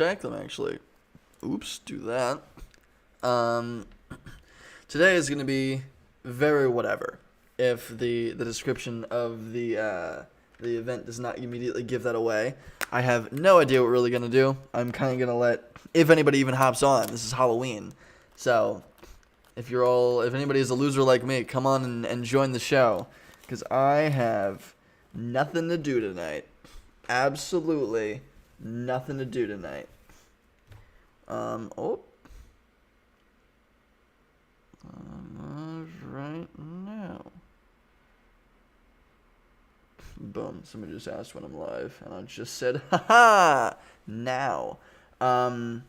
check them actually. Oops, do that. Um, Today is gonna be very whatever. If the description of the event does not immediately give that away, I have no idea what we're really gonna do. I'm kind of gonna let if anybody even hops on. This is Halloween, so if anybody is a loser like me, come on and join the show, because I have nothing to do tonight. Absolutely nothing to do tonight. Oh. Right now. Boom. Somebody just asked when I'm live, and I just said, haha, now. But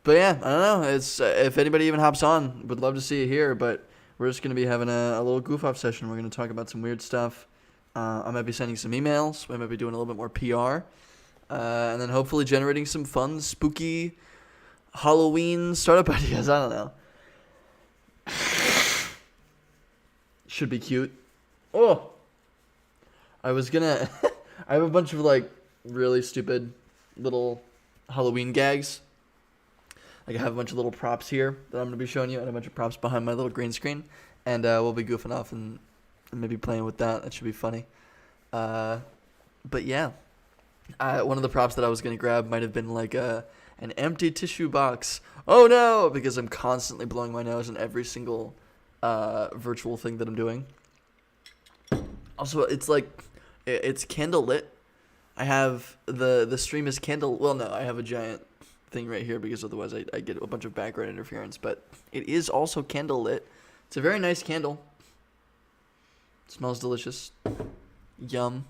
yeah, I don't know. It's if anybody even hops on, would love to see you here, but we're just going to be having a little goof off session. We're going to talk about some weird stuff. I might be sending some emails. We might be doing a little bit more PR. And then hopefully generating some fun, spooky Halloween startup ideas. I don't know. Should be cute. Oh! I was gonna... I have a bunch of, like, really stupid little Halloween gags. Like, I have a bunch of little props here that I'm going to be showing you, and a bunch of props behind my little green screen. And we'll be goofing off and maybe playing with that. That should be funny. But yeah. One of the props that I was going to grab might have been, like, an empty tissue box. Oh, no! Because I'm constantly blowing my nose in every single virtual thing that I'm doing. Also, it's like... It's candle lit. I have the stream is candle... Well, no, I have a giant thing right here because otherwise I get a bunch of background interference. But it is also candle lit. It's a very nice candle. It smells delicious. Yum.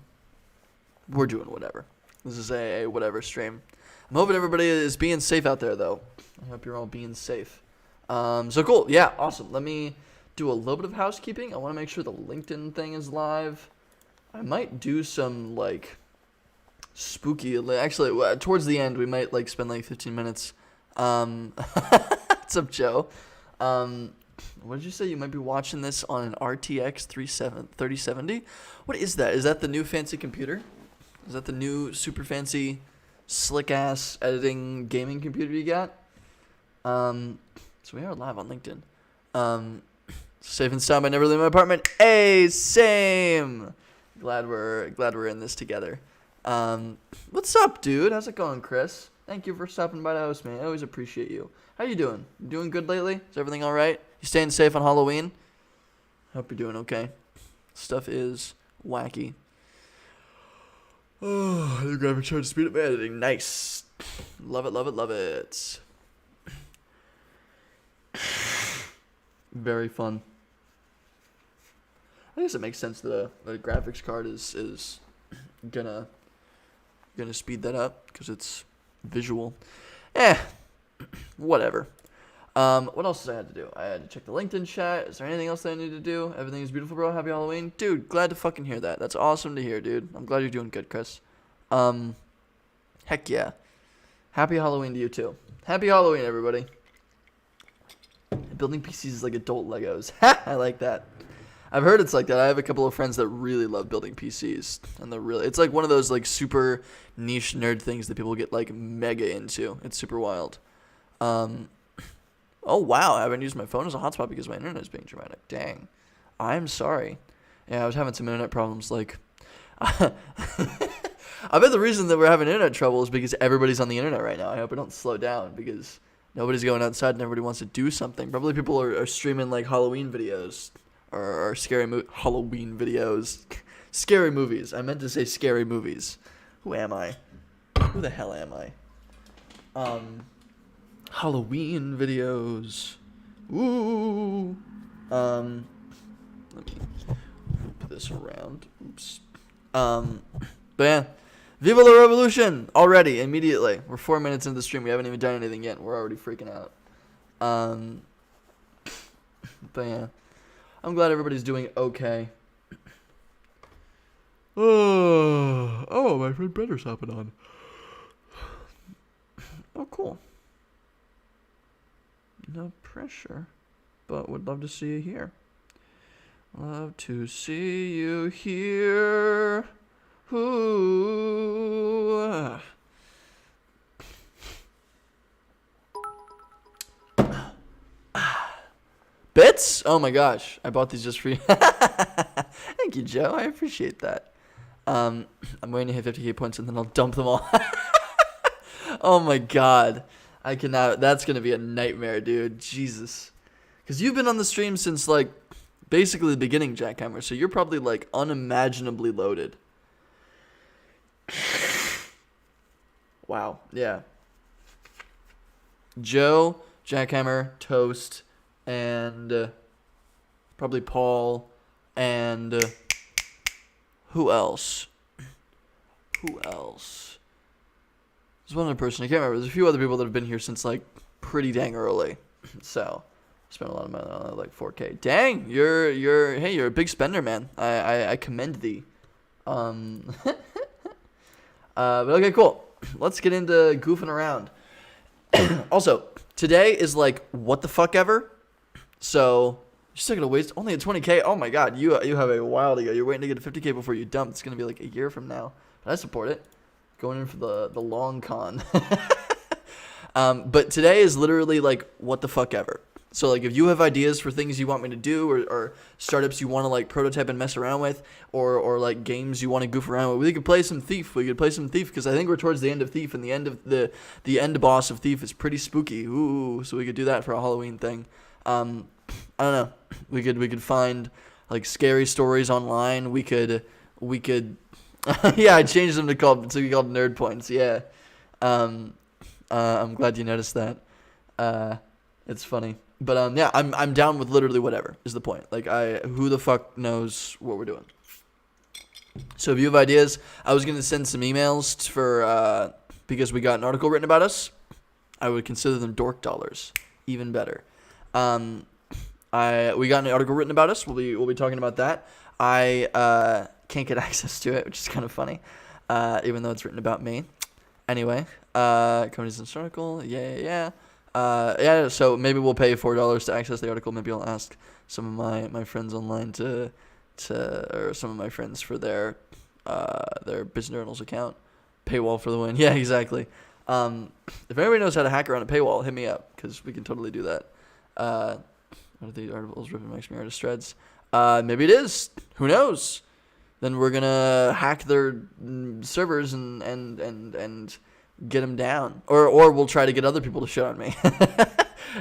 We're doing whatever. This is a whatever stream. I'm hoping everybody is being safe out there, though. I hope you're all being safe. So cool. Yeah, awesome. Let me do a little bit of housekeeping. I want to make sure the LinkedIn thing is live. I might do some, like, spooky... Actually, towards the end, we might, like, spend, like, 15 minutes. What's up, Joe? What did you say? You might be watching this on an RTX 3070? What is that? Is that the new fancy computer? Is that the new super fancy, slick-ass editing gaming computer you got? So we are live on LinkedIn. Safe and sound. I never leave my apartment. Hey, same. Glad we're in this together. What's up, dude? How's it going, Chris? Thank you for stopping by to host me. I always appreciate you. How you doing? You doing good lately? Is everything all right? You staying safe on Halloween? Hope you're doing okay. Stuff is wacky. Oh, the graphics card to speed up my editing. Nice. Love it, love it, love it. Very fun. I guess it makes sense that a graphics card is gonna speed that up because it's visual. Whatever. What else did I have to do? I had to check the LinkedIn chat. Is there anything else that I need to do? Everything is beautiful, bro. Happy Halloween. Dude, glad to fucking hear that. That's awesome to hear, dude. I'm glad you're doing good, Chris. Heck yeah. Happy Halloween to you, too. Happy Halloween, everybody. Building PCs is like adult Legos. I like that. I've heard it's like that. I have a couple of friends that really love building PCs, and it's like one of those like super niche nerd things that people get like mega into. It's super wild. Oh wow, I haven't used my phone as a hotspot because my internet is being dramatic. Dang, I'm sorry. Yeah, I was having some internet problems. Like, I bet the reason that we're having internet trouble is because everybody's on the internet right now. I hope it don't slow down because nobody's going outside and everybody wants to do something. Probably people are streaming like Halloween videos. Or scary Halloween videos. Scary movies. I meant to say scary movies. Who am I? Who the hell am I? Halloween videos. Ooh. Let me put this around. Oops. But yeah. Viva la Revolution! Already, immediately. We're 4 minutes into the stream. We haven't even done anything yet. We're already freaking out. But yeah. I'm glad everybody's doing okay. Oh, my friend Brenner's hopping on. Oh, cool. No pressure, but would love to see you here. Love to see you here. Ooh. bits? Oh my gosh. I bought these just for you. Thank you, Joe. I appreciate that. I'm waiting to hit 50k points and then I'll dump them all. Oh my god. I cannot. That's going to be a nightmare, dude. Jesus. Because you've been on the stream since, like, basically the beginning, Jackhammer. So you're probably, like, unimaginably loaded. Wow. Yeah. Joe, Jackhammer, Toast, and probably Paul, and who else? Who else? There's one other person. I can't remember. There's a few other people that have been here since, like, pretty dang early. So, spent a lot of money on like 4K. Dang, you're a big spender, man. I commend thee. But okay, cool. Let's get into goofing around. Also, today is like what the fuck ever. So, just not gonna waste only a 20k. Oh my god, you have a while to go. You're waiting to get a 50k before you dump. It's gonna be like a year from now. But I support it. Going in for the long con. But today is literally like what the fuck ever. So like if you have ideas for things you want me to do or startups you want to like prototype and mess around with or like games you want to goof around with, we could play some Thief. Because I think we're towards the end of Thief and the end of the end boss of Thief is pretty spooky. Ooh, so we could do that for a Halloween thing. I don't know. We could find like scary stories online. We could yeah, I changed them to be called Nerd Points. Yeah. I'm glad you noticed that. It's funny. But yeah, I'm down with literally whatever is the point. Like who the fuck knows what we're doing. So if you have ideas, I was gonna send some emails for because we got an article written about us. I would consider them dork dollars, even better. We got an article written about us. We'll be talking about that. I can't get access to it, which is kind of funny, even though it's written about me. Anyway, company's in this article. Yeah. So maybe we'll pay $4 to access the article. Maybe I'll ask some of my friends online or some of my friends for their Business Journals account. Paywall for the win. Yeah, exactly. If anybody knows how to hack around a paywall, hit me up because we can totally do that. What are the articles ripping Max Mirror to shreds? Maybe it is. Who knows? Then we're gonna hack their servers and get them down, or we'll try to get other people to shit on me.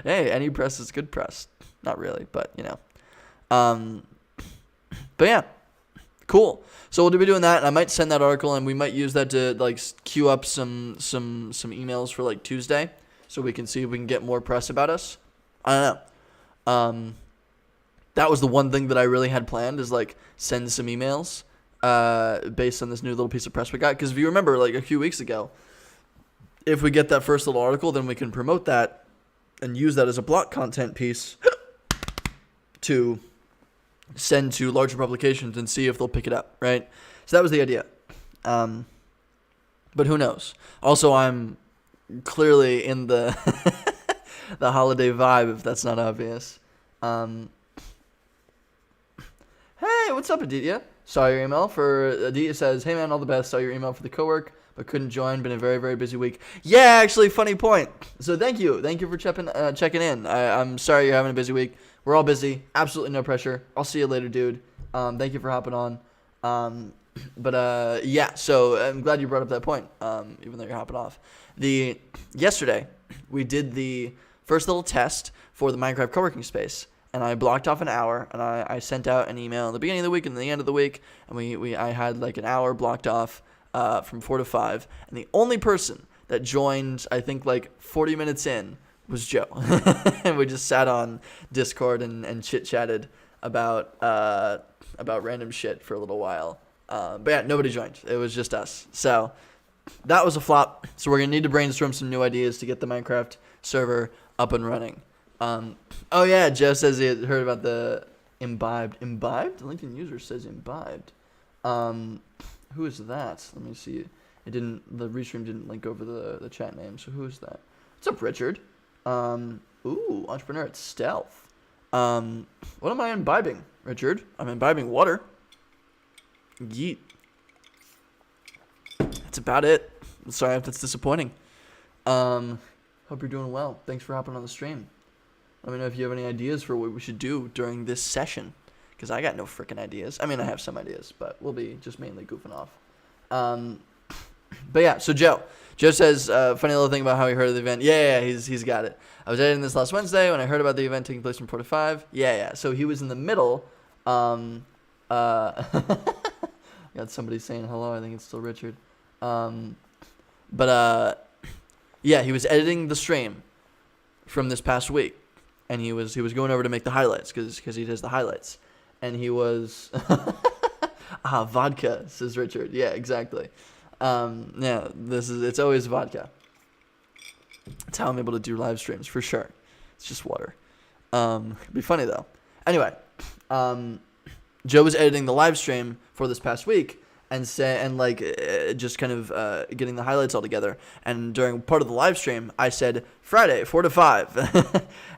Hey, any press is good press. Not really, but you know. But yeah, cool. So we'll be doing that, and I might send that article, and we might use that to like queue up some emails for like Tuesday, so we can see if we can get more press about us. I don't know. That was the one thing that I really had planned is like send some emails based on this new little piece of press we got. Because if you remember, like a few weeks ago, if we get that first little article, then we can promote that and use that as a block content piece to send to larger publications and see if they'll pick it up, right? So that was the idea. But who knows? Also, I'm clearly in the the holiday vibe, if that's not obvious. Hey, what's up, Aditya? Saw your email for Aditya says, hey man, all the best. Saw your email for the co-work, but couldn't join. Been a very, very busy week. Yeah, actually, funny point. So thank you for checking in. I'm sorry you're having a busy week. We're all busy. Absolutely no pressure. I'll see you later, dude. Thank you for hopping on. But yeah, so I'm glad you brought up that point, even though you're hopping off. Yesterday, we did the first little test for the Minecraft co-working space. And I blocked off an hour, and I sent out an email at the beginning of the week and the end of the week, and I had like an hour blocked off from 4 to 5, and the only person that joined, I think like 40 minutes in, was Joe. And we just sat on Discord and chit-chatted about random shit for a little while. But yeah, nobody joined. It was just us. So that was a flop. So we're going to need to brainstorm some new ideas to get the Minecraft server up and running. Oh yeah, Joe says he had heard about the imbibed. Imbibed? The LinkedIn user says imbibed. Who is that? Let me see. The restream didn't link over the chat name, so who is that? What's up, Richard? Ooh, entrepreneur at Stealth. What am I imbibing, Richard? I'm imbibing water. Yeet. That's about it. Sorry if that's disappointing. Hope you're doing well. Thanks for hopping on the stream. Let me know if you have any ideas for what we should do during this session, because I got no freaking ideas. I mean, I have some ideas, but we'll be just mainly goofing off. But yeah, so Joe says, funny little thing about how he heard of the event. Yeah, he's got it. I was editing this last Wednesday when I heard about the event taking place from 4 to 5. Yeah. So he was in the middle. Got somebody saying hello. I think it's still Richard. Yeah, he was editing the stream from this past week, and he was going over to make the highlights because he does the highlights, and he was vodka, says Richard. Yeah, exactly. Yeah, it's always vodka. That's how I'm able to do live streams for sure. It's just water. It'd be funny though. Anyway, Joe was editing the live stream for this past week just kind of getting the highlights all together. And during part of the live stream, I said Friday 4 to 5,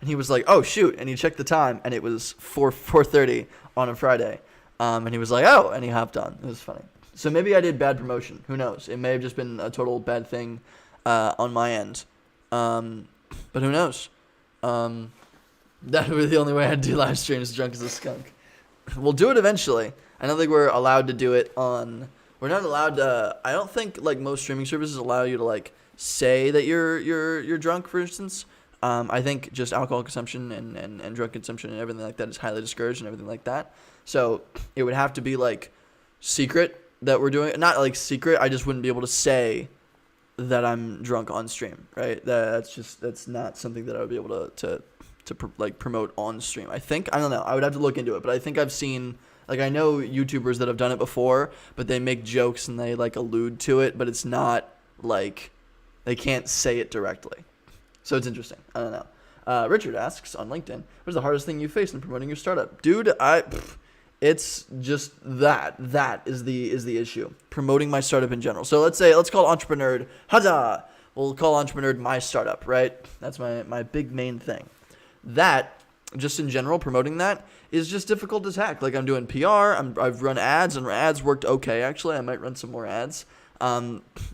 and he was like, "Oh shoot!" And he checked the time, and it was 4:30 on a Friday. And he was like, "Oh," and he hopped on. It was funny. So maybe I did bad promotion. Who knows? It may have just been a total bad thing on my end. But who knows? That would be the only way I'd do live streams drunk as a skunk. We'll do it eventually. I don't think we're allowed to do it on... We're not allowed to... I don't think like most streaming services allow you to like say that you're drunk, for instance. I think just alcohol consumption and drug consumption and everything like that is highly discouraged and everything like that. So it would have to be like secret that we're doing it. Not like secret. I just wouldn't be able to say that I'm drunk on stream, right? That's not something that I would be able to promote on stream. I don't know. I would have to look into it, but I think I've seen, like, I know YouTubers that have done it before, but they make jokes and they like allude to it, but it's not like they can't say it directly. So it's interesting. I don't know. Richard asks on LinkedIn, "What's the hardest thing you faced in promoting your startup?" Dude, it's just that is the issue. Promoting my startup in general. So let's call Entrepreneur, huzzah! We'll call Entrepreneur my startup, right? That's my big main thing. That, just in general, promoting that is just difficult as heck. Like, I'm doing PR, I've run ads, and ads worked okay, actually. I might run some more ads.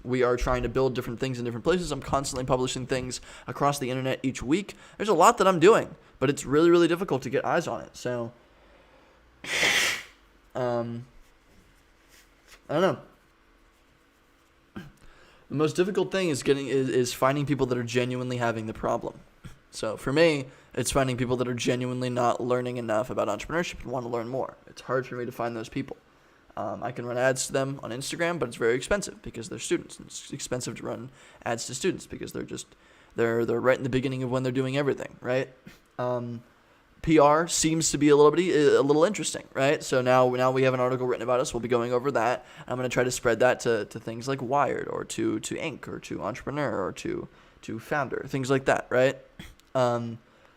We are trying to build different things in different places. I'm constantly publishing things across the internet each week. There's a lot that I'm doing, but it's really, really difficult to get eyes on it. So, I don't know. The most difficult thing is finding people that are genuinely having the problem. So for me, it's finding people that are genuinely not learning enough about entrepreneurship and want to learn more. It's hard for me to find those people. I can run ads to them on Instagram, but it's very expensive because they're students. And it's expensive to run ads to students because they're right in the beginning of when they're doing everything, right? PR seems to be a little interesting, right? So now we have an article written about us. We'll be going over that. I'm going to try to spread that to things like Wired or to Inc. or to Entrepreneur or to Founder, things like that, right?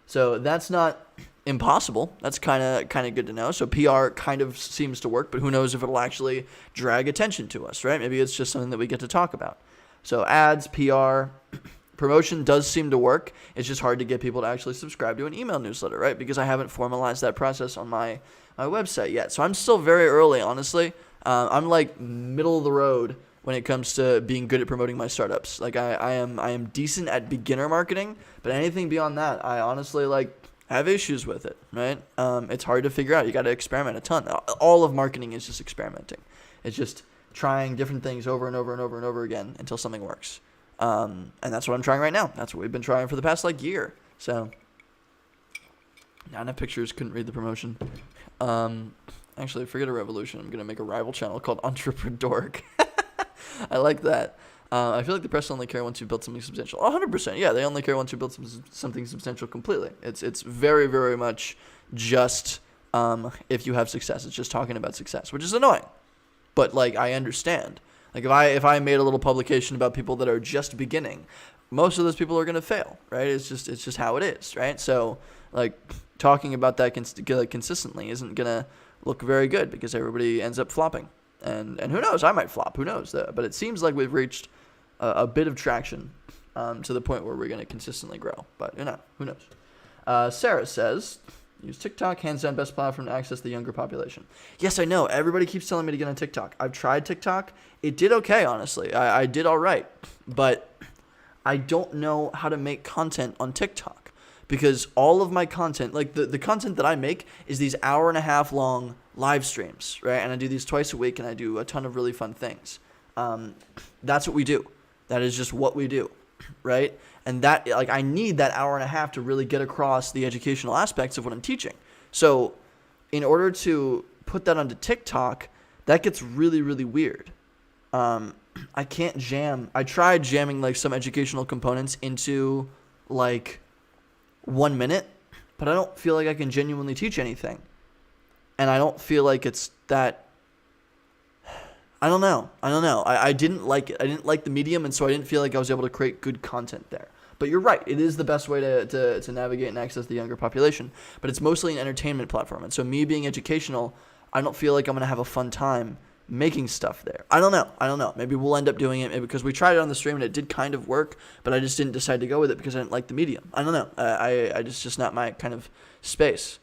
So that's not impossible. That's kind of good to know. So PR kind of seems to work, but who knows if it'll actually drag attention to us, right? Maybe it's just something that we get to talk about. So ads, PR, promotion does seem to work. It's just hard to get people to actually subscribe to an email newsletter, right? Because I haven't formalized that process on my website yet. So I'm still very early, honestly. I'm like middle of the road when it comes to being good at promoting my startups. Like I am decent at beginner marketing, but anything beyond that, I honestly have issues with it, right? It's hard to figure out. You got to experiment a ton. All of marketing is just experimenting. It's just trying different things over and over and over and over again until something works. And that's what I'm trying right now. That's what we've been trying for the past year. So, not enough pictures, couldn't read the promotion. Actually, forget a revolution. I'm going to make a rival channel called Entrepreneur. I like that. I feel like the press only care once you've built something substantial. 100%. Yeah, they only care once you build something substantial completely. It's very, very much just if you have success. It's just talking about success, which is annoying. But I understand. If I made a little publication about people that are just beginning, most of those people are going to fail, right? It's just how it is, right? So talking about that consistently isn't going to look very good because everybody ends up flopping. And who knows? I might flop. Who knows? But it seems like we've reached a bit of traction to the point where we're going to consistently grow. But who knows? Sarah says, use TikTok, hands down best platform to access the younger population. Yes, I know. Everybody keeps telling me to get on TikTok. I've tried TikTok. It did okay, honestly. I did all right. But I don't know how to make content on TikTok because all of my content, like the content that I make is these 1.5 hour long live streams, right? And I do these twice a week, and I do a ton of really fun things. That's what we do. That is just what we do, right? And that, like, I need that 1.5 hours to really get across the educational aspects of what I'm teaching. So in order to put that onto TikTok, that gets really, really weird. I can't jam. I tried jamming like some educational components into like 1 minute, but I don't feel like I can genuinely teach anything. And I don't feel like it's that. I don't know. I didn't like it. I didn't like the medium, and so I didn't feel like I was able to create good content there. But you're right. It is the best way to navigate and access the younger population. But it's mostly an entertainment platform. And so me being educational, I don't feel like I'm going to have a fun time making stuff there. I don't know. Maybe we'll end up doing it, maybe because we tried it on the stream and it did kind of work, but I just didn't decide to go with it because I didn't like the medium. I don't know. I just not my kind of space.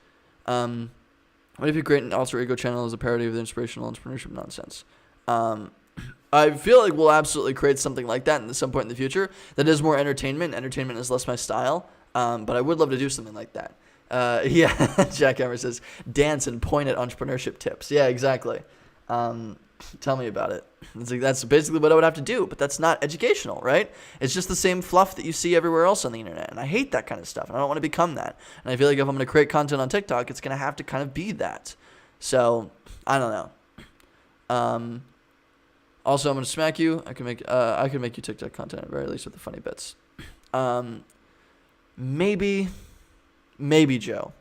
What if you create an alter ego channel as a parody of the inspirational entrepreneurship nonsense? I feel like we'll absolutely create something like that at some point in the future that is more entertainment. Entertainment is less my style, but I would love to do something like that. Yeah, Jackhammer says, dance and point at entrepreneurship tips. Yeah, exactly. Tell me about it. It's like, that's basically what I would have to do, but that's not educational, right? It's just the same fluff that you see everywhere else on the internet, and I hate that kind of stuff, and I don't want to become that. And I feel like if I'm going to create content on TikTok, it's going to have to kind of be that. So, I don't know. Also, I'm going to smack you. I can make you TikTok content at the very least with the funny bits. Maybe, Joe.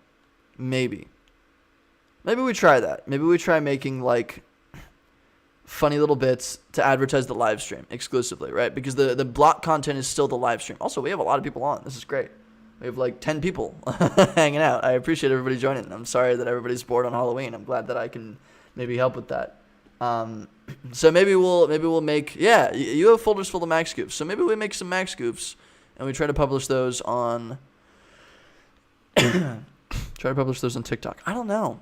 Maybe we try that. Maybe we try making like funny little bits to advertise the live stream exclusively, right? Because the block content is still the live stream. Also, we have a lot of people on. This is great. We have like 10 people hanging out. I appreciate everybody joining. I'm sorry that everybody's bored on Halloween. I'm glad that I can maybe help with that. So maybe we'll make, yeah, you have folders full of Max Goofs. So maybe we make some Max Goofs and we try to publish those on TikTok. I don't know.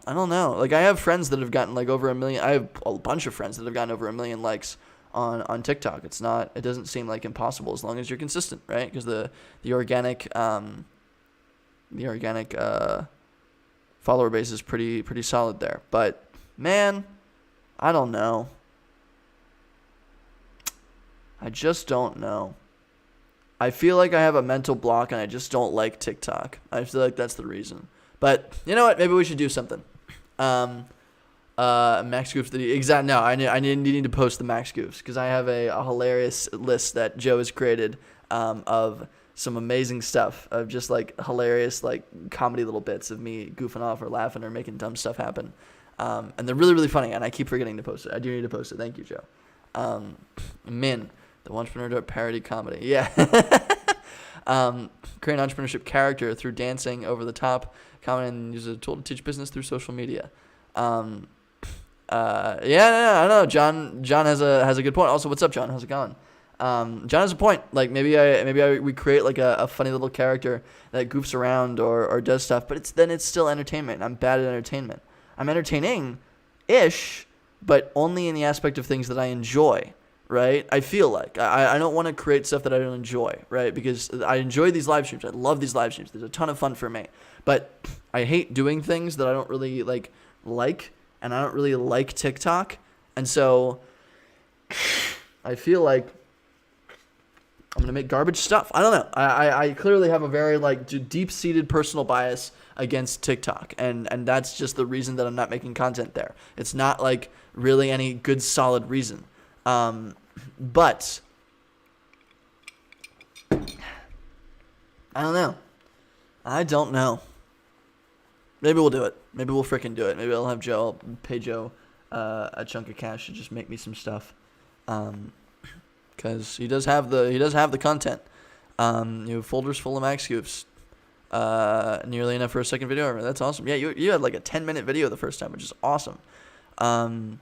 Like, I have friends that have gotten like over 1 million. I have a bunch of friends that have gotten over 1 million likes on TikTok. It doesn't seem like impossible as long as you're consistent, right? Because the organic follower base is pretty solid there. But man, I don't know. I just don't know. I feel like I have a mental block and I just don't like TikTok. I feel like that's the reason. But you know what? Maybe we should do something. Max Goofs. No, I need to post the Max Goofs because I have a hilarious list that Joe has created of some amazing stuff of just like hilarious like comedy little bits of me goofing off or laughing or making dumb stuff happen. And they're really, really funny, and I keep forgetting to post it. I do need to post it. Thank you, Joe. Min, the entrepreneur parody comedy. Yeah. Create an entrepreneurship character through dancing over the top comedy and use a tool to teach business through social media. I know. John has a good point. Also, what's up, John? How's it going? John has a point. Like maybe we create like a funny little character that goofs around or does stuff, but it's still entertainment. I'm bad at entertainment. I'm entertaining-ish, but only in the aspect of things that I enjoy, right? I feel like. I don't want to create stuff that I don't enjoy, right? Because I enjoy these live streams. I love these live streams. There's a ton of fun for me. But I hate doing things that I don't really like, and I don't really like TikTok. And so I feel like I'm going to make garbage stuff. I don't know. I clearly have a very like deep-seated personal bias against TikTok, and that's just the reason that I'm not making content there. It's not like really any good solid reason. But I don't know. Maybe we'll do it. Maybe we'll freaking do it. Maybe I'll pay Joe a chunk of cash to just make me some stuff. Because he does have the content. You have folders full of Max Goofs. Nearly enough for a second video. That's awesome. Yeah, you had like a 10-minute video the first time, which is awesome. Some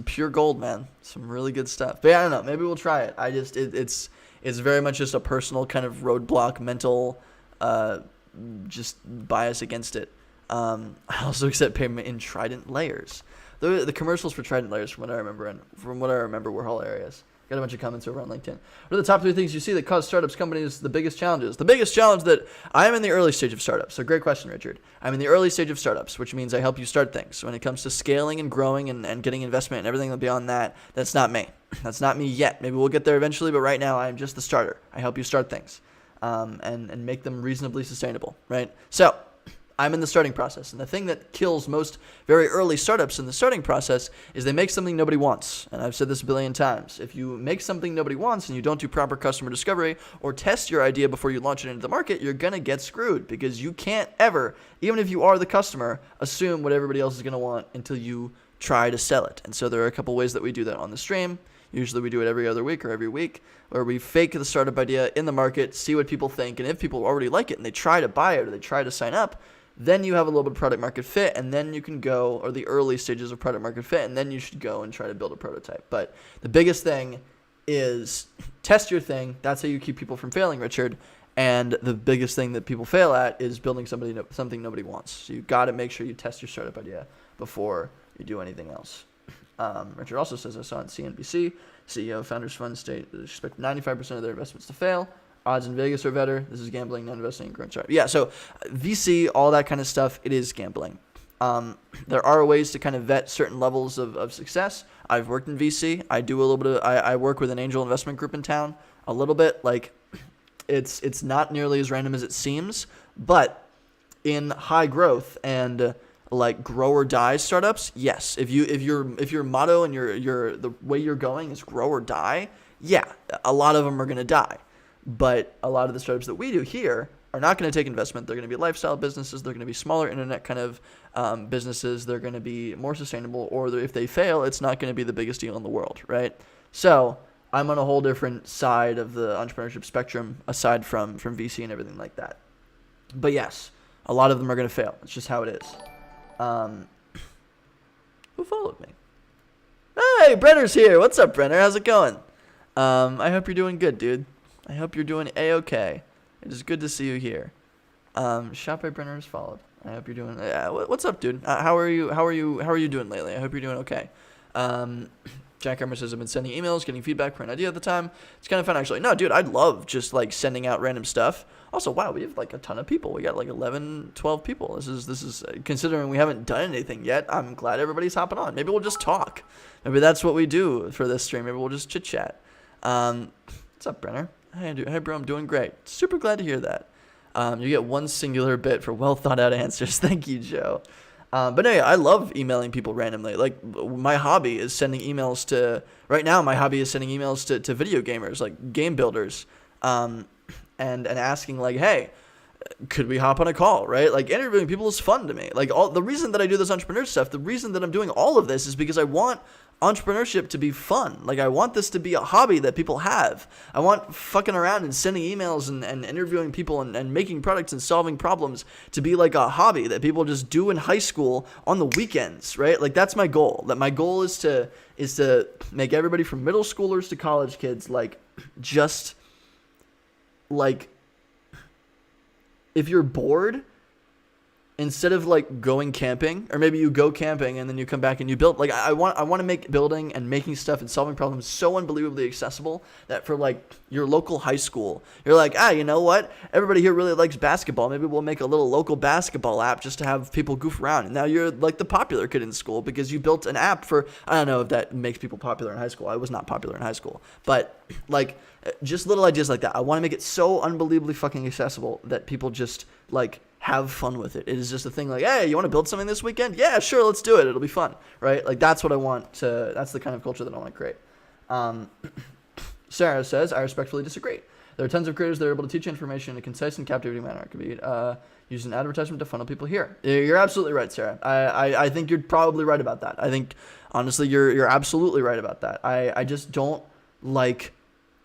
pure gold, man. Some really good stuff. But yeah, I don't know. Maybe we'll try it. It's very much just a personal kind of roadblock, mental, just bias against it. I also accept payment in Trident layers. The commercials for Trident layers, from what I remember, were hilarious. Got a bunch of comments over on LinkedIn. What are the top 3 things you see that cause startups companies the biggest challenges? The biggest challenge that I'm in the early stage of startups. So great question, Richard. I'm in the early stage of startups, which means I help you start things. When it comes to scaling and growing and getting investment and everything beyond that, that's not me. That's not me yet. Maybe we'll get there eventually, but right now I'm just the starter. I help you start things and make them reasonably sustainable, right? So I'm in the starting process. And the thing that kills most very early startups in the starting process is they make something nobody wants. And I've said this a billion times. If you make something nobody wants and you don't do proper customer discovery or test your idea before you launch it into the market, you're going to get screwed because you can't ever, even if you are the customer, assume what everybody else is going to want until you try to sell it. And so there are a couple ways that we do that on the stream. Usually we do it every other week or every week, where we fake the startup idea in the market, see what people think, and if people already like it and they try to buy it or they try to sign up, then you have a little bit of product market fit, and then you can go, or the early stages of product market fit, and then you should go and try to build a prototype. But the biggest thing is test your thing. That's how you keep people from failing, Richard. And the biggest thing that people fail at is building something nobody wants. So you got to make sure you test your startup idea before you do anything else. Richard also says, I saw on CNBC, CEO of Founders Fund state that they expect 95% of their investments to fail. Odds in Vegas are better. This is gambling, not investing in growth. Yeah, so VC, all that kind of stuff, it is gambling. There are ways to kind of vet certain levels of success. I've worked in VC. I do a little bit of, I work with an angel investment group in town a little bit. Like, it's not nearly as random as it seems, but in high growth and like grow or die startups, yes. If your motto and your the way you're going is grow or die, yeah, a lot of them are going to die. But a lot of the startups that we do here are not going to take investment. They're going to be lifestyle businesses. They're going to be smaller internet kind of businesses. They're going to be more sustainable. Or if they fail, it's not going to be the biggest deal in the world, right? So I'm on a whole different side of the entrepreneurship spectrum aside from VC and everything like that. But yes, a lot of them are going to fail. It's just how it is. Who followed me? Hey, Brenner's here. What's up, Brenner? How's it going? I hope you're doing good, dude. I hope you're doing A-okay. It is good to see you here. Shop by Brenner is followed. I hope you're doing. What's up, dude? How are you doing lately? I hope you're doing okay. Jack Hammer says I've been sending emails, getting feedback for an idea at the time. It's kind of fun, actually. No, dude, I'd love just like sending out random stuff. Also, wow, we have like a ton of people. We got like 11, 12 people. This is considering we haven't done anything yet. I'm glad everybody's hopping on. Maybe we'll just talk. Maybe that's what we do for this stream. Maybe we'll just chit chat. What's up, Brenner? Hey, bro, I'm doing great. Super glad to hear that. You get one singular bit for well thought out answers. Thank you, Joe. But anyway, I love emailing people randomly. Like, my hobby is sending emails to, right now, my hobby is sending emails to video gamers, like game builders, and asking like, hey, could we hop on a call, right? Like, interviewing people is fun to me. Like, the reason that I do this entrepreneur stuff, the reason that I'm doing all of this is because I want entrepreneurship to be fun. Like, I want this to be a hobby that people have. I want fucking around and sending emails and interviewing people and making products and solving problems to be like a hobby that people just do in high school on the weekends, right? Like, that's my goal. That my goal is to make everybody from middle schoolers to college kids like just like, if you're bored, instead of like going camping, or maybe you go camping and then you come back and you build, like I want to make building and making stuff and solving problems so unbelievably accessible that for like your local high school, you're like, you know what? Everybody here really likes basketball. Maybe we'll make a little local basketball app just to have people goof around. And now you're like the popular kid in school because you built an app for, I don't know if that makes people popular in high school. I was not popular in high school, but like just little ideas like that. I want to make it so unbelievably fucking accessible that people just like have fun with it. It is just a thing like, hey, you want to build something this weekend? Yeah, sure, let's do it. It'll be fun, right? Like, that's what I want to, that's the kind of culture that I want to create. Sarah says, I respectfully disagree. There are tons of creators that are able to teach information in a concise and captivating manner. It could be using advertisement to funnel people here. You're absolutely right, Sarah. I think you're probably right about that. I think, honestly, you're absolutely right about that. I just don't like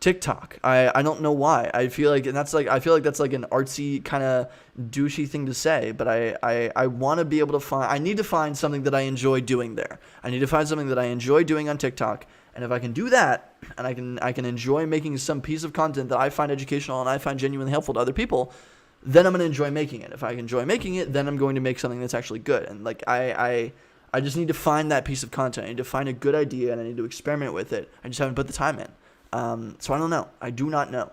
TikTok. I don't know why. I feel like that's like an artsy kind of douchey thing to say, but I want to be able to find, I need to find something that I enjoy doing there. I need to find something that I enjoy doing on TikTok. And if I can do that, and I can enjoy making some piece of content that I find educational and I find genuinely helpful to other people, then I'm going to enjoy making it. If I enjoy making it, then I'm going to make something that's actually good. And like I just need to find that piece of content. I need to find a good idea and I need to experiment with it. I just haven't put the time in. So I don't know. I do not know.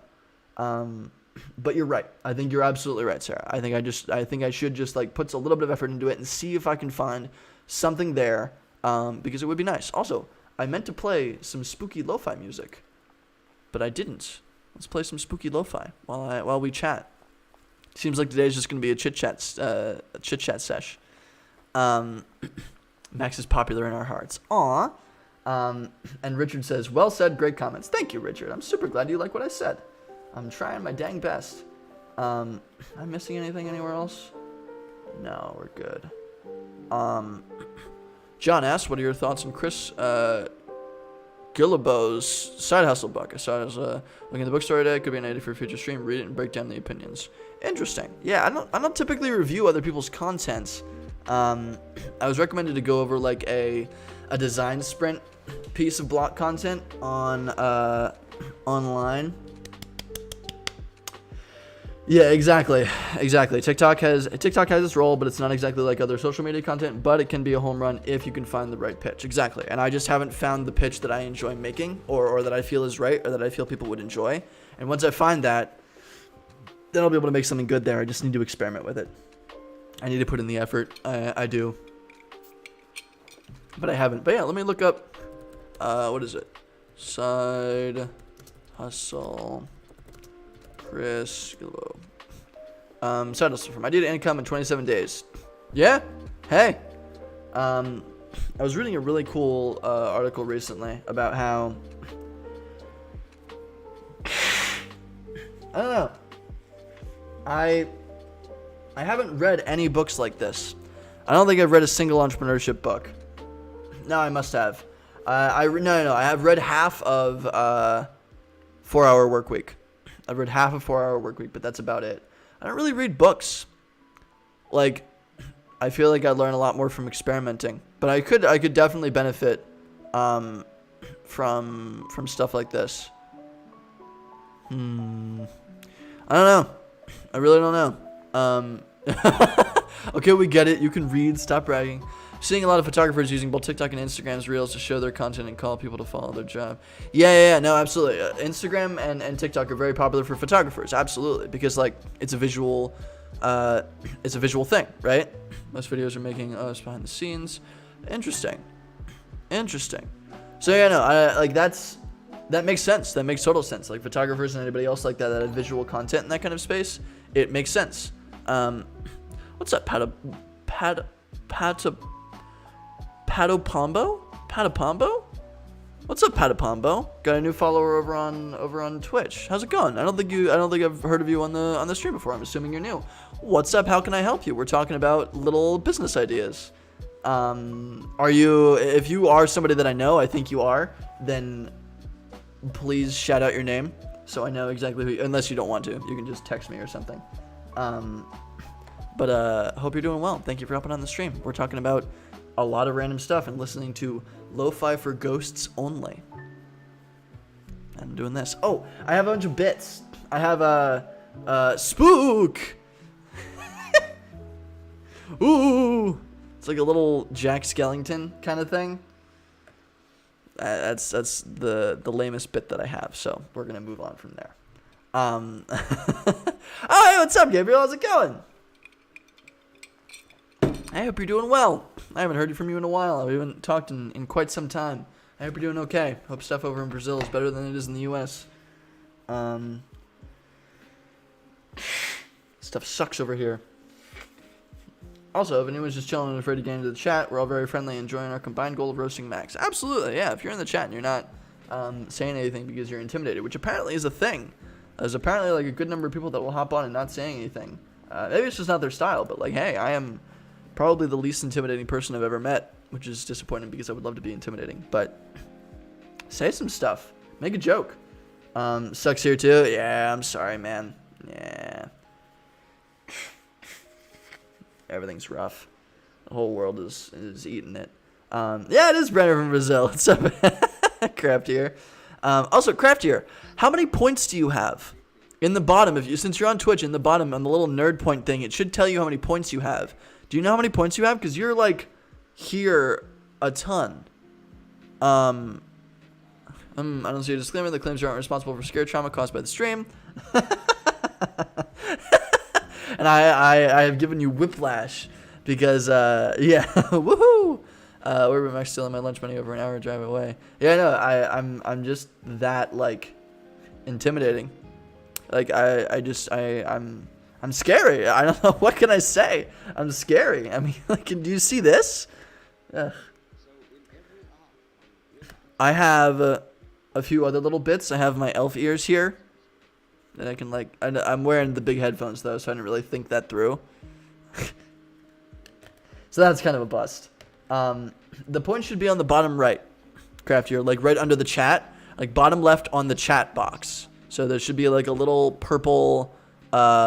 But you're right. I think you're absolutely right, Sarah. I think I should just like put a little bit of effort into it and see if I can find something there, because it would be nice. Also, I meant to play some spooky lo-fi music, but I didn't. Let's play some spooky lo-fi while we chat. Seems like today's just gonna be a chit chat sesh. Max is popular in our hearts. Aw. And Richard says, well said, great comments. Thank you, Richard. I'm super glad you like what I said. I'm trying my dang best. Am I missing anything anywhere else? No, we're good. John asks, what are your thoughts on Chris Gillibo's side hustle book? I saw it as looking at the bookstore today. Could be an idea for a future stream. Read it and break down the opinions. Interesting. Yeah, I don't typically review other people's content. I was recommended to go over like a design sprint piece of block content on online. Yeah, exactly. TikTok has its role, but it's not exactly like other social media content, but it can be a home run if you can find the right pitch. Exactly. And I just haven't found the pitch that I enjoy making or that I feel is right or that I feel people would enjoy. And once I find that, then I'll be able to make something good there. I just need to experiment with it. I need to put in the effort. I do. But I haven't. But yeah, let me look up, what is it? Side hustle. Chris Gilbo. Side hustle from idea to income in 27 days. Yeah? Hey. I was reading a really cool article recently about how I don't know. I haven't read any books like this. I don't think I've read a single entrepreneurship book. No, I must have. No. I have read half of 4 Hour Work Week. I've read half of 4 Hour Work Week, but that's about it. I don't really read books. Like, I feel like I learn a lot more from experimenting, but I could definitely benefit from stuff like this. I don't know. I really don't know. Okay, we get it. You can read. Stop bragging. Seeing a lot of photographers using both TikTok and Instagram's Reels to show their content and call people to follow their job. Yeah. No, absolutely. Instagram and TikTok are very popular for photographers. Absolutely, because like it's a visual thing, right? Most videos are making us behind the scenes. Interesting. So yeah, no, that makes sense. That makes total sense. Like photographers and anybody else like that have visual content in that kind of space, it makes sense. What's up, Patapombo? What's up, Patapombo? Got a new follower over on Twitch. How's it going? I don't think I've heard of you on the stream before. I'm assuming you're new. What's up? How can I help you? We're talking about little business ideas. If you are somebody that I know, I think you are, then please shout out your name so I know exactly who. Unless you don't want to, you can just text me or something. But hope you're doing well. Thank you for hopping on the stream. We're talking about a lot of random stuff and listening to lo-fi for ghosts only. I'm doing this. Oh, I have a bunch of bits. I have a spook. Ooh, it's like a little Jack Skellington kind of thing. That's the lamest bit that I have. So we're gonna move on from there. Oh, hey, what's up, Gabriel? How's it going? I hope you're doing well. I haven't heard from you in a while. We haven't talked in quite some time. I hope you're doing okay. Hope stuff over in Brazil is better than it is in the U.S. Stuff sucks over here. Also, if anyone's just chilling and afraid to get into the chat, we're all very friendly, enjoying our combined goal of roasting Max. Absolutely, yeah. If you're in the chat and you're not saying anything because you're intimidated, which apparently is a thing. There's apparently like a good number of people that will hop on and not saying anything. Maybe it's just not their style, but like, hey, I am probably the least intimidating person I've ever met, which is disappointing because I would love to be intimidating. But say some stuff. Make a joke. Sucks here too? Yeah, I'm sorry, man. Yeah. Everything's rough. The whole world is eating it. Yeah, it is Brenner from Brazil. What's up? Craftier. Also, Craftier, how many points do you have? In the bottom, since you're on Twitch, in the bottom, on the little nerd point thing, it should tell you how many points you have. Do you know how many points you have? Because you're, like, here a ton. I don't see a disclaimer that claims you aren't responsible for scare trauma caused by the stream. And I have given you whiplash because, yeah, woohoo! Where am I stealing my lunch money over an hour drive away? Yeah, no, I'm just that, like, intimidating. Like, I'm scary. I don't know. What can I say? I'm scary. I mean, like, do you see this? Ugh. I have a few other little bits. I have my elf ears here that I can, like, I'm wearing the big headphones, though, so I didn't really think that through. So that's kind of a bust. The point should be on the bottom right, Craftier, like right under the chat, like bottom left on the chat box. So there should be like a little purple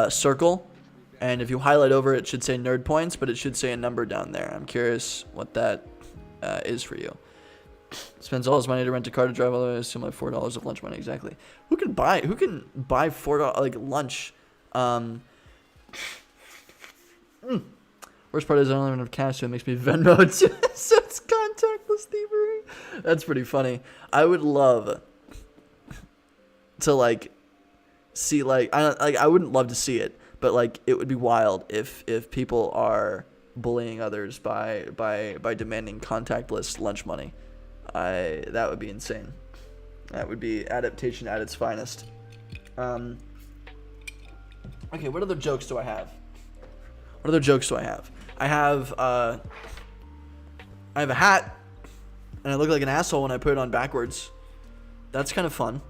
circle, and if you highlight over it, it should say nerd points, but it should say a number down there. I'm curious what that is for you. Spends all his money to rent a car to drive all the way, assume like $4 of lunch money, exactly. Who can buy $4 like lunch? Worst part is I don't even have cash, so it makes me Venmo it, so it's contactless thievery. That's pretty funny. I would love to like see I wouldn't love to see it, but like it would be wild if people are bullying others by demanding contactless lunch money. That would be insane. That would be adaptation at its finest. Okay, what other jokes do I have? I have a hat, and I look like an asshole when I put it on backwards. That's kind of fun.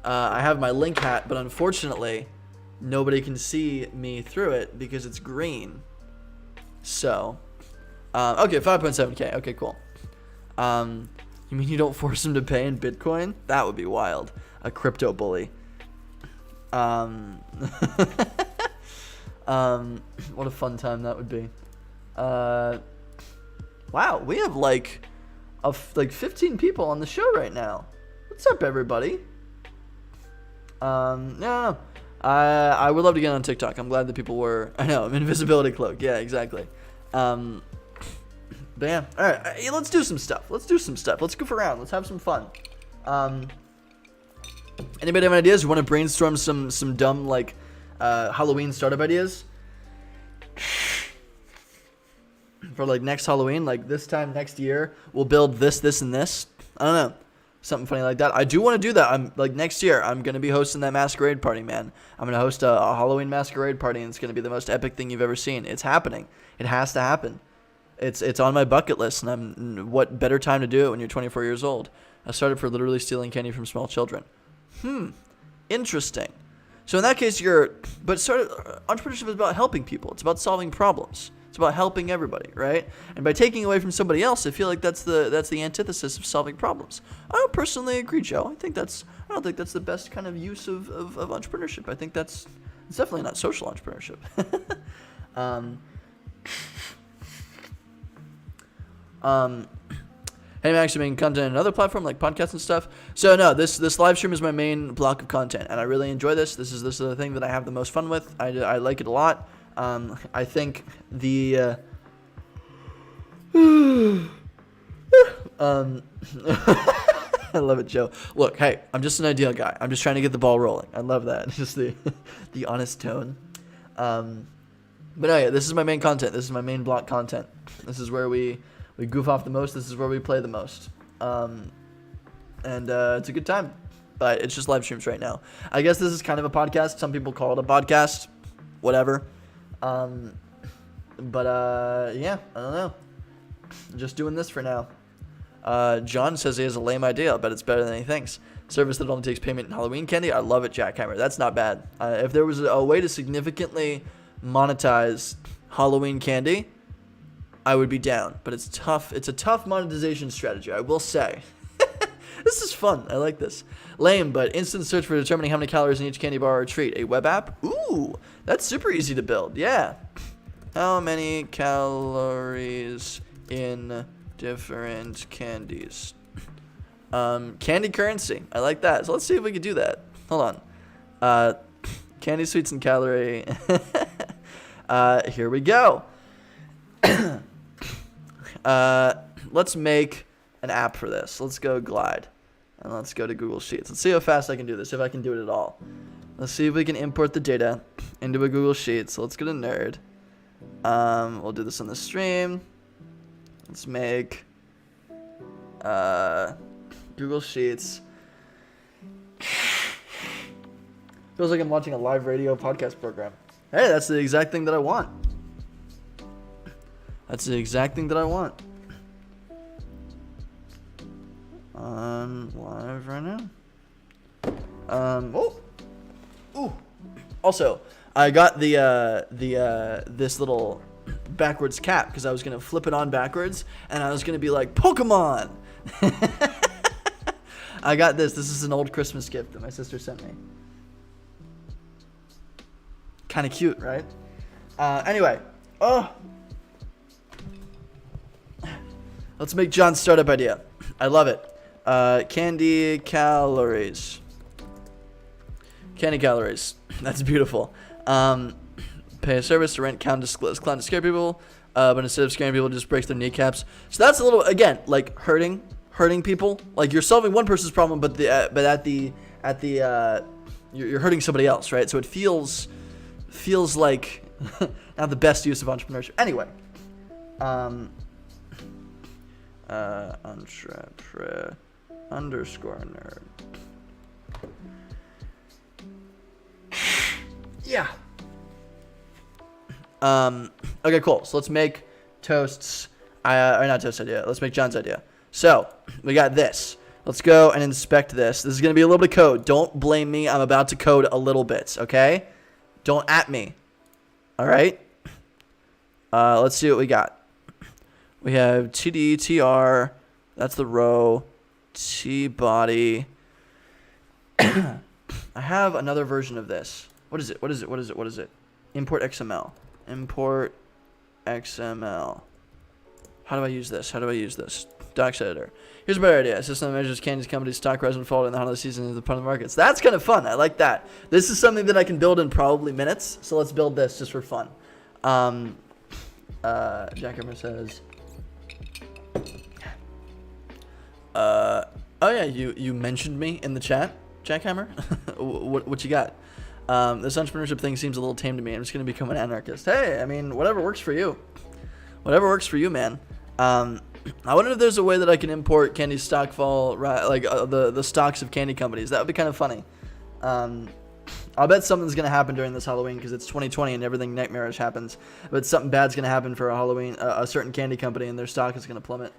I have my Link hat, but unfortunately, nobody can see me through it because it's green. So, okay, 5.7K. Okay, cool. You mean you don't force them to pay in Bitcoin? That would be wild. A crypto bully. What a fun time that would be. Wow, we have like 15 people on the show right now. What's up, everybody? No. I would love to get on TikTok. I'm glad that people were. I know, I'm invisibility cloak. Yeah, exactly. But yeah, all right. Let's do some stuff. Let's goof around. Let's have some fun. Anybody have ideas? You want to brainstorm some dumb like Halloween startup ideas for like next Halloween? Like this time next year, we'll build this, and this. I don't know. Something funny like that. I do want to do that. I'm like next year. I'm gonna be hosting that masquerade party, man. I'm gonna host a Halloween masquerade party, and it's gonna be the most epic thing you've ever seen. It's happening. It has to happen. It's on my bucket list, and what better time to do it when you're 24 years old? I started for literally stealing candy from small children. Interesting. So in that case, but sort of entrepreneurship is about helping people. It's about solving problems. It's about helping everybody, right? And by taking away from somebody else, I feel like that's the antithesis of solving problems. I don't personally agree, Joe. I don't think that's the best kind of use of entrepreneurship. I think it's definitely not social entrepreneurship. Hey, I'm actually making content on another platform like podcasts and stuff. So no, this live stream is my main block of content, and I really enjoy this. This is the thing that I have the most fun with. I like it a lot. I think the I love it, Joe. Look, hey, I'm just an ideal guy. I'm just trying to get the ball rolling. I love that. Just the honest tone. But no, yeah, this is my main content. This is my main block content. This is where we goof off the most. This is where we play the most. And it's a good time. But it's just live streams right now. I guess this is kind of a podcast. Some people call it a podcast. Whatever. Yeah, I don't know. Just doing this for now. John says he has a lame idea, but it's better than he thinks. Service that only takes payment in Halloween candy. I love it, Jackhammer. That's not bad. If there was a way to significantly monetize Halloween candy, I would be down. But it's tough. It's a tough monetization strategy, I will say. This is fun. I like this. Lame, but instant search for determining how many calories in each candy bar or treat. A web app? Ooh, that's super easy to build. Yeah. How many calories in different candies? Candy currency. I like that. So let's see if we can do that. Hold on. Candy, sweets, and calorie. Here we go. Let's make an app for this. Let's go Glide. And let's go to Google Sheets. Let's see how fast I can do this, if I can do it at all. Let's see if we can import the data into a Google Sheet. So let's go to Nerd. We'll do this on the stream. Let's make Google Sheets. Feels like I'm watching a live radio podcast program. Hey, that's the exact thing that I want. That's the exact thing that I want. On live right now. Ooh. Also, I got this little backwards cap because I was gonna flip it on backwards and I was gonna be like Pokemon. I got this. This is an old Christmas gift that my sister sent me. Kind of cute, right? Anyway, let's make John's startup idea. I love it. Candy calories. Candy calories. That's beautiful. Pay a service to rent clown to scare people, but instead of scaring people, it just breaks their kneecaps. So that's a little, again, like hurting people. Like you're solving one person's problem, but you're hurting somebody else, right? So it feels like not the best use of entrepreneurship. Anyway, _nerd. Yeah. Okay, cool. So let's make toasts. Or not toast idea. Let's make John's idea. So we got this. Let's go and inspect this. This is going to be a little bit of code. Don't blame me. I'm about to code a little bit, okay? Don't at me. All right? Let's see what we got. We have TD, TR. That's the row. T body. I have another version of this. What is it? Import XML. Import XML. How do I use this? Docs editor. Here's a better idea. A system that measures Candy's company's stock rise and fall in the holiday season of the public markets. That's kind of fun. I like that. This is something that I can build in probably minutes. So let's build this just for fun. Jackhammer says, oh yeah, you mentioned me in the chat, Jackhammer. what you got? This entrepreneurship thing seems a little tame to me. I'm just gonna become an anarchist. Hey, I mean, whatever works for you. Whatever works for you, man. I wonder if there's a way that I can import Candy stock fall, right? Like the stocks of candy companies. That would be kind of funny. I'll bet something's gonna happen during this Halloween because it's 2020 and everything nightmarish happens. But something bad's gonna happen for a Halloween, a certain candy company, and their stock is gonna plummet.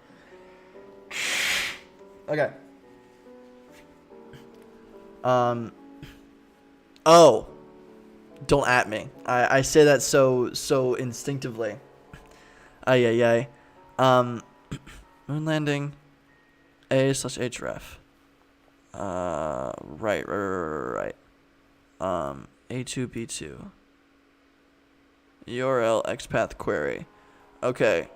Okay. Oh, don't at me. I say that so instinctively. Ay. Moon landing. A/href. Right. A2B2. URL XPath query. Okay.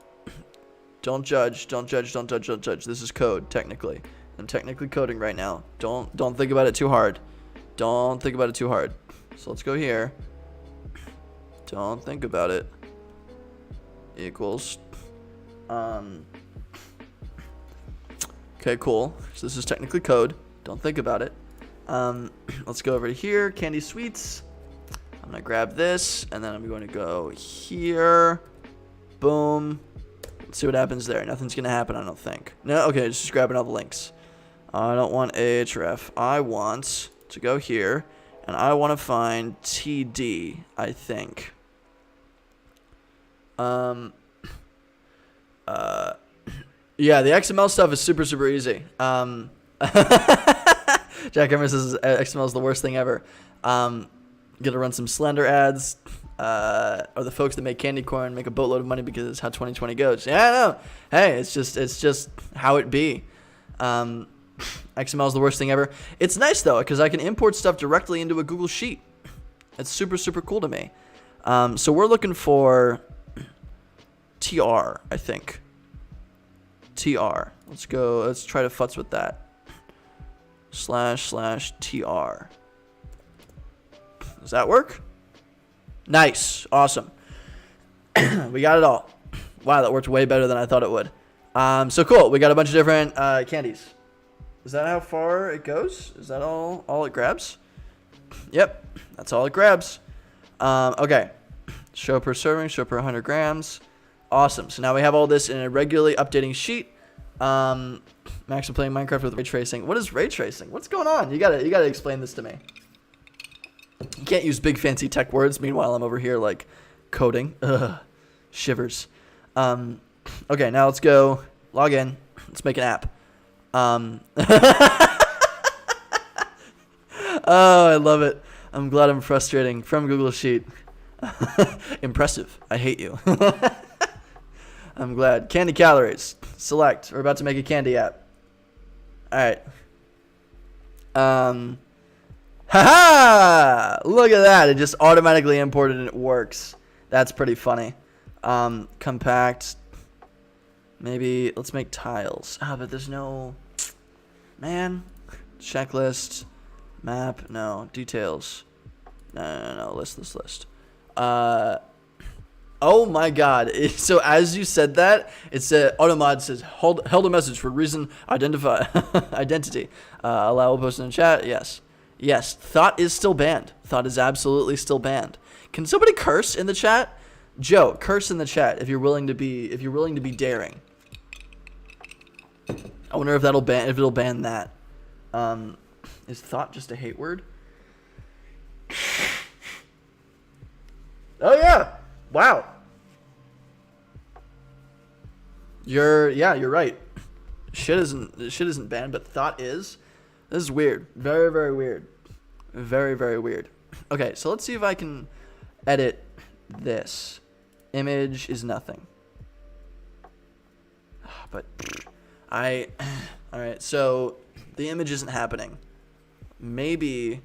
Don't judge. This is code, technically. I'm technically coding right now. Don't think about it too hard. So let's go here. Don't think about it. Equals. Okay, cool. So this is technically code. Don't think about it. Let's go over to here. Candy Sweets. I'm going to grab this, and then I'm going to go here. Boom. Let's see what happens there. Nothing's going to happen, I don't think. No? Okay, just grabbing all the links. I don't want ahref. I want to go here, and I want to find TD, I think. Yeah, the XML stuff is super easy. Jack Emmer says XML is the worst thing ever. Gonna run some Slender ads. Or the folks that make candy corn make a boatload of money because it's how 2020 goes. Yeah, I know. Hey, it's just how it be. XML is the worst thing ever. It's nice though because I can import stuff directly into a Google Sheet. It's super cool to me. So we're looking for TR, I think. TR. Let's go. Let's try to futz with that. /TR. Does that work? Nice. Awesome. We got it all. Wow, that worked way better than I thought it would. So cool. We got a bunch of different candies. Is that how far it goes? Is that all it grabs? Yep, that's all it grabs. Okay. Show per serving, show per 100 grams. Awesome. So now we have all this in a regularly updating sheet. Max, I'm playing Minecraft with ray tracing. What is ray tracing? What's going on? You gotta explain this to me. You can't use big fancy tech words. Meanwhile, I'm over here like coding. Ugh, shivers. Okay, now let's go log in. Let's make an app. Oh, I love it. I'm glad I'm frustrating. From Google Sheet. Impressive. I hate you. I'm glad. Candy calories. Select. We're about to make a candy app. Alright. Haha! Look at that. It just automatically imported and it works. That's pretty funny. Compact. Maybe let's make tiles. But there's no... Man. Checklist. Map. No. Details. No. List. Oh my god. So as you said that, it said, Automod says, held a message for reason identity. Allow post in the chat. Yes. Thought is still banned. Thought is absolutely still banned. Can somebody curse in the chat? Joe, curse in the chat if you're willing to be daring. I wonder if it'll ban that. Is thought just a hate word? Oh yeah. Wow. You're right. Shit isn't banned, but thought is. This is weird. Very, very weird. Very, very weird. Okay, so let's see if I can edit this. Image is nothing. But alright, so the image isn't happening. Maybe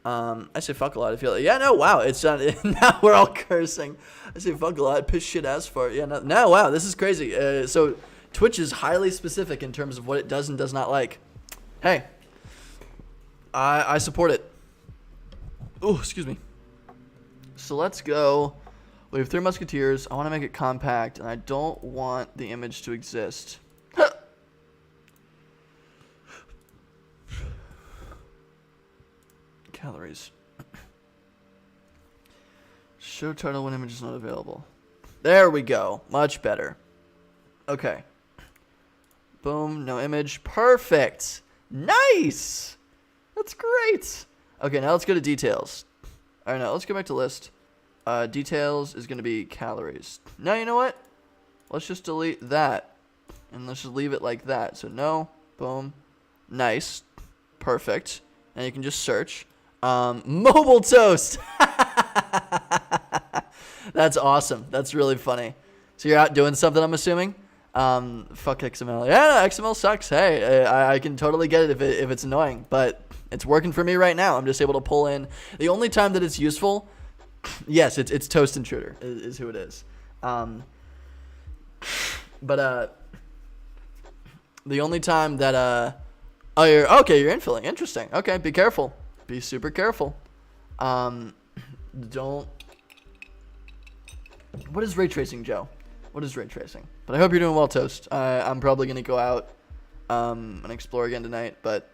I say fuck a lot. I feel like, yeah, no, wow, it's not. Now we're all cursing. I say fuck a lot, piss shit ass fart. Yeah, no, wow, this is crazy. So Twitch is highly specific in terms of what it does and does not like. Hey, I support it. Oh, excuse me. So let's go. We have 3 musketeers. I want to make it compact, and I don't want the image to exist. Calories. Show title when image is not available. There we go. Much better. Okay. Boom. No image. Perfect. Nice. That's great. Okay, now let's go to details. All right, now let's go back to list. Details is going to be calories. Now, you know what? Let's just delete that. And let's just leave it like that. So, no. Boom. Nice. Perfect. And you can just search. Mobile toast. That's awesome. That's really funny. So you're out doing something, I'm assuming? Fuck XML. Yeah, no, XML sucks. Hey, I can totally get it if it's annoying, but it's working for me right now. I'm just able to pull in. The only time that it's useful, yes, it's Toast Intruder is who it is. But the only time that you're infilling. Interesting. Okay, be careful. Be super careful. Don't. What is ray tracing, Joe? What is ray tracing? But I hope you're doing well, Toast. I'm probably gonna go out and explore again tonight, but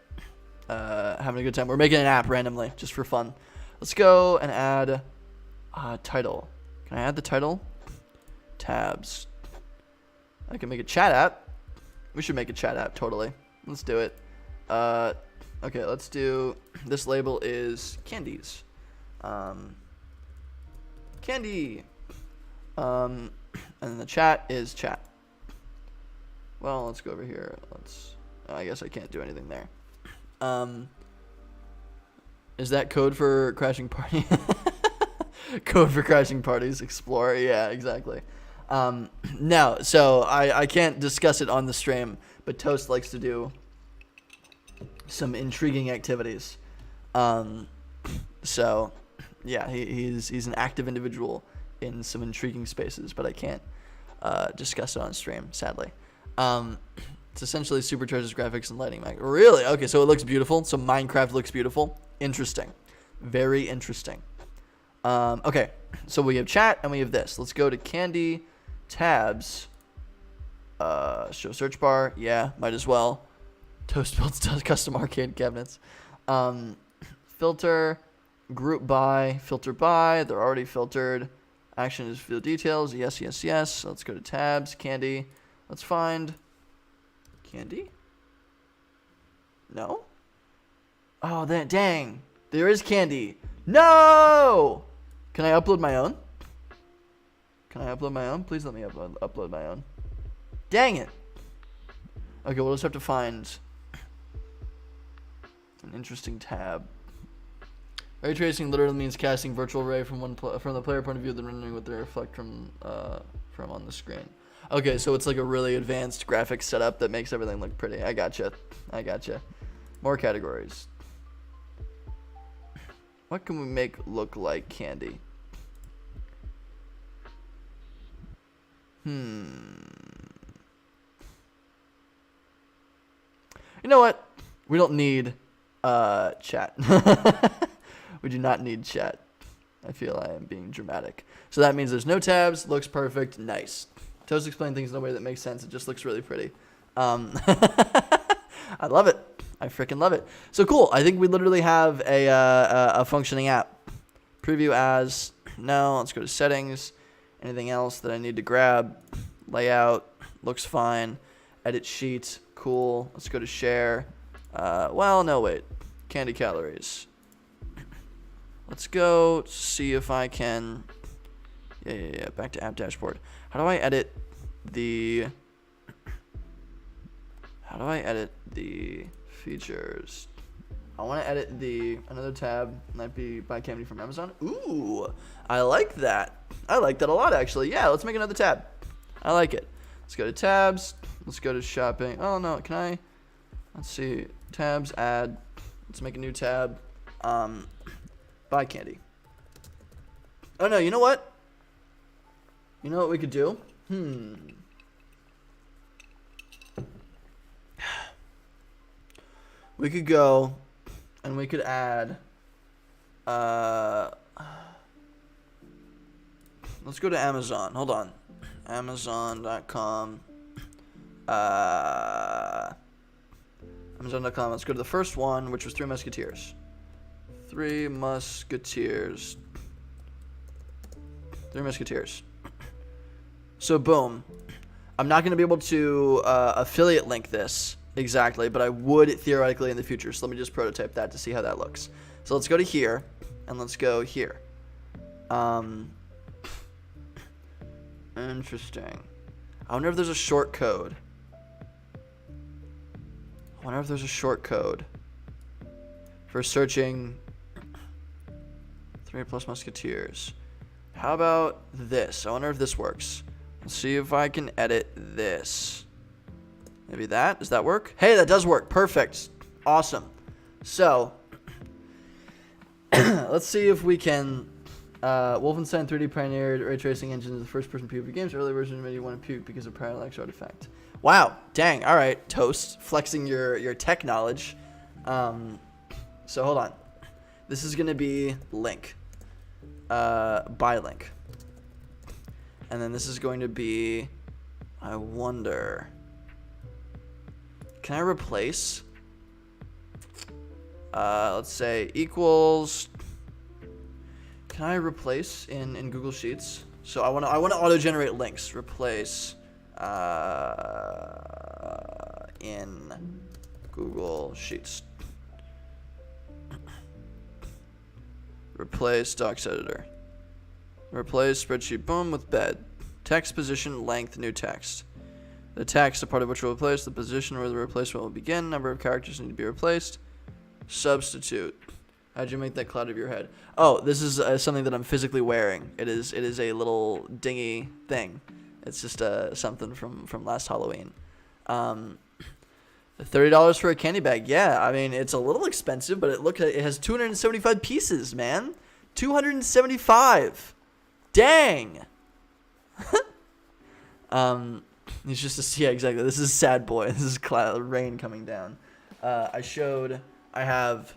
having a good time. We're making an app randomly just for fun. Let's go and add title. Can I add the title? Tabs. I can make a chat app. We should make a chat app, totally. Let's do it. Okay, let's do, this label is candies. Candy. And then the chat is chat. Well, let's go over here. I guess I can't do anything there. Is that code for crashing party? Code for crashing parties, explore. Yeah, exactly. No, so I can't discuss it on the stream, but Toast likes to do some intriguing activities. So yeah, he's an active individual in some intriguing spaces, but I can't discuss it on stream, sadly. It's essentially supercharges graphics and lighting. Really? Okay, so it looks beautiful. So Minecraft looks beautiful. Interesting. Very interesting. Okay, so we have chat and we have this. Let's go to candy tabs. Show search bar. Yeah, might as well. Toast builds custom arcade cabinets. Filter, group by, filter by. They're already filtered. Action is field details. Yes, yes, yes. Let's go to tabs. Candy. Let's find candy. No? Oh, that dang. There is candy. No! Can I upload my own? Can I upload my own? Please let me upload my own. Dang it. Okay, we'll just have to find an interesting tab. Ray tracing literally means casting virtual ray from the player point of view, then rendering what they reflect from on the screen. Okay, so it's like a really advanced graphics setup that makes everything look pretty. I gotcha. More categories. What can we make look like candy? You know what? We don't need chat. We do not need chat. I feel I am being dramatic. So that means there's no tabs. Looks perfect. Nice. Toast explain things in a way that makes sense. It just looks really pretty. I love it. I freaking love it. So cool. I think we literally have a functioning app. Preview as. No. Let's go to settings. Anything else that I need to grab? Layout. Looks fine. Edit sheet. Cool. Let's go to share. Well, no, wait. Candy calories. Let's go see if I can. Yeah. Back to app dashboard. How do I edit the features? I want to edit another tab. Might be buy candy from Amazon. Ooh, I like that. I like that a lot, actually. Yeah, let's make another tab. I like it. Let's go to tabs. Let's go to shopping. Oh, no. Can I? Let's see. Tabs, add. Let's make a new tab. Buy candy. Oh, no. You know what? You know what we could do? We could go and we could add. Let's go to Amazon. Hold on. Amazon.com. Amazon.com. Let's go to the first one, which was Three Musketeers. Three Musketeers. So boom. I'm not going to be able to affiliate link this exactly, but I would theoretically in the future. So let me just prototype that to see how that looks. So let's go to here, and let's go here. Interesting. I wonder if there's a short code. For searching Three Plus Musketeers. How about this? I wonder if this works. Let's see if I can edit this. Maybe that? Does that work? Hey, that does work. Perfect. Awesome. So, let's see if we can... Wolfenstein 3D pioneered ray tracing engine is the first-person PvP games. Early version made you want to puke because of parallax artifact. Wow. Dang. All right. Toast. Flexing your tech knowledge. So, hold on. This is going to be link. Buy link. And then this is going to be... I wonder... Can I replace? Let's say equals... Can I replace in Google Sheets? So I want to auto-generate links. Replace in Google Sheets. Replace docs editor. Replace spreadsheet. Boom with bed. Text position length new text. The text, a part of which will replace the position where the replacement will begin. Number of characters need to be replaced. Substitute. How'd you make that cloud of your head? Oh, this is something that I'm physically wearing. It is a little dingy thing. It's just something from last Halloween. $30 for a candy bag. Yeah, I mean it's a little expensive, but it has 275 pieces, man. 275. Dang. It's just yeah, exactly. This is sad boy. This is rain coming down. I have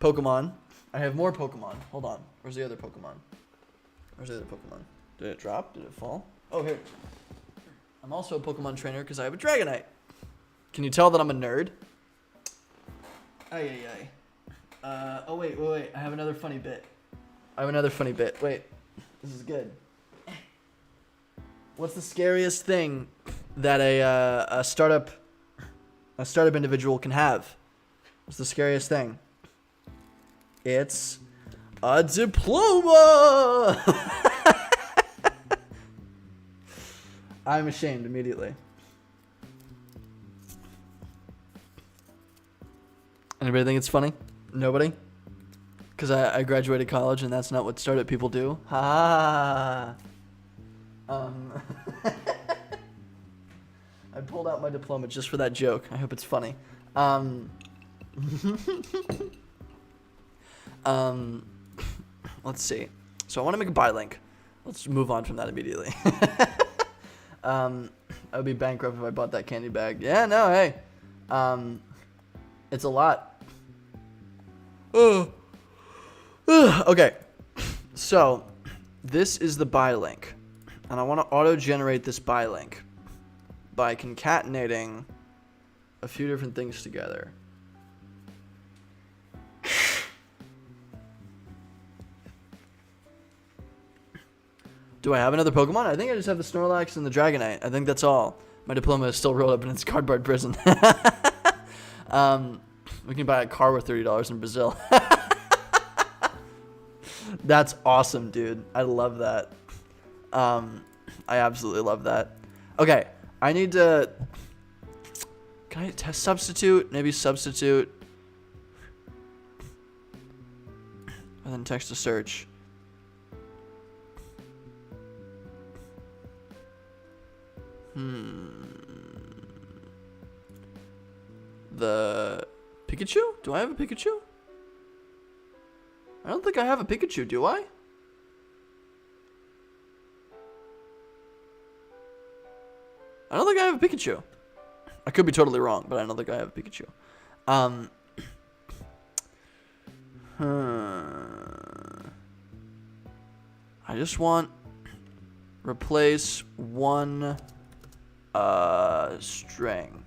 Pokemon. I have more Pokemon. Hold on. Where's the other Pokemon? Did it drop? Did it fall? Oh, here. I'm also a Pokemon trainer because I have a Dragonite. Can you tell that I'm a nerd? Ay, ay, ay. Oh, wait. I have another funny bit. Wait. This is good. What's the scariest thing that a startup individual can have? What's the scariest thing? It's a diploma! I'm ashamed immediately. Anybody think it's funny? Nobody? Because I graduated college and that's not what startup people do. Ha! I pulled out my diploma just for that joke. I hope it's funny. Let's see. So I want to make a buy link. Let's move on from that immediately. I would be bankrupt if I bought that candy bag. Yeah, no, hey. It's a lot. Okay. So, this is the buy link. And I want to auto-generate this buy link by concatenating a few different things together. Do I have another Pokemon? I think I just have the Snorlax and the Dragonite. I think that's all. My diploma is still rolled up in its cardboard prison. We can buy a car worth $30 in Brazil. That's awesome, dude. I love that. I absolutely love that. Okay, I need to... Can I test substitute? Maybe substitute. And then text to search. The Pikachu? Do I have a Pikachu? I don't think I have a Pikachu, do I? I don't think I have a Pikachu. I could be totally wrong, but I don't think I have a Pikachu. I just want replace one string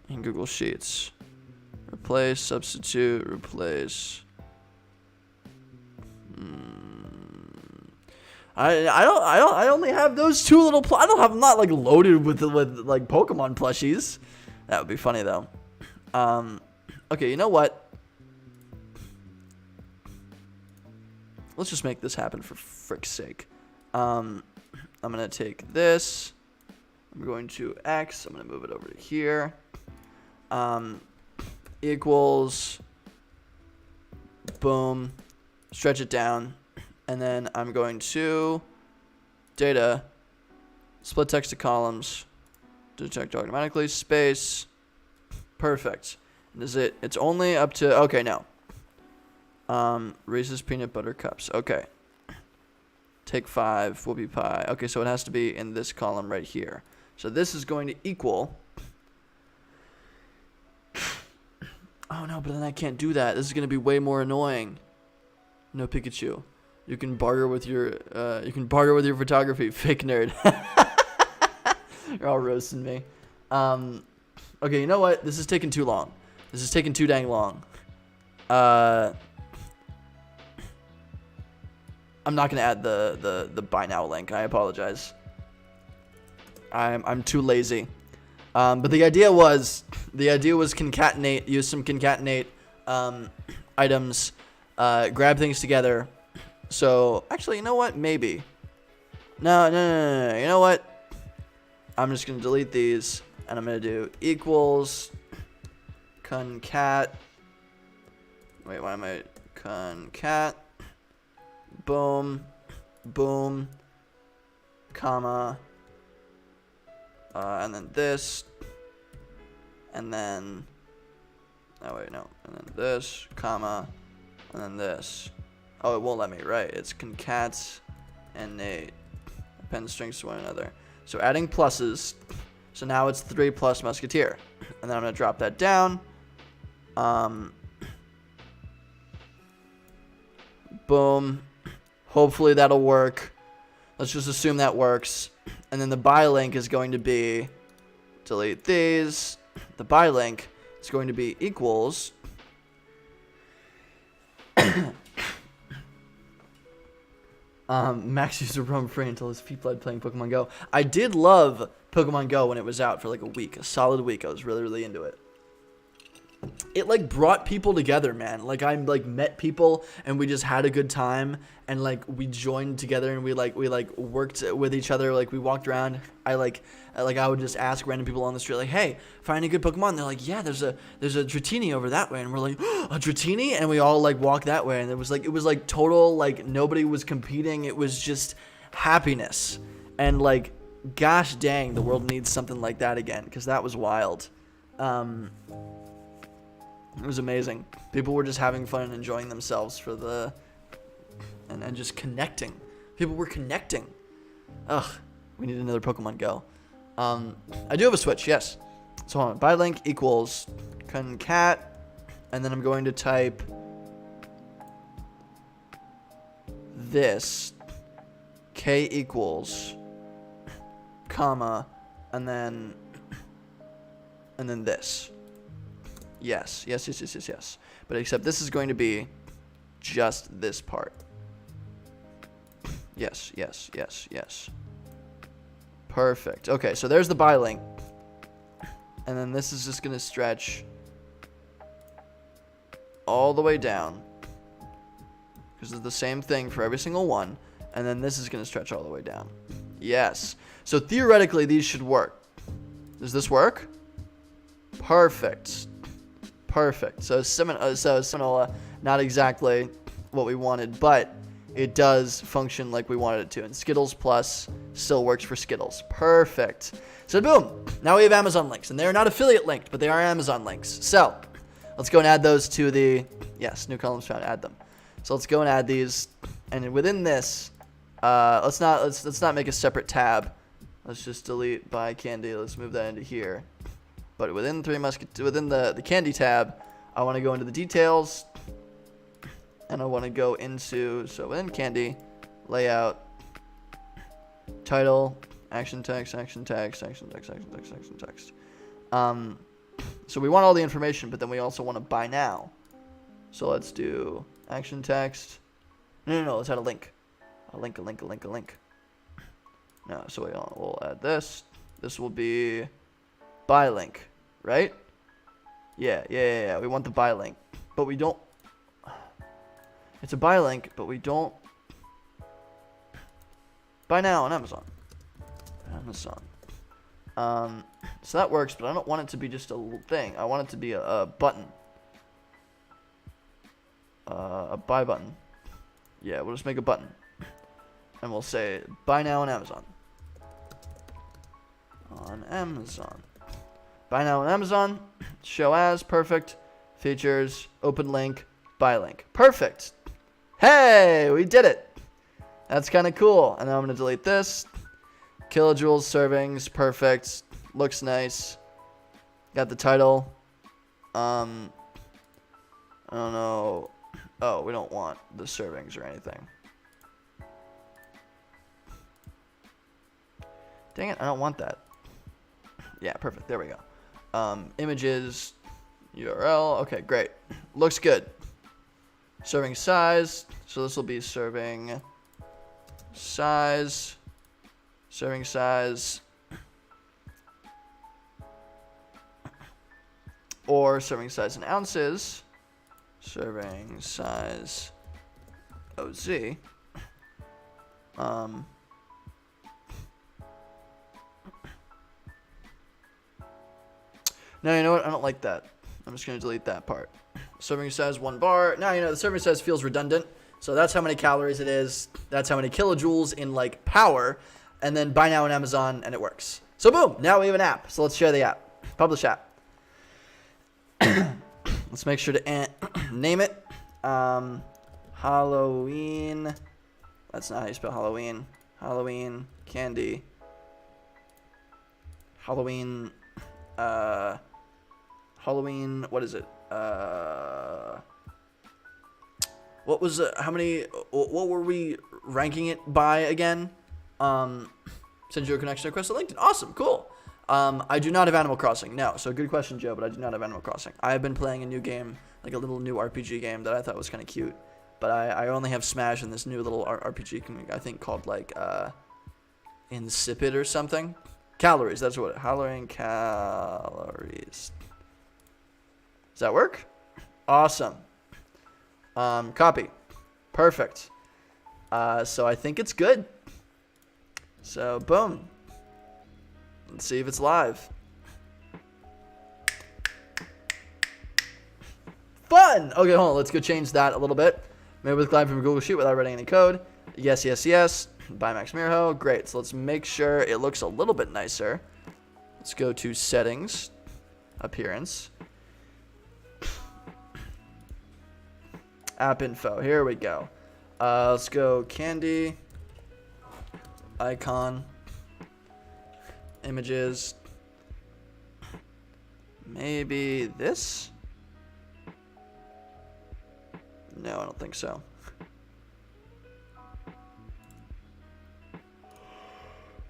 in Google Sheets. Replace, substitute, replace. I only have those two little. I'm not like loaded with like Pokemon plushies. That would be funny though. Okay, you know what? Let's just make this happen for frick's sake. I'm gonna take this. I'm going to X. I'm gonna move it over to here. Equals. Boom. Stretch it down. And then I'm going to data, split text to columns, detect automatically, space, perfect. And is it? It's only up to, okay, no. Reese's Peanut Butter Cups, okay. Take 5, whoopie pie. Okay, so it has to be in this column right here. So this is going to equal, oh no, but then I can't do that. This is going to be way more annoying. No Pikachu. You can barter with your photography, fake nerd. You're all roasting me. Okay, you know what? This is taking too long. This is taking too dang long. I'm not gonna add the buy now link. I apologize. I'm too lazy. But the idea was concatenate, use some concatenate items, grab things together. So, actually, you know what? Maybe. No. You know what? I'm just going to delete these. And I'm going to do equals concat. Wait, why am I? Concat. Boom. Boom. Comma. And then this. And then. Oh, wait, no. And then this. Comma. And then this. Oh, it won't let me, right? It's concats and append strings to one another. So adding pluses. So now it's 3 plus musketeer. And then I'm going to drop that down. Boom. Hopefully that'll work. Let's just assume that works. And then the buy link is going to be, delete these. The buy link is going to be equals max user roam free until his feet bled playing Pokemon Go. I did love Pokemon Go when it was out for like a week, a solid week. I was really, really into it. It like brought people together, man. Like I like met people and we just had a good time, and like we joined together and we worked with each other. Like we walked around. I would just ask random people on the street, like, hey, find a good Pokemon. And they're like, yeah, there's a Dratini over that way, and we're like, oh, a Dratini, and we all like walked that way, and it was like total, like nobody was competing. It was just happiness, and like, gosh dang, the world needs something like that again, because that was wild. It was amazing. People were just having fun and enjoying themselves and just connecting. People were connecting. Ugh, we need another Pokemon Go. I do have a Switch, yes. So hold on, buy link equals concat, and then I'm going to type this, k equals, comma, and then this. Yes. But except this is going to be just this part. Yes. Perfect. Okay, so there's the buy link. And then this is just going to stretch all the way down, because it's the same thing for every single one. And then this is going to stretch all the way down. Yes. So theoretically, these should work. Does this work? Perfect. So Seminola, not exactly what we wanted, but it does function like we wanted it to. And Skittles Plus still works for Skittles. Perfect. So boom, now we have Amazon links, and they are not affiliate linked, but they are Amazon links. So let's go and add those to the, yes, new columns found, add them. So let's go and add these, and within this, let's not make a separate tab. Let's just delete buy candy. Let's move that into here. But within the candy tab, I want to go into the details, and I want to go into, so within candy, layout, title, action text. So we want all the information, but then we also want to buy now. So let's do action text. No, let's add a link. A link. No, so we'll add this. This will be buy link. Right? Yeah. We want the buy link. But we don't. It's a buy link, but we don't. Buy now on Amazon. So that works, but I don't want it to be just a thing. I want it to be a button. A buy button. Yeah, we'll just make a button. And we'll say buy now on Amazon. Buy now on Amazon, show as, perfect, features, open link, buy link. Perfect. Hey, we did it. That's kind of cool. And then I'm going to delete this. Kilojoules, servings, perfect. Looks nice. Got the title. I don't know. Oh, we don't want the servings or anything. Dang it, I don't want that. Yeah, perfect. There we go. Images, URL. Okay, great. Looks good. Serving size. So this will be serving size. Or serving size in ounces. Serving size OZ. Now, you know what? I don't like that. I'm just going to delete that part. Serving size 1 bar. Now, the serving size feels redundant. So that's how many calories it is. That's how many kilojoules in, like, power. And then buy now on Amazon, and it works. So, boom. Now we have an app. So let's share the app. Publish app. Let's make sure to name it. Halloween. That's not how you spell Halloween. Halloween candy. Halloween, what is it? What was it? What were we ranking it by again? Send you a connection request to LinkedIn. Awesome, cool. I do not have Animal Crossing. No, so good question, Joe, but I do not have Animal Crossing. I have been playing a new game, like a little new RPG game that I thought was kind of cute. But I only have Smash and this new little RPG, I think, called, like, Insipid or something. Calories, that's what Halloween calories. Does that work? Awesome. Copy. Perfect. So I think it's good. So, boom. Let's see if it's live. Fun! Okay, hold on. Let's go change that a little bit. Made with Glide from Google Sheet without writing any code. Yes, yes, yes. By Max Mirho. Great. So let's make sure it looks a little bit nicer. Let's go to Settings. Appearance. App info. Here we go. Let's go Candy. Icon. Images. Maybe this? No, I don't think so.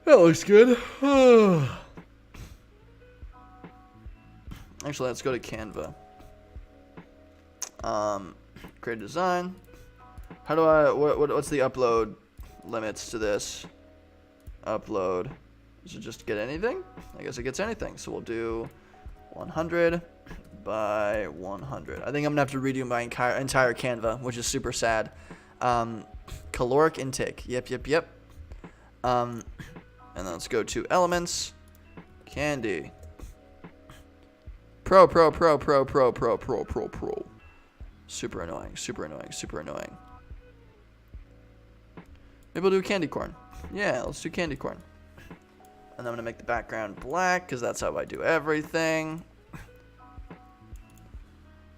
That looks good. Actually, let's go to Canva. Create design. How do I, what's the upload limits to this? Upload. Does it just get anything? I guess it gets anything. So we'll do 100 by 100. I think I'm gonna have to redo my entire Canva, which is super sad. Caloric intake. Yep. And then let's go to elements. Candy. Pro. Super annoying. Maybe we'll do candy corn. Yeah, let's do candy corn. And I'm going to make the background black because that's how I do everything.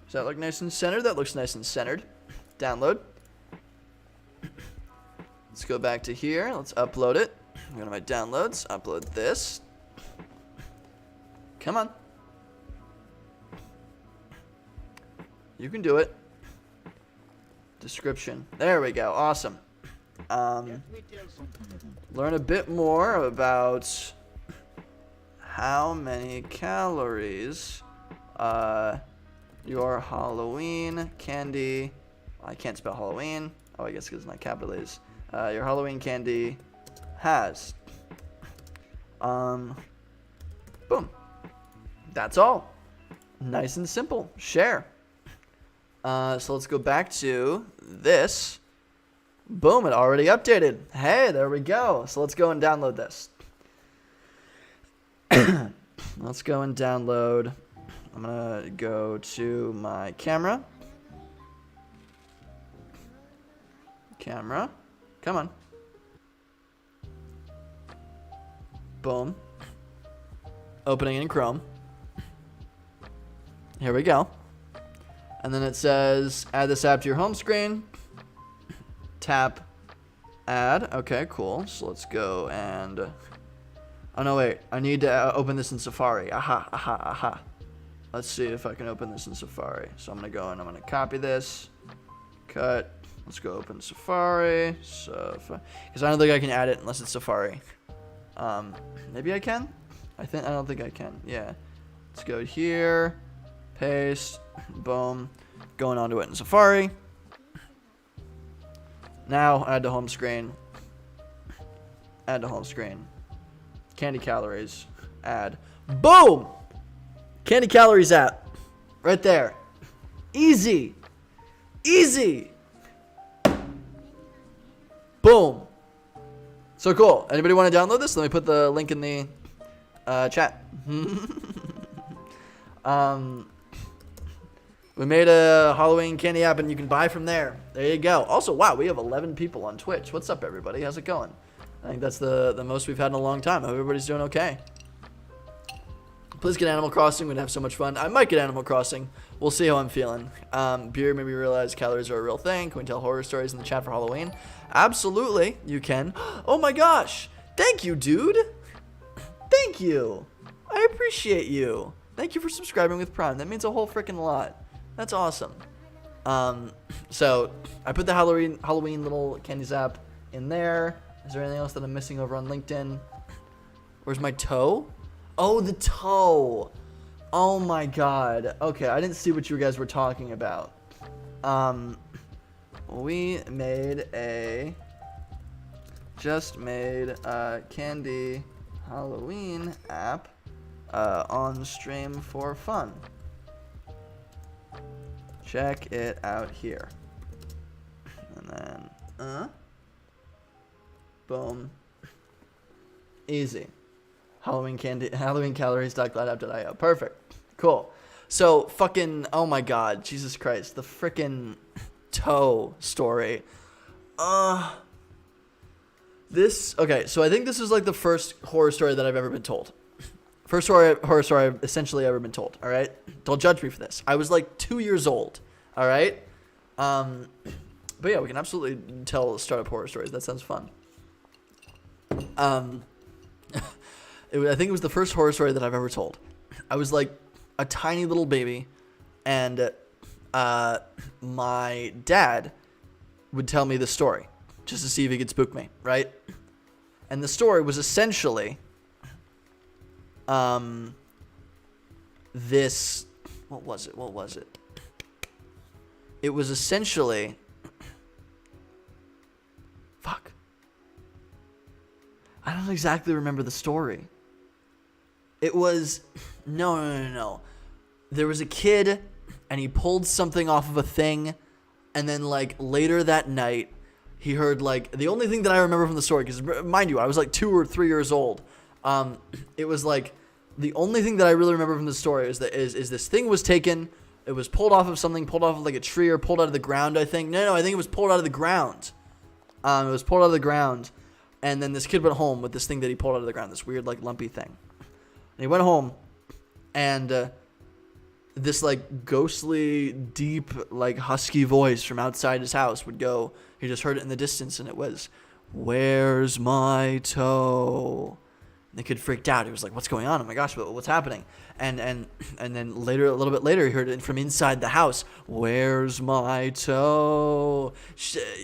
Does that look nice and centered? That looks nice and centered. Download. Let's go back to here. Let's upload it. I'm going to my downloads. Upload this. Come on. You can do it. Description. There we go. Awesome. Learn a bit more about how many calories your Halloween candy. I can't spell Halloween. Oh, I guess because my capital is. Your Halloween candy has. Boom. That's all. Nice and simple. Share. So let's go back to this. Boom, it already updated. Hey, there we go. So let's go and download this. Let's go and download. I'm going to go to my camera. Camera. Come on. Boom. Opening in Chrome. Here we go. And then it says, add this app to your home screen. Tap add. Okay, cool. So let's go and... Oh, no, wait. I need to open this in Safari. Aha. Let's see if I can open this in Safari. So I'm going to go and I'm going to copy this. Cut. Let's go open Safari. Because I don't think I can add it unless it's Safari. Maybe I can? I don't think I can. Yeah. Let's go here. Paste. Boom. Going onto it in Safari. Now, add to home screen. Add to home screen. Candy calories. Add. Boom! Candy calories app. Right there. Easy. Boom. So cool. Anybody want to download this? Let me put the link in the chat. We made a Halloween candy app and you can buy from there. There you go. Also, wow, we have 11 people on Twitch. What's up, everybody? How's it going? I think that's the most we've had in a long time. I hope everybody's doing okay. Please get Animal Crossing. We'd have so much fun. I might get Animal Crossing. We'll see how I'm feeling. Beer made me realize calories are a real thing. Can we tell horror stories in the chat for Halloween? Absolutely, you can. Oh my gosh. Thank you, dude. Thank you. I appreciate you. Thank you for subscribing with Prime. That means a whole freaking lot. That's awesome. So I put the Halloween little candies app in there. Is there anything else that I'm missing over on LinkedIn? Where's my toe? Oh, the toe. Oh my god. Okay, I didn't see what you guys were talking about. We just made a candy Halloween app on stream for fun. Check it out here. And then, boom. Easy. Halloween calories.gladapp.io. Perfect. Cool. So, fucking, oh my god, Jesus Christ, the frickin' toe story. Okay, so I think this is like the first horror story that I've ever been told. First horror story I've essentially ever been told, alright? Don't judge me for this. I was like 2 years old, alright? But yeah, we can absolutely tell startup horror stories. That sounds fun. I think it was the first horror story that I've ever told. I was like a tiny little baby, and my dad would tell me the story just to see if he could spook me, right? And the story was essentially this. What was it? It was essentially. Fuck. I don't exactly remember the story. It was. No. There was a kid, and he pulled something off of a thing, and then, like, later that night, he heard, like, the only thing that I remember from the story, because, mind you, I was, like, 2 or 3 years old. It was, like, the only thing that I really remember from the story is that this thing was taken, it was pulled off of something, pulled off of, like, a tree, or pulled out of the ground, I think. No, I think it was pulled out of the ground. It was pulled out of the ground, and then this kid went home with this thing that he pulled out of the ground, this weird, like, lumpy thing. And he went home, and this, like, ghostly, deep, like, husky voice from outside his house would go. He just heard it in the distance, and it was, "Where's my toe?" And the kid freaked out. He was like, "What's going on? Oh my gosh, what's happening?" And then later, a little bit later, he heard it from inside the house. "Where's my toe?"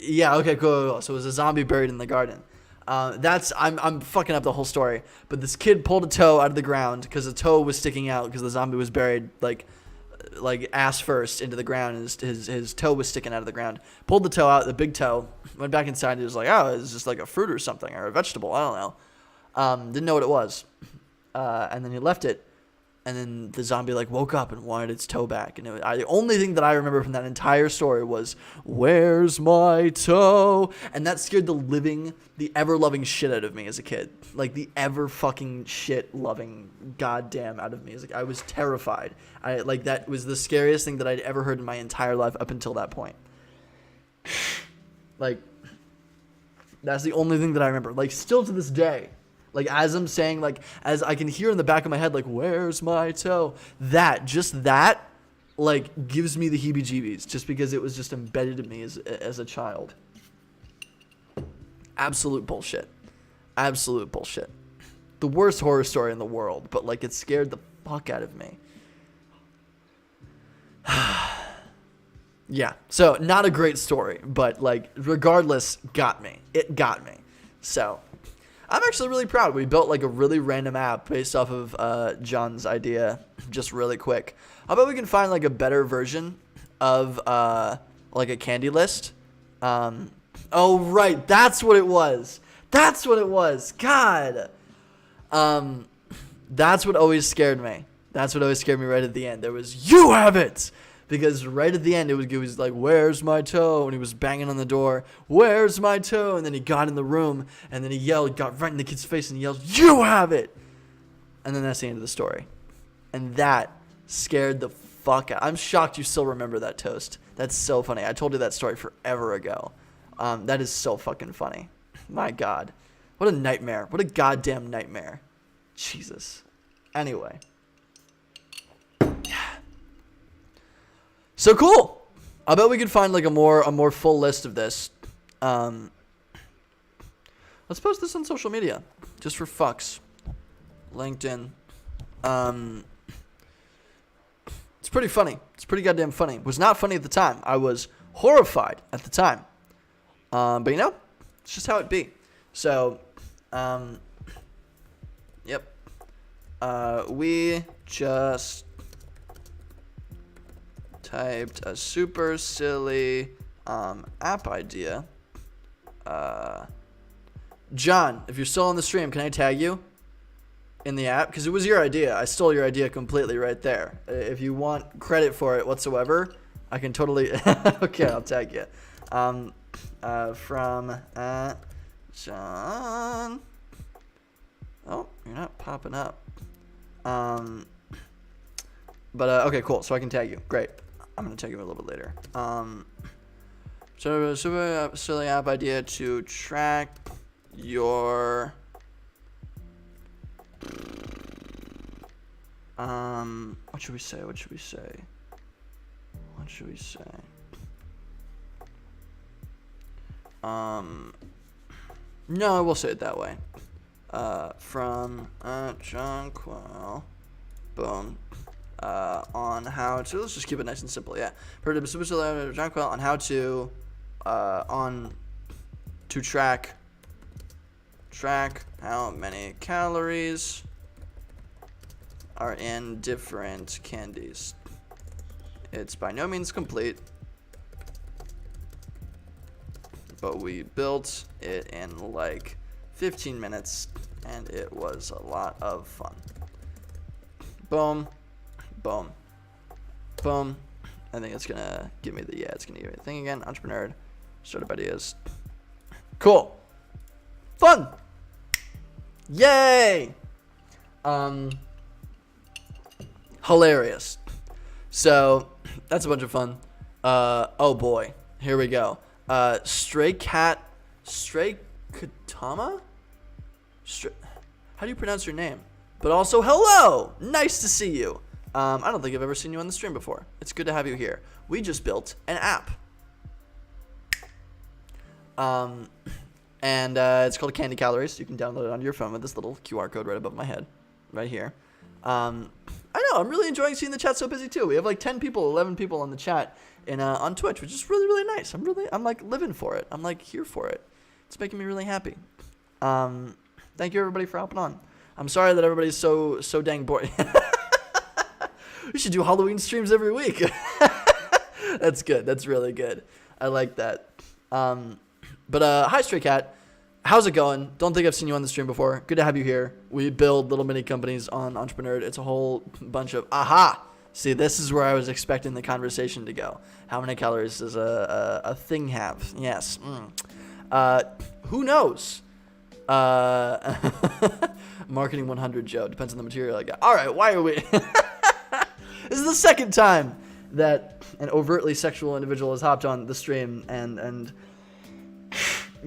Yeah, okay, cool. So it was a zombie buried in the garden. I'm fucking up the whole story. But this kid pulled a toe out of the ground because the toe was sticking out because the zombie was buried like ass first into the ground, and his toe was sticking out of the ground. Pulled the toe out, the big toe, went back inside, and he was like, "Oh, it's just like a fruit or something, or a vegetable, I don't know." Didn't know what it was. And then he left it, and then the zombie like woke up and wanted its toe back. And the only thing that I remember from that entire story was, "Where's my toe?" And that scared the ever-loving shit out of me as a kid. Like, the ever-fucking shit-loving goddamn out of me. I was terrified. That was the scariest thing that I'd ever heard in my entire life up until that point. Like, that's the only thing that I remember. Like, still to this day. Like, as I'm saying, like, as I can hear in the back of my head, like, "Where's my toe?" Just that, like, gives me the heebie-jeebies, just because it was just embedded in me as a child. Absolute bullshit. Absolute bullshit. The worst horror story in the world, but, like, it scared the fuck out of me. Yeah, so, not a great story, but, like, regardless, got me. It got me. So, I'm actually really proud. We built, like, a really random app based off of John's idea, just really quick. How about we can find, like, a better version of, like, a candy list? Oh, right, that's what it was. God. That's what always scared me. That's what always scared me right at the end. There was, "You have it!" Because right at the end, it was like, "Where's my toe?" And he was banging on the door, "Where's my toe?" And then he got in the room, and then he got right in the kid's face, and he yelled, "You have it!" And then that's the end of the story. And that scared the fuck out. I'm shocked you still remember that, Toast. That's so funny. I told you that story forever ago. That is so fucking funny. My God. What a nightmare. What a goddamn nightmare. Jesus. Anyway. So cool. I bet we could find like a more full list of this. Let's post this on social media. Just for fucks. LinkedIn. It's pretty funny. It's pretty goddamn funny. It was not funny at the time. I was horrified at the time. But you know, it's just how it be. So, yep. We just typed a super silly app idea. John, if you're still on the stream, can I tag you in the app? Because it was your idea. I stole your idea completely right there. If you want credit for it whatsoever, I can totally... Okay, I'll tag you. From John... Oh, you're not popping up. Okay, cool. So I can tag you. Great. I'm going to tag you a little bit later. So super silly app idea to track your what should we say? No, we'll say it that way. From John Quell. Boom. On how to, let's just keep it nice and simple. Yeah. Heard of super silly John Quell on how to track how many calories are in different candies. It's by no means complete, but we built it in like 15 minutes and it was a lot of fun. Boom, boom, boom. I think it's gonna give me the, it's gonna give me the thing again. Entrepreneur, startup ideas. Cool. Fun. Yay. Hilarious. So that's a bunch of fun. Oh boy, here we go. Stray Katama? How do you pronounce your name? But also, hello! Nice to see you. I don't think I've ever seen you on the stream before. It's good to have you here. We just built an app. And it's called Candy Calories. You can download it onto your phone with this little QR code right above my head. Right here. I know, I'm really enjoying seeing the chat so busy too. We have like 10 people, 11 people on the chat and on Twitch, which is really, really nice. I'm like living for it. I'm like here for it. It's making me really happy. Thank you everybody for hopping on. I'm sorry that everybody's so dang bored. We should do Halloween streams every week. That's good. That's really good. I like that. Hi Stray Cat. How's it going? Don't think I've seen you on the stream before. Good to have you here. We build little mini companies on Entrepreneur. It's a whole bunch of aha. See, this is where I was expecting the conversation to go. How many calories does a thing have? Yes. Who knows? Marketing 100 Joe. Depends on the material I got. All right, why are we... This is the second time that an overtly sexual individual has hopped on the stream and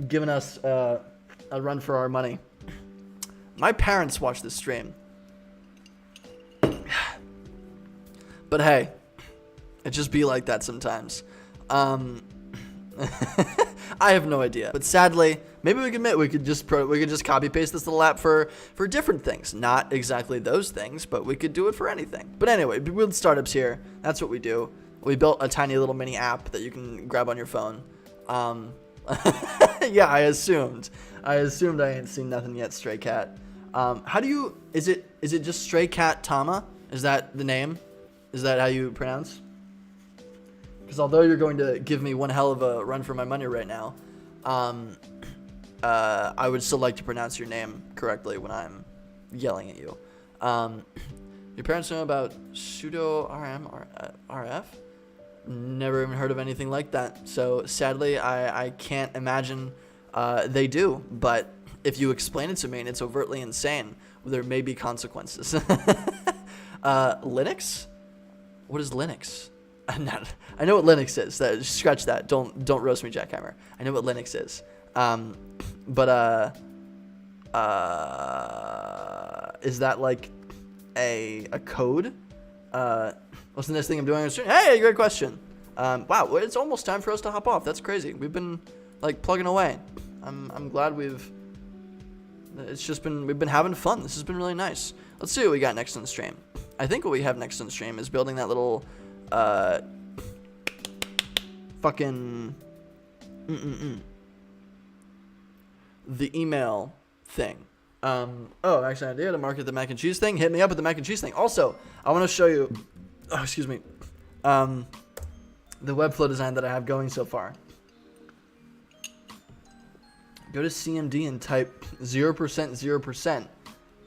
given us a run for our money. My parents watch this stream. But hey, it just be like that sometimes. I have no idea. But sadly, maybe we could just copy paste this little app for different things. Not exactly those things, but we could do it for anything. But anyway, we build startups here. That's what we do. We built a tiny little mini app that you can grab on your phone. Yeah, I assumed I ain't seen nothing yet, Stray Cat. How do you, is it just Stray Cat Tama? Is that the name? Is that how you pronounce? Because although you're going to give me one hell of a run for my money right now, I would still like to pronounce your name correctly when I'm yelling at you. Your parents know about pseudo RF? Never even heard of anything like that. So sadly, I can't imagine they do. But if you explain it to me and it's overtly insane, there may be consequences. Linux? What is Linux? I know what Linux is. Scratch that. Don't roast me, Jackhammer. I know what Linux is. Is that like a code? What's the next thing I'm doing on the stream? Hey, great question. Wow, it's almost time for us to hop off. That's crazy. We've been like plugging away. I'm glad we've been having fun. This has been really nice. Let's see what we got next on the stream. I think what we have next on the stream is building that little the email thing. Actually, an idea to market the mac and cheese thing. Hit me up with the mac and cheese thing. Also, I want to show you, excuse me, the Webflow design that I have going so far. Go to CMD and type 0%, 0%.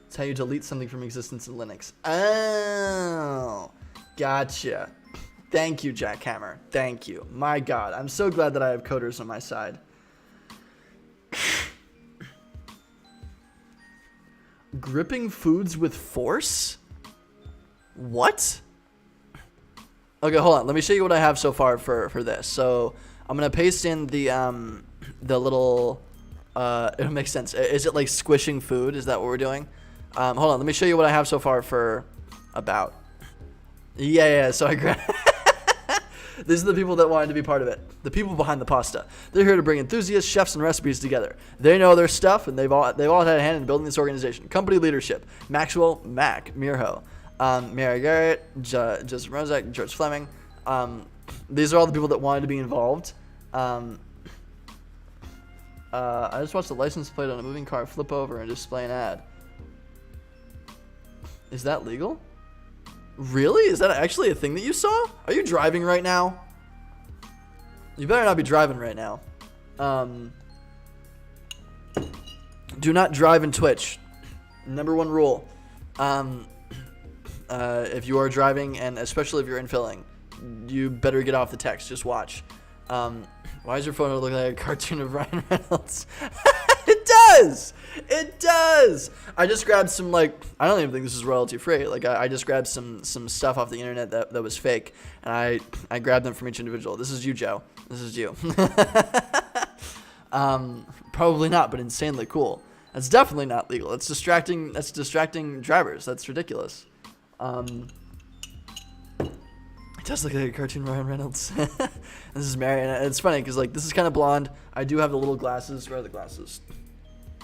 It's how you delete something from existence in Linux. Oh, gotcha. Thank you, Jackhammer. Thank you. My God, I'm so glad that I have coders on my side. Gripping foods with force? What? Okay, hold on. Let me show you what I have so far for this. So I'm gonna paste in the little. It'll make sense. Is it like squishing food? Is that what we're doing? Hold on. Let me show you what I have so far for about. Yeah. So I grabbed. These are the people that wanted to be part of it. The people behind the pasta. They're here to bring enthusiasts, chefs, and recipes together. They know their stuff, and they've all had a hand in building this organization. Company leadership: Maxwell, Mac, Mirho, Mary Garrett, Joseph Rozak, George Fleming. These are all the people that wanted to be involved. I just watched the license plate on a moving car flip over and display an ad. Is that legal? Really? Is that actually a thing that you saw? Are you driving right now? You better not be driving right now. Do not drive in Twitch. Number one rule. If you are driving, and especially if you're infilling, you better get off the text. Just watch. Why does your photo look like a cartoon of Ryan Reynolds? It does! It does! I just grabbed some, like, I don't even think this is royalty free. Like, I just grabbed some stuff off the internet that was fake, and I grabbed them from each individual. This is you, Joe. This is you. Probably not, but insanely cool. That's definitely not legal. That's distracting drivers. That's ridiculous. It does look like a cartoon Ryan Reynolds. This is Mary, and it's funny because, like, this is kind of blonde. I do have the little glasses. Where are the glasses?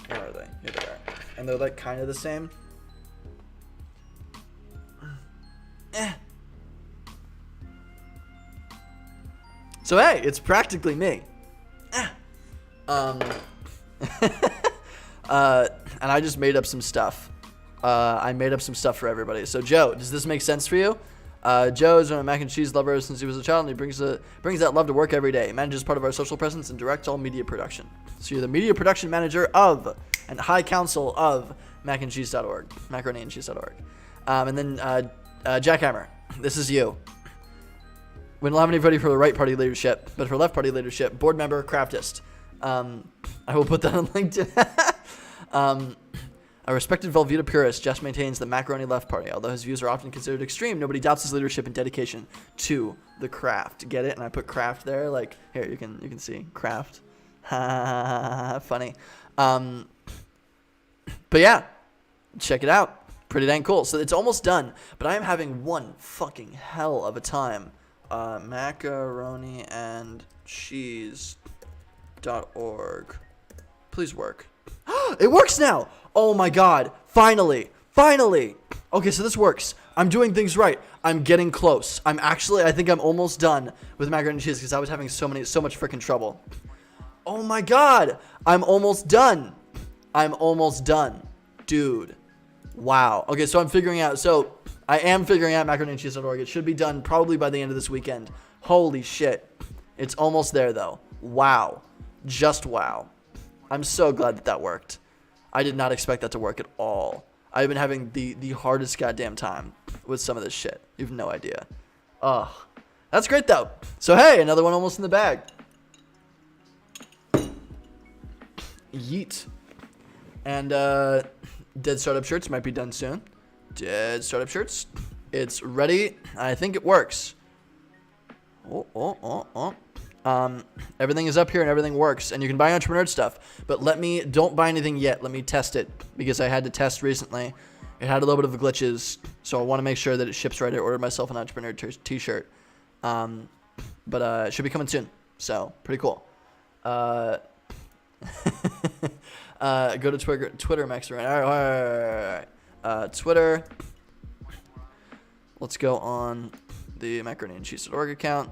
Where are they? Here they are. And they're, like, kind of the same. So, hey, it's practically me. And I just made up some stuff. I made up some stuff for everybody. So, Joe, does this make sense for you? Joe has been a mac and cheese lover since he was a child, and he brings that love to work every day. He manages part of our social presence and directs all media production. So you're the media production manager of and high counsel of macaroniandcheese.org. Macaroniandcheese.org. And then Jackhammer, this is you. We don't have anybody for the right party leadership, but for left party leadership, board member, craftist. I will put that on LinkedIn. A respected Velveeta purist, just maintains the macaroni left party. Although his views are often considered extreme, nobody doubts his leadership and dedication to the craft. Get it? And I put craft there. Like, here, you can see craft. Funny. But yeah, check it out. Pretty dang cool. So it's almost done, but I am having one fucking hell of a time. Macaroni and cheese.org. Please work. It works now. Oh my God. Finally. Okay, so this works. I'm doing things right. I'm getting close. I think I'm almost done with macaroni and cheese because I was having so much freaking trouble. Oh my God. I'm almost done. Dude. Wow. Okay, so I am figuring out macaroniandcheese.org. It should be done probably by the end of this weekend. Holy shit. It's almost there though. Wow. Just wow. I'm so glad that worked. I did not expect that to work at all. I've been having the hardest goddamn time with some of this shit. You have no idea. Ugh. That's great though. So hey, another one almost in the bag. Yeet. And Dead Startup Shirts might be done soon. Dead Startup Shirts. It's ready. I think it works. Everything is up here and everything works, and you can buy entrepreneur stuff, but don't buy anything yet. Let me test it because I had to test recently. It had a little bit of glitches, so I want to make sure that it ships right. I ordered myself an entrepreneur t-shirt, but it should be coming soon, so pretty cool. Go to Twitter, Max. All right. Twitter. Let's go on the macaroniandcheese.org account.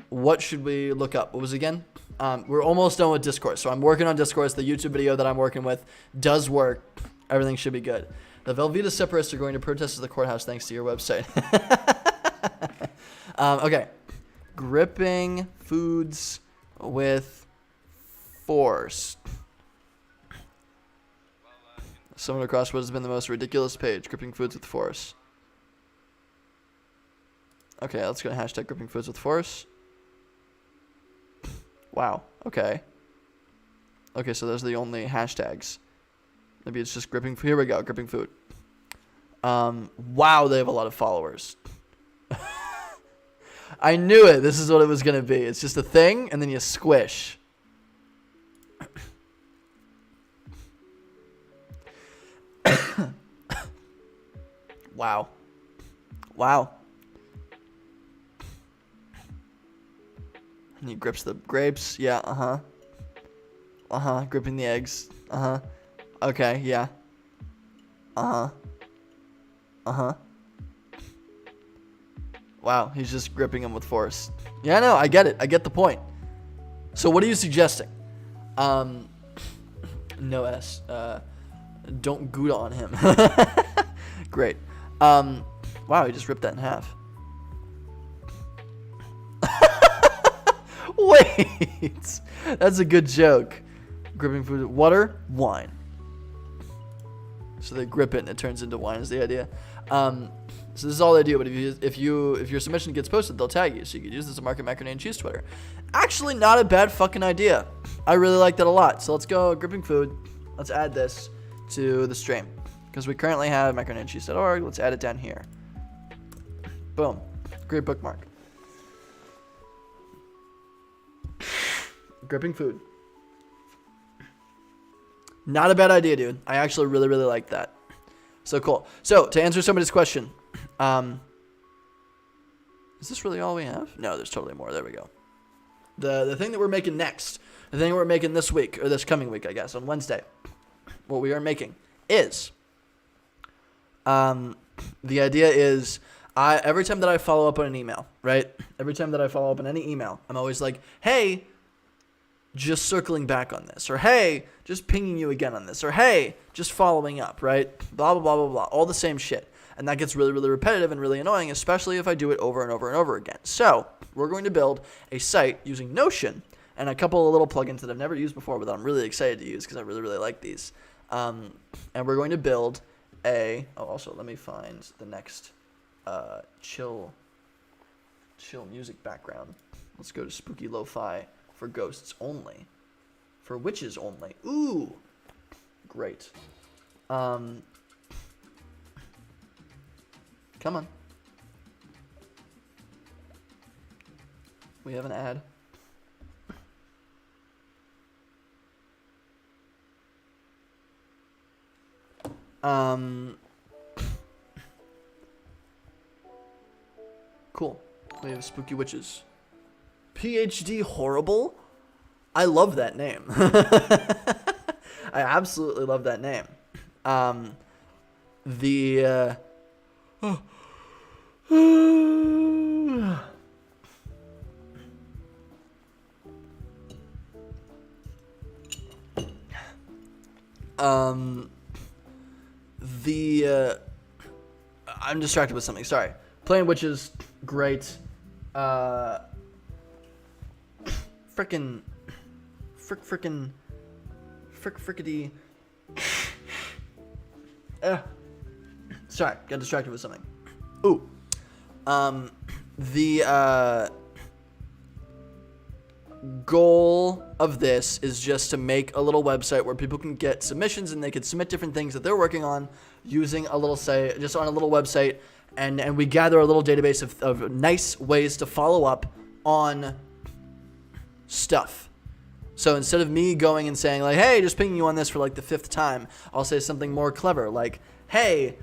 What should we look up? What was it again? We're almost done with Discourse. So I'm working on Discourse. The YouTube video that I'm working with does work. Everything should be good. The Velveeta separatists are going to protest at the courthouse thanks to your website. Okay. Gripping foods with force. Someone across what has been the most ridiculous page. Gripping foods with force. Okay, let's go to hashtag gripping foods with force. Wow. Okay. Okay, so those are the only hashtags. Maybe it's just gripping. Here we go. Gripping food. Wow, they have a lot of followers. I knew it. This is what it was going to be. It's just a thing, and then you squish. Wow. Wow. And he grips the grapes. Yeah, uh-huh. Uh-huh. Gripping the eggs. Uh-huh. Okay, yeah. Uh-huh. Uh-huh. Wow, he's just gripping him with force. Yeah, no, I get it. I get the point. So what are you suggesting? No S. Don't Gouda on him. Great. Wow, he just ripped that in half. Wait. That's a good joke. Gripping food. Water, wine. So they grip it and it turns into wine is the idea. So this is all they do, but if your submission gets posted, they'll tag you. So you could use this to market macaroni and cheese Twitter. Actually, not a bad fucking idea. I really like that a lot. So let's go gripping food. Let's add this to the stream. Because we currently have macaroniandcheese.org. Let's add it down here. Boom. Great bookmark. Gripping food. Not a bad idea, dude. I actually really, really like that. So cool. So to answer somebody's question, is this really all we have? No, there's totally more. There we go. The thing that we're making next, the thing we're making this week, or this coming week, I guess, on Wednesday, what we are making is, the idea is, every time that I follow up on an email, right? Every time that I follow up on any email, I'm always like, hey, just circling back on this, or hey, just pinging you again on this, or hey, just following up, right? Blah, blah, blah, blah, blah. All the same shit. And that gets really, really repetitive and really annoying, especially if I do it over and over and over again. So we're going to build a site using Notion and a couple of little plugins that I've never used before, but that I'm really excited to use because I really, really like these. And we're going to build also let me find the next chill music background. Let's go to spooky lo-fi for ghosts only, for witches only. Ooh, great. Come on. We have an ad. Cool. We have spooky witches. PhD horrible? I love that name. I absolutely love that name. I'm distracted with something. Sorry. Playing witches, great. Frickity. Sorry, got distracted with something. Ooh. The goal of this is just to make a little website where people can get submissions and they can submit different things that they're working on using a little site, just on a little website, and we gather a little database of nice ways to follow up on stuff. So instead of me going and saying like, hey, just pinging you on this for like the 5th time, I'll say something more clever like, hey,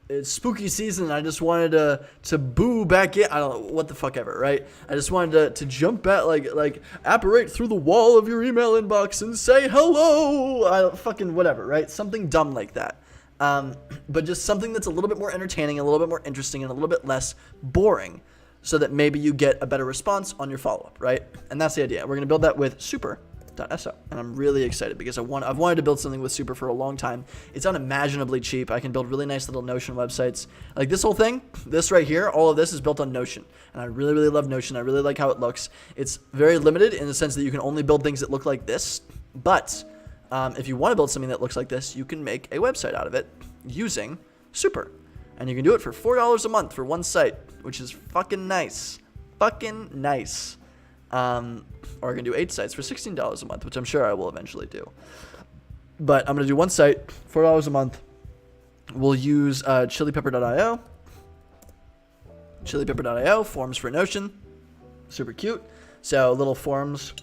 it's spooky season and I just wanted to boo back in. I don't know, what the fuck ever, right? I just wanted to jump back, like apparate through the wall of your email inbox and say hello. Fucking whatever, right? Something dumb like that. But just something that's a little bit more entertaining, a little bit more interesting, and a little bit less boring. so that maybe you get a better response on your follow-up, right? And that's the idea. We're going to build that with super.so, and I'm really excited because I've wanted to build something with super for a long time. It's unimaginably cheap. I can build really nice little Notion websites. Like this whole thing, this right here, all of this is built on Notion, and I really, really love Notion. I really like how it looks. It's very limited in the sense that you can only build things that look like this, but if you want to build something that looks like this, you can make a website out of it using super. And you can do it for $4 a month for one site, which is fucking nice. Fucking nice. Or I can do 8 sites for $16 a month, which I'm sure I will eventually do. But I'm going to do one site, $4 a month. We'll use chilipepper.io. Chilipepper.io, forms for Notion. Super cute. So little forms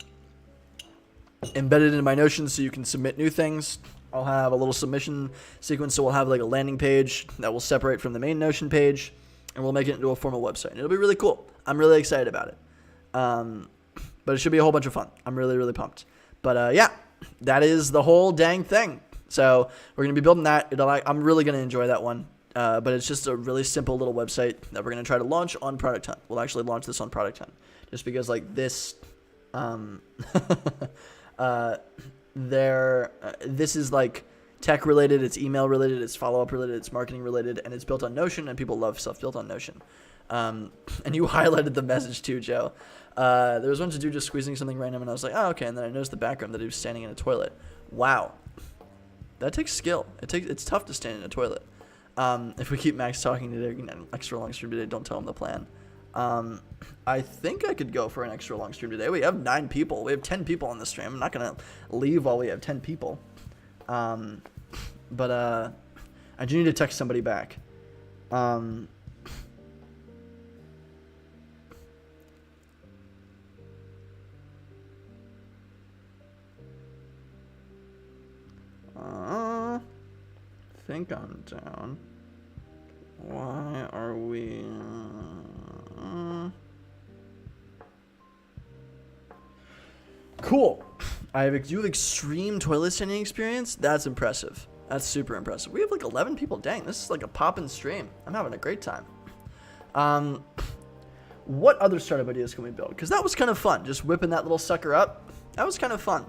embedded in my Notion so you can submit new things. I'll have a little submission sequence, so we'll have like a landing page that will separate from the main Notion page, and we'll make it into a formal website. And it'll be really cool. I'm really excited about it. But it should be a whole bunch of fun. I'm really, really pumped. But yeah, that is the whole dang thing. So we're going to be building that. I'm really going to enjoy that one. But it's just a really simple little website that we're going to try to launch on Product Hunt. We'll actually launch this on Product Hunt. Just because like this... this is like tech related, it's email related, it's follow-up related, it's marketing related, and it's built on Notion, and people love stuff built on Notion. And you highlighted the message too, Joe. There was one to do just squeezing something random, and I was like, oh, okay, and then I noticed the background that he was standing in a toilet. Wow. That takes skill. It's tough to stand in a toilet. If we keep Max talking today, extra long stream today, don't tell him the plan. I think I could go for an extra long stream today. We have 9 people. We have 10 people on the stream. I'm not going to leave while we have 10 people. But I do need to text somebody back. Think I'm down. Why are we... Cool. You have extreme toilet standing experience? That's impressive. That's super impressive. We have like 11 people. Dang, this is like a poppin' stream. I'm having a great time. What other startup ideas can we build? Because that was kind of fun. Just whipping that little sucker up. That was kind of fun.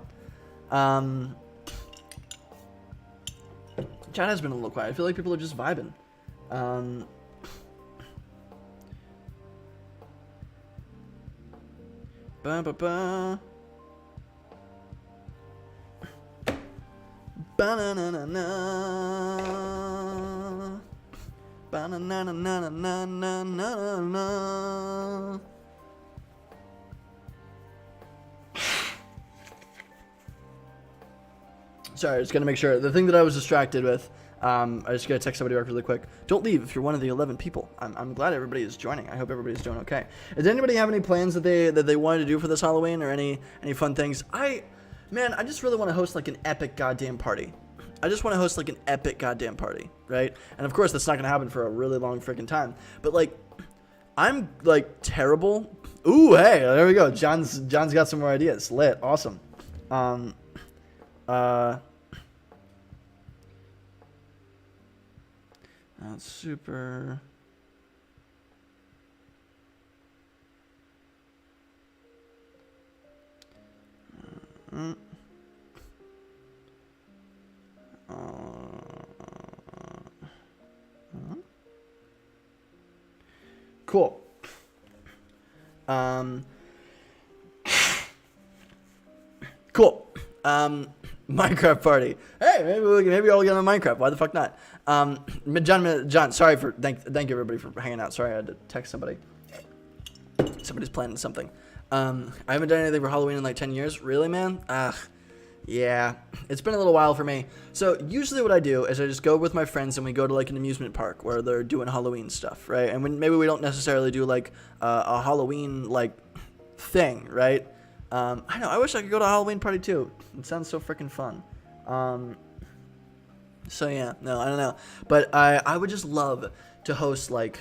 Chat has been a little quiet. I feel like people are just vibing. Ba-ba-ba. Ba-na-na-na-na. Ba-na-na-na-na-na-na-na. Sorry, I just gotta make sure. The thing that I was distracted with, I just gotta text somebody back really quick. Don't leave if you're one of the 11 people. I'm glad everybody is joining. I hope everybody's doing okay. Does anybody have any plans that they wanted to do for this Halloween, or any fun things? I just really want to host like an epic goddamn party. I just want to host like an epic goddamn party, right? And of course, that's not gonna happen for a really long freaking time. But like, I'm like terrible. Ooh, hey, there we go. John's got some more ideas. Lit, awesome. That's super. Cool. Cool. Minecraft party. Hey, maybe I'll get on Minecraft. Why the fuck not? John, sorry for thank you everybody for hanging out. Sorry I had to text somebody. Somebody's planning something. I haven't done anything for Halloween in like 10 years. Really, man? Yeah. It's been a little while for me. So usually what I do is I just go with my friends and we go to like an amusement park where they're doing Halloween stuff, right? And maybe we don't necessarily do like a Halloween like thing, right? I know. I wish I could go to a Halloween party too. It sounds so freaking fun. So yeah, no, I don't know. But I would just love to host like,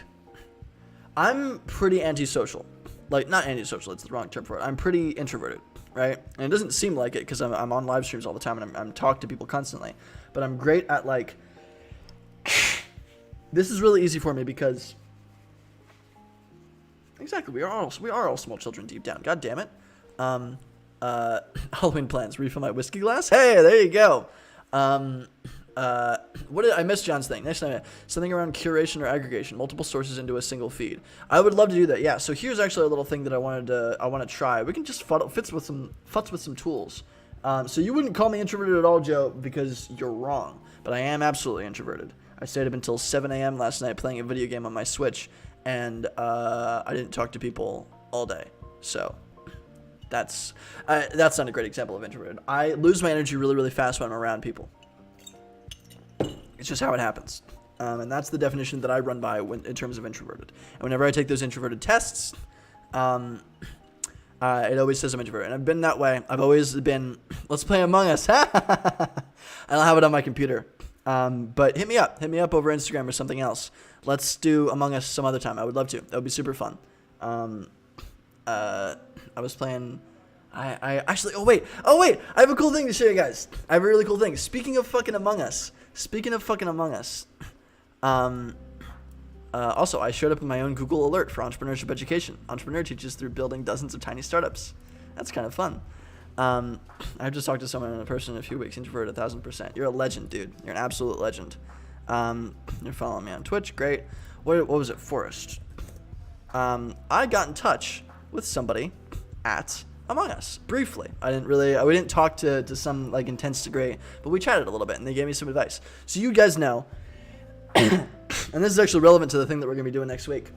I'm pretty antisocial. Like, not antisocial, it's the wrong term for it. I'm pretty introverted, right? And it doesn't seem like it because I'm on live streams all the time and I'm talking to people constantly. But I'm great at like, this is really easy for me because Exactly. We are all small children deep down. God damn it. Halloween plans. Refill my whiskey glass. Hey, there you go. What did I miss John's thing? Next time, something around curation or aggregation, multiple sources into a single feed. I would love to do that. Yeah. So here's actually a little thing that I want to try. We can just futz with some tools. So you wouldn't call me introverted at all, Joe, because you're wrong. But I am absolutely introverted. I stayed up until 7 a.m. last night playing a video game on my Switch, and I didn't talk to people all day. So that's not a great example of introverted. I lose my energy really, really fast when I'm around people. It's just how it happens. And that's the definition that I run by in terms of introverted. And whenever I take those introverted tests, it always says I'm introverted. And I've been that way. I've always been, let's play Among Us. I don't have it on my computer. But hit me up over Instagram or something else. Let's do Among Us some other time. I would love to. That would be super fun. I was playing, I actually, oh wait, I have a cool thing to show you guys. I have a really cool thing. Speaking of fucking Among Us, also, I showed up in my own Google alert for entrepreneurship education. Entrepreneur teaches through building dozens of tiny startups. That's kind of fun. I've just talked to someone in person in a few weeks, introverted 1,000%. You're a legend, dude. You're an absolute legend. You're following me on Twitch. Great. What was it, Forrest? I got in touch with somebody at Among Us briefly. we didn't talk to some like intense degree, but we chatted a little bit and they gave me some advice. So you guys know, and this is actually relevant to the thing that we're gonna be doing next week.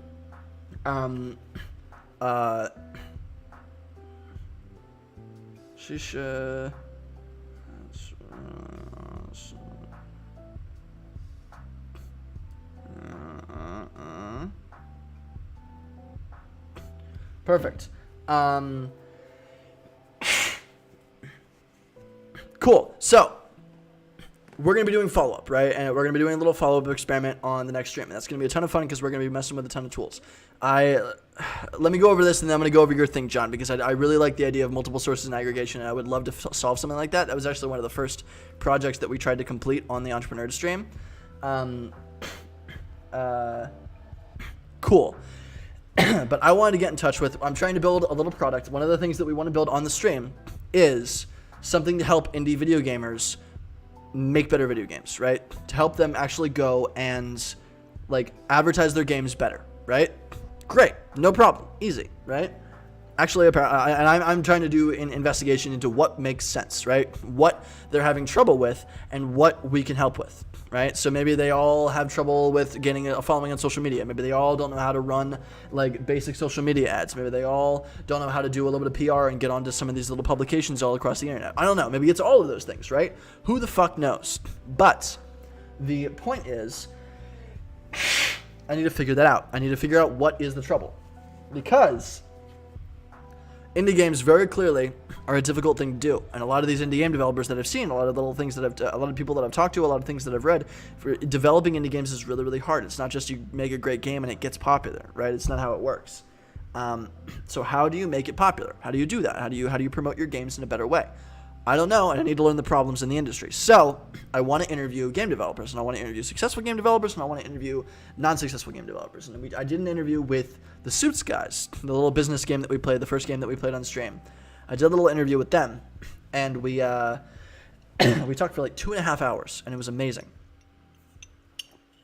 Perfect. Cool. So we're going to be doing follow-up, right? And we're going to be doing a little follow-up experiment on the next stream. And that's going to be a ton of fun because we're going to be messing with a ton of tools. Let me go over this and then I'm going to go over your thing, John, because I really like the idea of multiple sources and aggregation, and I would love to solve something like that. That was actually one of the first projects that we tried to complete on the Entrepreneur stream. Cool. But I wanted to get in touch with, I'm trying to build a little product. One of the things that we want to build on the stream is something to help indie video gamers make better video games, right? To help them actually go and like advertise their games better, right? Great, no problem, easy, right? Actually, I'm trying to do an investigation into what makes sense, right? What they're having trouble with and what we can help with, right? So maybe they all have trouble with getting a following on social media. Maybe they all don't know how to run like basic social media ads. Maybe they all don't know how to do a little bit of PR and get onto some of these little publications all across the internet. I don't know. Maybe it's all of those things, right? Who the fuck knows? But the point is, I need to figure that out. I need to figure out what is the trouble. Because indie games very clearly are a difficult thing to do, and a lot of these indie game developers that I've seen, a lot of little things that a lot of people that I've talked to, a lot of things that I've read, for developing indie games is really, really hard. It's not just you make a great game and it gets popular, right? It's not how it works. So how do you make it popular? How do you do that? How do you promote your games in a better way? I don't know, and I need to learn the problems in the industry. So I want to interview game developers, and I want to interview successful game developers, and I want to interview non-successful game developers. And I did an interview with the Suits guys, the little business game that we played, the first game that we played on stream. I did a little interview with them, and we we talked for like 2.5 hours, and it was amazing.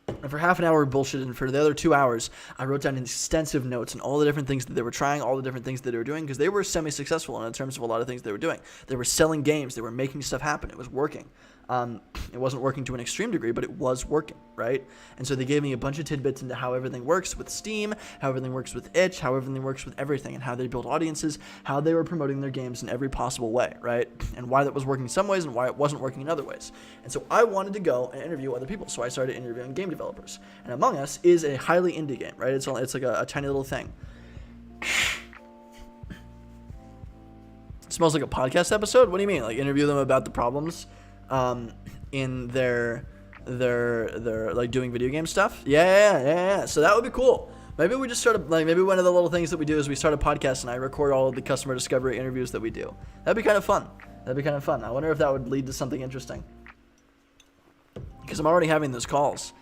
And for half an hour we bullshitted, and for the other 2 hours, I wrote down extensive notes on all the different things that they were trying, all the different things that they were doing, because they were semi-successful in terms of a lot of things they were doing. They were selling games. They were making stuff happen. It was working. It wasn't working to an extreme degree, but it was working, right? And so they gave me a bunch of tidbits into how everything works with Steam, how everything works with itch, how everything works with everything, and how they build audiences, how they were promoting their games in every possible way, right? And why that was working in some ways and why it wasn't working in other ways. And so I wanted to go and interview other people, so I started interviewing game developers. And Among Us is a highly indie game, right? It's like a tiny little thing. It smells like a podcast episode? What do you mean? Like interview them about the problems in their like doing video game stuff? Yeah. So that would be cool. Maybe we just start maybe one of the little things that we do is we start a podcast and I record all of the customer discovery interviews that we do. That'd be kind of fun. I wonder if that would lead to something interesting. Because I'm already having those calls.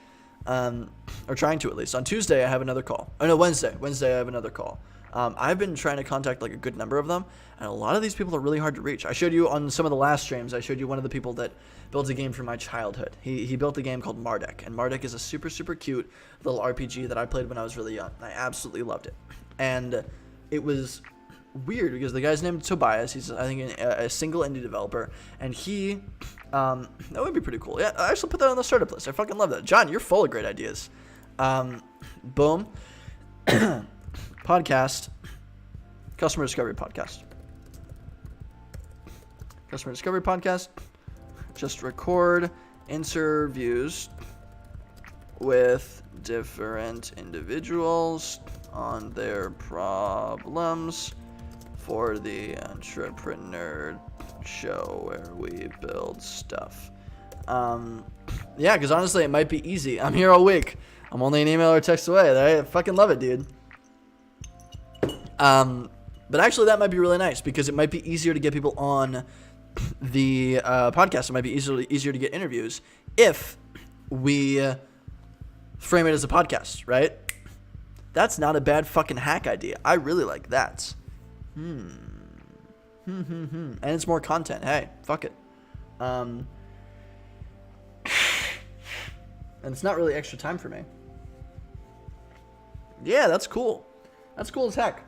or trying to at least. On Tuesday, I have another call. Oh, no, Wednesday. Wednesday, I have another call. I've been trying to contact like a good number of them, and a lot of these people are really hard to reach. I showed you on some of the last streams, I showed you one of the people that builds a game from my childhood. He built a game called Mardek, and Mardek is a super, super cute little RPG that I played when I was really young. I absolutely loved it. And it was weird because the guy's named Tobias. He's, I think, a single indie developer, and he, that would be pretty cool. Yeah, I actually put that on the startup list. I fucking love that. John, you're full of great ideas. Boom. Podcast, customer discovery podcast. Customer discovery podcast. Just record interviews with different individuals on their problems for the entrepreneur show where we build stuff. Yeah, because honestly, it might be easy. I'm here all week. I'm only an email or text away. I fucking love it, dude. But actually that might be really nice because it might be easier to get people on the podcast. It might be easier to get interviews if we frame it as a podcast, right? That's not a bad fucking hack idea. I really like that. And it's more content. Hey, fuck it. And it's not really extra time for me. Yeah, that's cool. That's cool as heck.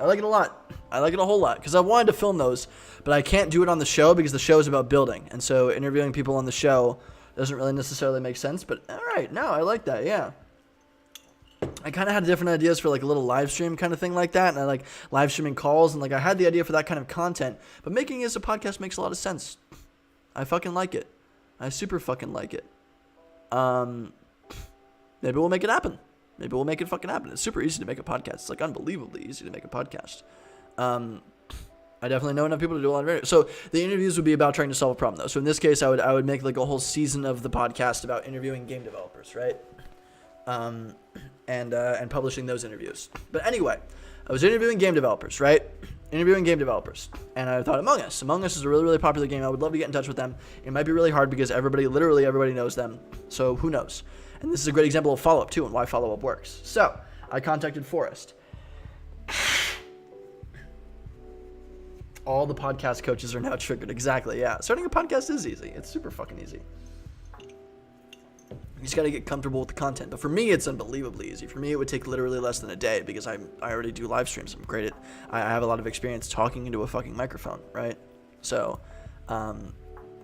I like it a lot. I like it a whole lot because I wanted to film those, but I can't do it on the show because the show is about building. And so interviewing people on the show doesn't really necessarily make sense, but all right. No, I like that. Yeah. I kind of had different ideas for like a little live stream kind of thing like that. And I like live streaming calls and like I had the idea for that kind of content, but making it as a podcast makes a lot of sense. I fucking like it. I super fucking like it. Maybe we'll make it happen. Maybe we'll make it fucking happen. It's super easy to make a podcast. It's like unbelievably easy to make a podcast. I definitely know enough people to do a lot of interviews. So the interviews would be about trying to solve a problem, though. So in this case, I would make like a whole season of the podcast about interviewing game developers, right? And publishing those interviews. But anyway, I was interviewing game developers, right? Interviewing game developers. And I thought Among Us. Among Us is a really, really popular game. I would love to get in touch with them. It might be really hard because literally everybody knows them. So who knows? And this is a great example of follow-up, too, and why follow-up works. So I contacted Forrest. All the podcast coaches are now triggered. Exactly, yeah. Starting a podcast is easy. It's super fucking easy. You just got to get comfortable with the content. But for me, it's unbelievably easy. For me, it would take literally less than a day because I already do live streams. I'm great at I have a lot of experience talking into a fucking microphone, right? So,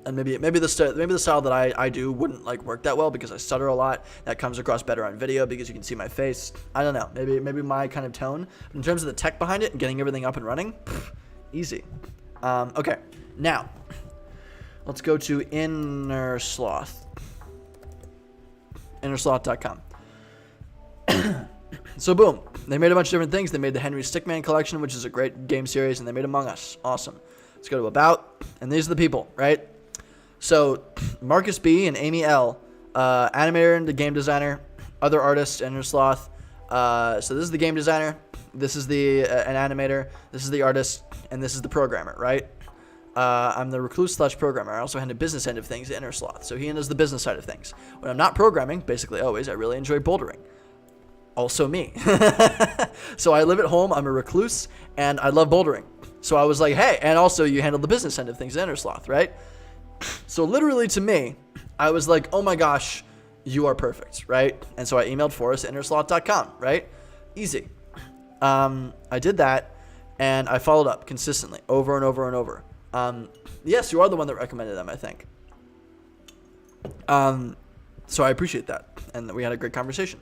and maybe the style that I do wouldn't like work that well because I stutter a lot. That comes across better on video because you can see my face. I don't know. Maybe my kind of tone. But in terms of the tech behind it and getting everything up and running, easy. Okay, now let's go to Innersloth. Innersloth.com. So boom, they made a bunch of different things. They made the Henry Stickman collection, which is a great game series, and they made Among Us. Awesome. Let's go to About, and these are the people, right? So Marcus B. and Amy L., animator and the game designer, other artists, Innersloth. So this is the game designer, this is the an animator, this is the artist, and this is the programmer, right? I'm the recluse/programmer. I also handle the business end of things at Innersloth. So he handles the business side of things. When I'm not programming, basically always, I really enjoy bouldering. Also me. So I live at home, I'm a recluse, and I love bouldering. So I was like, hey, and also you handle the business end of things at Innersloth, right? So literally to me, I was like, oh my gosh, you are perfect, right? And so I emailed Forrest at Innersloth.com, right? Easy. I did that, and I followed up consistently, over and over and over. Yes, you are the one that recommended them, I think. So I appreciate that, and we had a great conversation.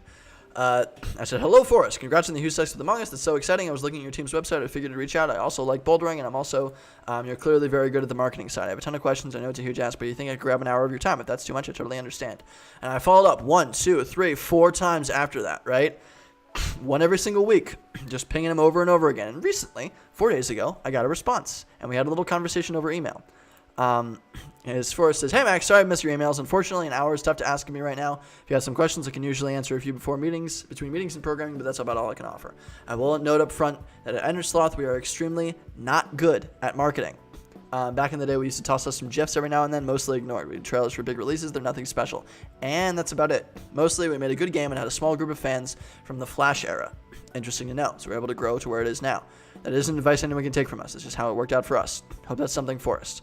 I said, hello, Forrest. Congrats on the huge success with Among Us. That's so exciting. I was looking at your team's website. I figured to reach out. I also like bouldering, and I'm also, you're clearly very good at the marketing side. I have a ton of questions. I know it's a huge ask, but you think I could grab an hour of your time? If that's too much, I totally understand. And I followed up 1, 2, 3, 4 times after that, right? One every single week, just pinging him over and over again. And recently, 4 days ago, I got a response, and we had a little conversation over email. As Forrest says, hey Max, sorry I missed your emails. Unfortunately, an hour is tough to ask me right now. If you have some questions, I can usually answer a few between meetings and programming, but that's about all I can offer. I will note up front that at Innersloth, we are extremely not good at marketing. Back in the day, we used to toss us some GIFs every now and then, mostly ignored. We did trailers for big releases. They're nothing special. And that's about it. Mostly, we made a good game and had a small group of fans from the Flash era. Interesting to know. So we're able to grow to where it is now. That isn't advice anyone can take from us. It's just how it worked out for us. Hope that's something for us.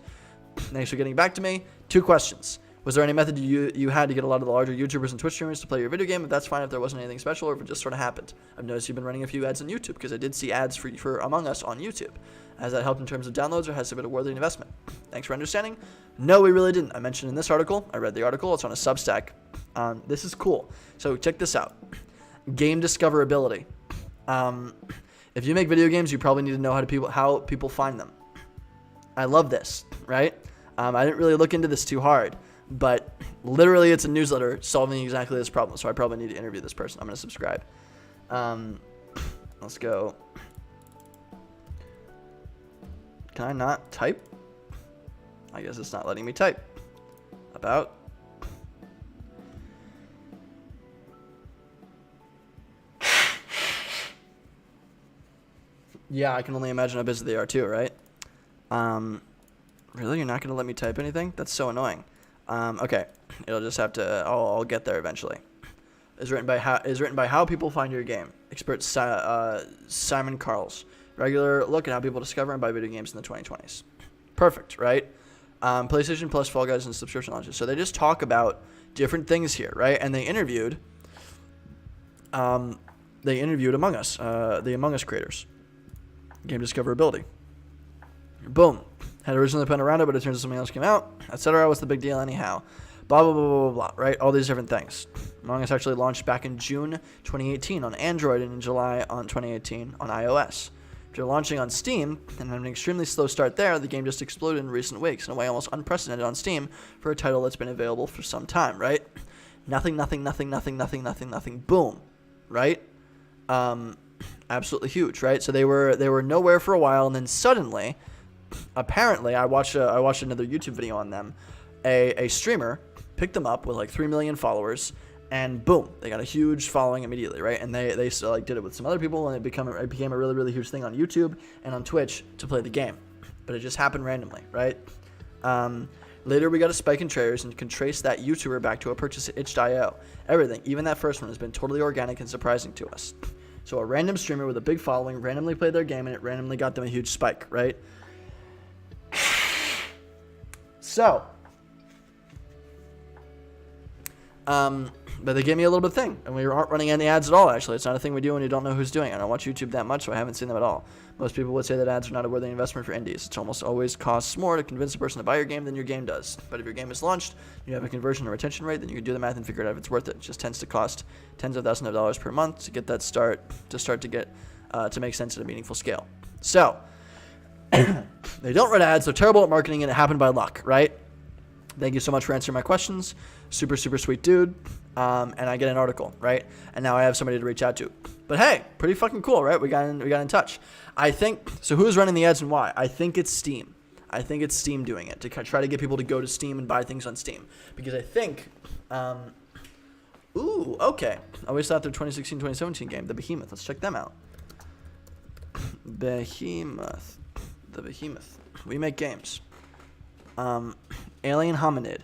Thanks for getting back to me. 2 questions. Was there any method you had to get a lot of the larger YouTubers and Twitch streamers to play your video game? If that's fine, if there wasn't anything special, or if it just sort of happened. I've noticed you've been running a few ads on YouTube, because I did see ads for Among Us on YouTube. Has that helped in terms of downloads, or has it been a worthy investment? Thanks for understanding. No, we really didn't. I mentioned in this article, I read the article, it's on a Substack. This is cool. So check this out. Game discoverability. If you make video games, you probably need to know how people find them. I love this, right? I didn't really look into this too hard, but literally it's a newsletter solving exactly this problem. So I probably need to interview this person. I'm going to subscribe. Let's go. Can I not type? I guess it's not letting me type. About. Yeah, I can only imagine how busy they are too, right? Really? You're not going to let me type anything? That's so annoying. Okay. It'll just have to... I'll get there eventually. Is written by how people find your game. Expert Simon Carls. Regular look at how people discover and buy video games in the 2020s. Perfect, right? PlayStation Plus, Fall Guys, and subscription launches. So they just talk about different things here, right? And they interviewed Among Us, the Among Us creators. Game discoverability. Boom. Had originally planned around it, but it turns out something else came out, etc. What's the big deal anyhow? Blah, blah, blah, blah, blah, right? All these different things. Among Us actually launched back in June 2018 on Android and in July on 2018 on iOS. After launching on Steam and having an extremely slow start there, the game just exploded in recent weeks in a way almost unprecedented on Steam for a title that's been available for some time, right? Nothing, boom, right? Absolutely huge, right? So they were nowhere for a while, and then suddenly, apparently, I watched another YouTube video on them. A streamer picked them up with like 3 million followers, and boom, they got a huge following immediately, right? And they still like did it with some other people, and it became a really, really huge thing on YouTube and on Twitch to play the game. But it just happened randomly, right? Later, we got a spike in trailers and can trace that YouTuber back to a purchase at itch.io. Everything, even that first one, has been totally organic and surprising to us. So a random streamer with a big following randomly played their game, and it randomly got them a huge spike, right? So, but they gave me a little bit of thing, and we aren't running any ads at all, actually. It's not a thing we do when you don't know who's doing it. I don't watch YouTube that much, so I haven't seen them at all. Most people would say that ads are not a worthy investment for indies. It almost always costs more to convince a person to buy your game than your game does. But if your game is launched, you have a conversion or retention rate, then you can do the math and figure out if it's worth it. It just tends to cost tens of thousands of dollars per month to get that to make sense at a meaningful scale. So, they don't run ads, they're terrible at marketing, and it happened by luck, right? Thank you so much for answering my questions. Super, super sweet dude. And I get an article, right? And now I have somebody to reach out to. But hey, pretty fucking cool, right? We got in touch. I think, so who's running the ads and why? I think it's Steam. I think it's Steam doing it to try to get people to go to Steam and buy things on Steam. Because I think, okay. I always thought their 2016-2017 game, The Behemoth. Let's check them out. Behemoth. The Behemoth. We make games. Alien Hominid.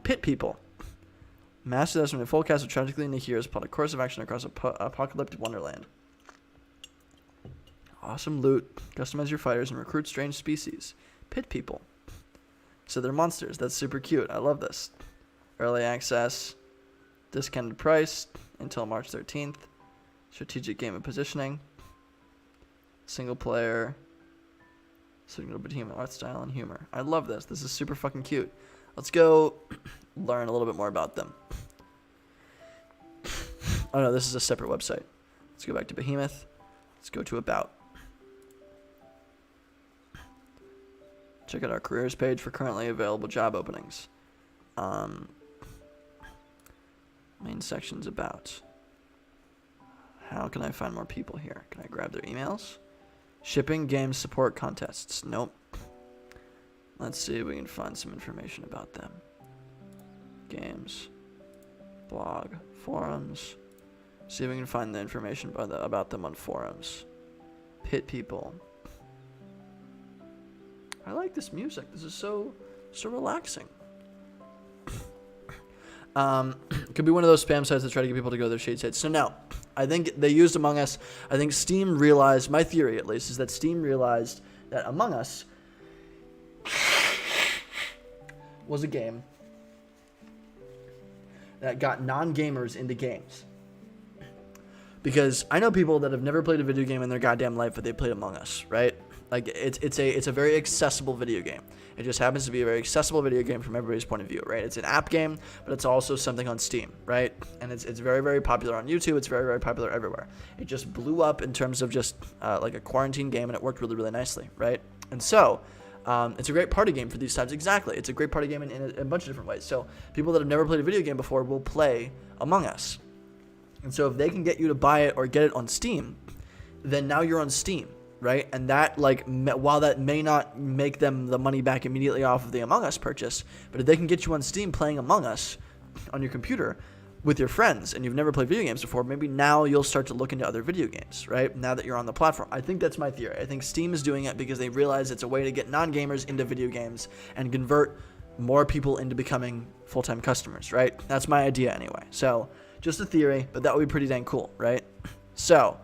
Pit People. Master Estimate, full cast of tragically unique heroes plot a course of action across apocalyptic wonderland. Awesome loot. Customize your fighters and recruit strange species. Pit People. So they're monsters. That's super cute. I love this. Early access. Discounted price until March 13th. Strategic game of positioning. Single player. Signal Behemoth art style and humor. I love this. This is super fucking cute. Let's go learn a little bit more about them. Oh no, this is a separate website. Let's go back to Behemoth. Let's go to About. Check out our careers page for currently available job openings. Main section's About. How can I find more people here? Can I grab their emails? Shipping, games, support, contests. Nope. Let's see if we can find some information about them. Games. Blog. Forums. See if we can find the information about them on forums. Pit People. I like this music. This is so relaxing. Could be one of those spam sites that try to get people to go to their shade sites. So no, I think they used Among Us. I think Steam realized, my theory at least, is that Steam realized that Among Us was a game that got non-gamers into games. Because I know people that have never played a video game in their goddamn life, but they played Among Us, right? Like it's a very accessible video game. It just happens to be a very accessible video game from everybody's point of view, right? It's an app game, but it's also something on Steam, right? And it's very, very popular on YouTube. It's very, very popular everywhere. It just blew up in terms of just like a quarantine game, and it worked really, really nicely, right? And so it's a great party game for these times. Exactly. It's a great party game in a bunch of different ways. So people that have never played a video game before will play Among Us. And so if they can get you to buy it or get it on Steam, then now you're on Steam. Right? And that, like, while that may not make them the money back immediately off of the Among Us purchase, but if they can get you on Steam playing Among Us on your computer with your friends and you've never played video games before, maybe now you'll start to look into other video games, right? Now that you're on the platform. I think that's my theory. I think Steam is doing it because they realize it's a way to get non-gamers into video games and convert more people into becoming full-time customers, right? That's my idea anyway. So, just a theory, but that would be pretty dang cool, right? So,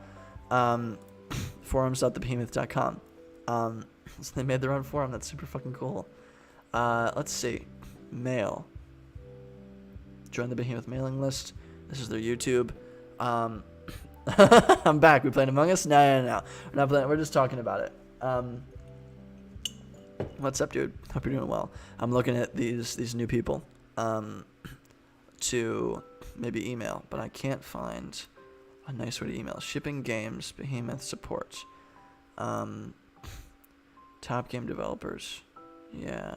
forums.thebehemoth.com. So they made their own forum. That's super fucking cool. Let's see. Mail. Join the Behemoth mailing list. This is their YouTube. I'm back. We playing Among Us? No. We're not playing. We're just talking about it. What's up, dude? Hope you're doing well. I'm looking at these new people to maybe email, but I can't find a nice way to email. Shipping games, Behemoth support. Top game developers. Yeah.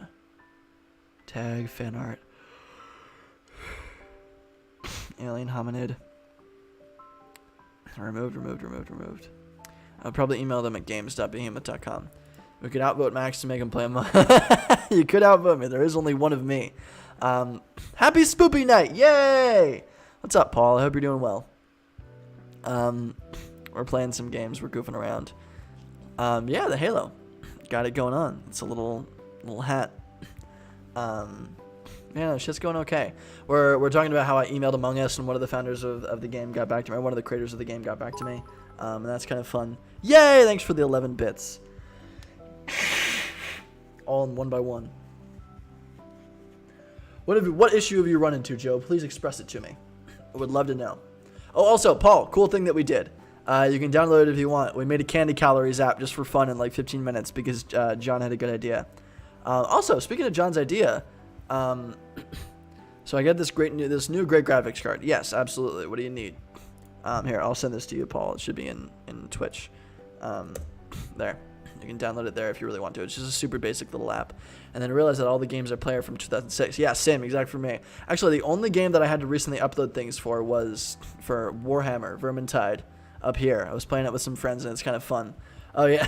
Tag, fan art. Alien hominid. Removed. I'll probably email them at games.behemoth.com. We could outvote Max to make him play Among Us. You could outvote me. There is only one of me. Happy Spoopy Night. Yay! What's up, Paul? I hope you're doing well. We're playing some games. We're goofing around. Yeah, the Halo. Got it going on. It's a little hat. Yeah, shit's going okay. We're talking about how I emailed Among Us and one of the founders of the game got back to me. One of the creators of the game got back to me. And that's kind of fun. Yay! Thanks for the 11 bits. All in one by one. What issue have you run into, Joe? Please express it to me. I would love to know. Oh, also, Paul, cool thing that we did. You can download it if you want. We made a candy calories app just for fun in like 15 minutes because John had a good idea. Also, speaking of John's idea, so I got this new great graphics card. Yes, absolutely. What do you need? Here, I'll send this to you, Paul. It should be in Twitch. There. You can download it there if you really want to. It's just a super basic little app. And then I realized that all the games I play are from 2006. Yeah, same, exact for me. Actually, the only game that I had to recently upload things for was for Warhammer, Vermintide, up here. I was playing it with some friends, and it's kind of fun. Oh, yeah.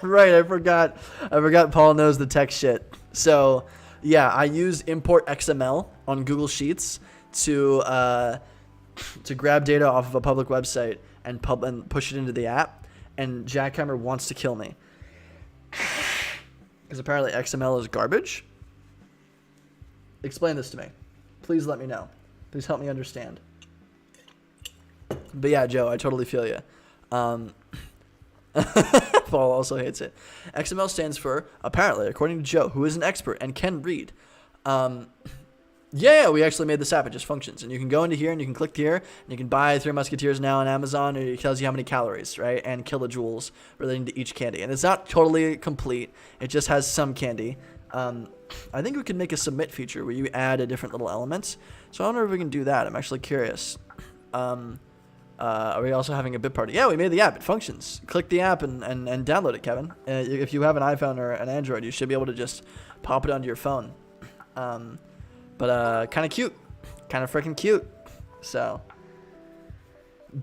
Right, I forgot Paul knows the tech shit. So, yeah, I used import XML on Google Sheets to grab data off of a public website and push it into the app. And Jackhammer wants to kill me. Because apparently XML is garbage. Explain this to me. Please let me know. Please help me understand. But yeah, Joe, I totally feel you. Paul also hates it. XML stands for, apparently, according to Joe, who is an expert and can read. Yeah, we actually made this app. It just functions. And you can go into here and you can click here and you can buy 3 Musketeers now on Amazon, and it tells you how many calories, right? And kilojoules relating to each candy. And it's not totally complete. It just has some candy. I think we could make a submit feature where you add a different little element. So I wonder if we can do that. I'm actually curious. Are we also having a bit party? Yeah, we made the app. It functions. Click the app and download it, Kevin. If you have an iPhone or an Android, you should be able to just pop it onto your phone. But kind of cute. Kind of freaking cute. So,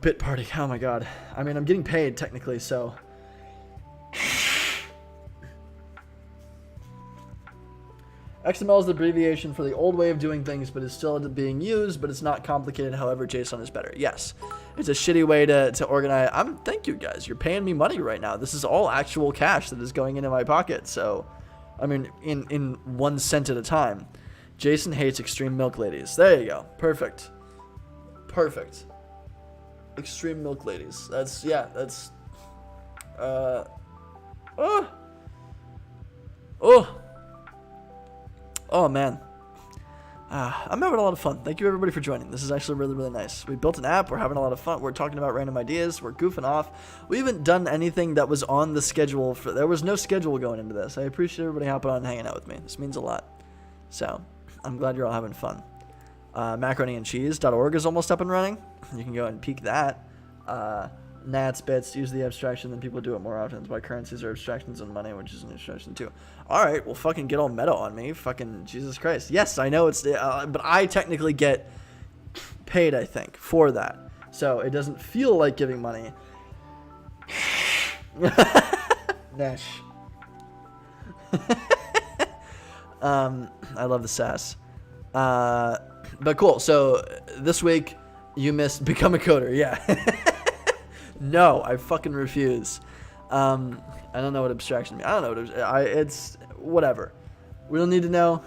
bit party. Oh my god. I mean, I'm getting paid technically, so. XML is the abbreviation for the old way of doing things, but is still being used, but it's not complicated. However, JSON is better. Yes. It's a shitty way to organize. Thank you guys. You're paying me money right now. This is all actual cash that is going into my pocket. So, I mean, in 1 cent at a time. Jason hates extreme milk ladies. There you go. Perfect. Extreme milk ladies. That's oh man. I'm having a lot of fun. Thank you everybody for joining. This is actually really, really nice. We built an app. We're having a lot of fun. We're talking about random ideas. We're goofing off. We haven't done anything that was on the schedule. There was no schedule going into this. I appreciate everybody hopping on and hanging out with me. This means a lot. So, I'm glad you're all having fun. Macaroniandcheese.org is almost up and running. You can go and peek that. Nats, bits, use the abstraction, then people do it more often. That's why currencies are abstractions and money, which is an abstraction too. Alright, well fucking get all meta on me. Fucking Jesus Christ. Yes, I know it's, but I technically get paid, I think, for that. So it doesn't feel like giving money. Nash. I love the sass. But cool, so this week you missed Become a Coder, yeah. No, I fucking refuse. I don't know what abstraction means. I don't know what it's whatever. We don't need to know.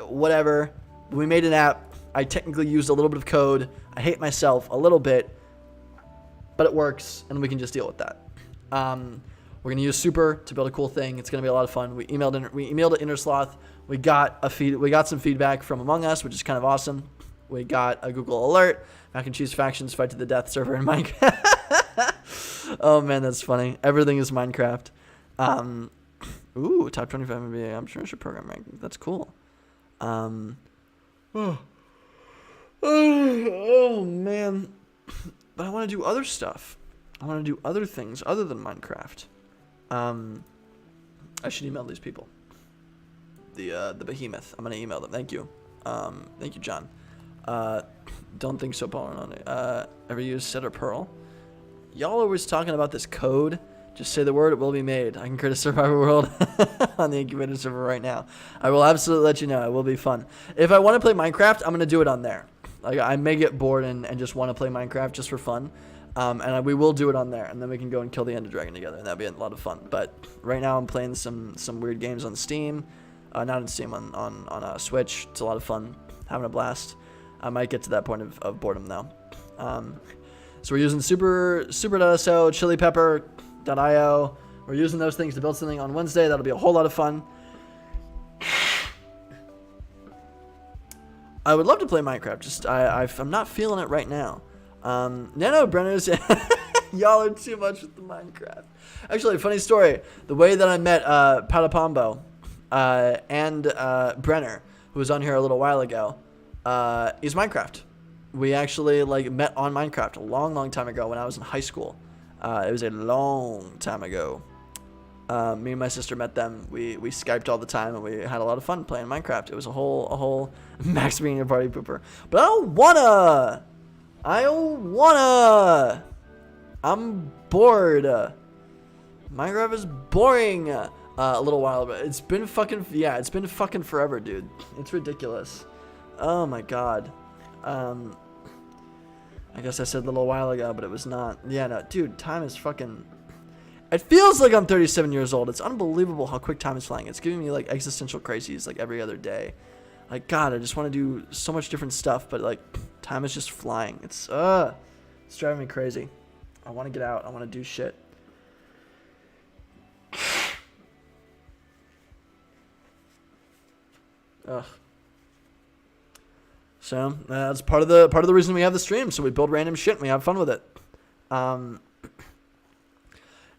Whatever. We made an app. I technically used a little bit of code. I hate myself a little bit, but it works, and we can just deal with that. We're gonna use Super to build a cool thing. It's gonna be a lot of fun. We emailed to Innersloth. We got some feedback from Among Us, which is kind of awesome. We got a Google alert. Mac and Cheese Factions fight to the death server in Minecraft. Oh man, that's funny. Everything is Minecraft. Ooh, top 25 MBA. I'm sure I should program ranking. That's cool. Oh man. But I want to do other stuff. I want to do other things other than Minecraft. I should email these people. The behemoth. I'm gonna email them. Thank you. Thank you, John. Don't think so, Paul. Ever use Set or Pearl? Y'all always talking about this code. Just say the word, it will be made. I can create a survivor world on the incubator server right now. I will absolutely let you know. It will be fun. If I want to play Minecraft, I'm gonna do it on there. Like I may get bored and just want to play Minecraft just for fun. And we will do it on there, and then we can go and kill the Ender Dragon together, and that'd be a lot of fun. But right now, I'm playing some weird games on Steam, not on Steam, on Switch. It's a lot of fun, having a blast. I might get to that point of boredom though. So we're using super.so, chili pepper.io. We're using those things to build something on Wednesday. That'll be a whole lot of fun. I would love to play Minecraft. Just I'm not feeling it right now. Nano Brenners, y'all are too much with the Minecraft. Actually, funny story. The way that I met Patapombo and Brenner, who was on here a little while ago, is Minecraft. We actually met on Minecraft a long time ago when I was in high school. It was a long time ago. Me and my sister met them. We Skyped all the time, and we had a lot of fun playing Minecraft. It was a whole Max being a party pooper. But I don't wanna. I'm bored. Minecraft is boring. A little while, but it's been fucking forever, dude. It's ridiculous. Oh my god. I guess I said a little while ago, but it was not. Yeah, no, dude, time is fucking. It feels like I'm 37 years old. It's unbelievable how quick time is flying. It's giving me existential crises every other day. God, I just want to do so much different stuff, but time is just flying. It's driving me crazy. I want to get out. I want to do shit. Ugh. So that's part of the reason we have the stream. So we build random shit and we have fun with it.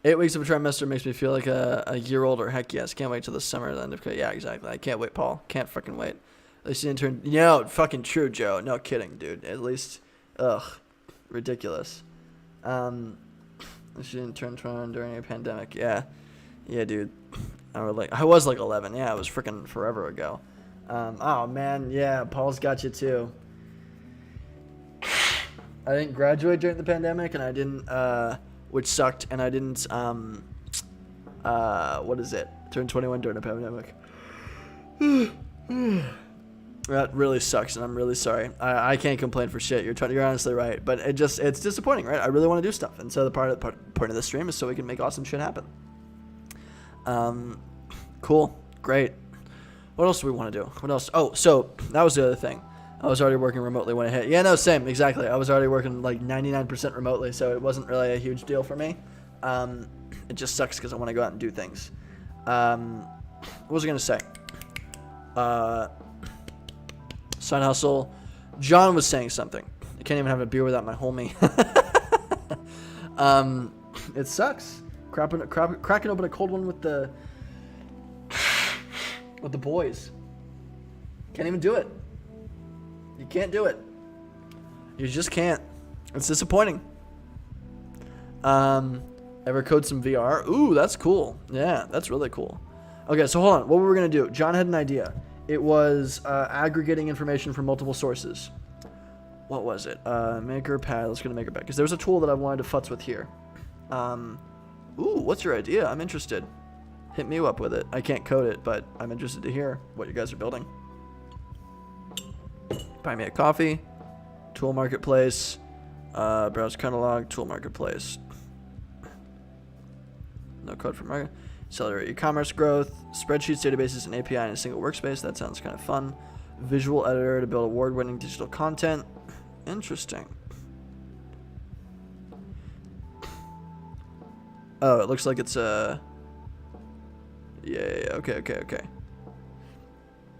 8 weeks of a trimester makes me feel like a year older. Heck yes. Can't wait till the summer. Yeah, exactly. I can't wait, Paul. Can't fucking wait. At least you didn't turn. Fucking true, Joe. No kidding, dude. At least, ridiculous. At least you didn't turn 21 during a pandemic. Yeah, dude. I was 11. Yeah, it was freaking forever ago. Oh man, yeah. Paul's got you too. I didn't graduate during the pandemic, and I didn't, which sucked, and I didn't, turn 21 during the pandemic. That really sucks, and I'm really sorry. I can't complain for shit. You're honestly right, but it's disappointing, right? I really want to do stuff, and so the point of the stream is so we can make awesome shit happen. Cool, great. What else do we want to do? What else? Oh, so that was the other thing. I was already working remotely when it hit. Yeah, no, same, exactly. I was already working like 99% remotely, so it wasn't really a huge deal for me. It just sucks because I want to go out and do things. What was I gonna say? Side hustle. John was saying something. I can't even have a beer without my homie. It sucks. Cracking open a cold one with the boys. Can't even do it. You can't do it. You just can't. It's disappointing. Ever code some VR? Ooh, that's cool. Yeah, that's really cool. Okay, so hold on. What were we going to do? John had an idea. It was aggregating information from multiple sources. What was it? Maker pad. Let's go to Maker pad. Because there was a tool that I wanted to futz with here. Ooh, what's your idea? I'm interested. Hit me up with it. I can't code it, but I'm interested to hear what you guys are building. Buy me a coffee. Tool marketplace. Browse catalog. Tool marketplace. No code for market. Accelerate e-commerce growth. Spreadsheets, databases, and API in a single workspace. That sounds kind of fun. Visual editor to build award-winning digital content. Interesting. Oh, it looks like it's a... Yeah, okay.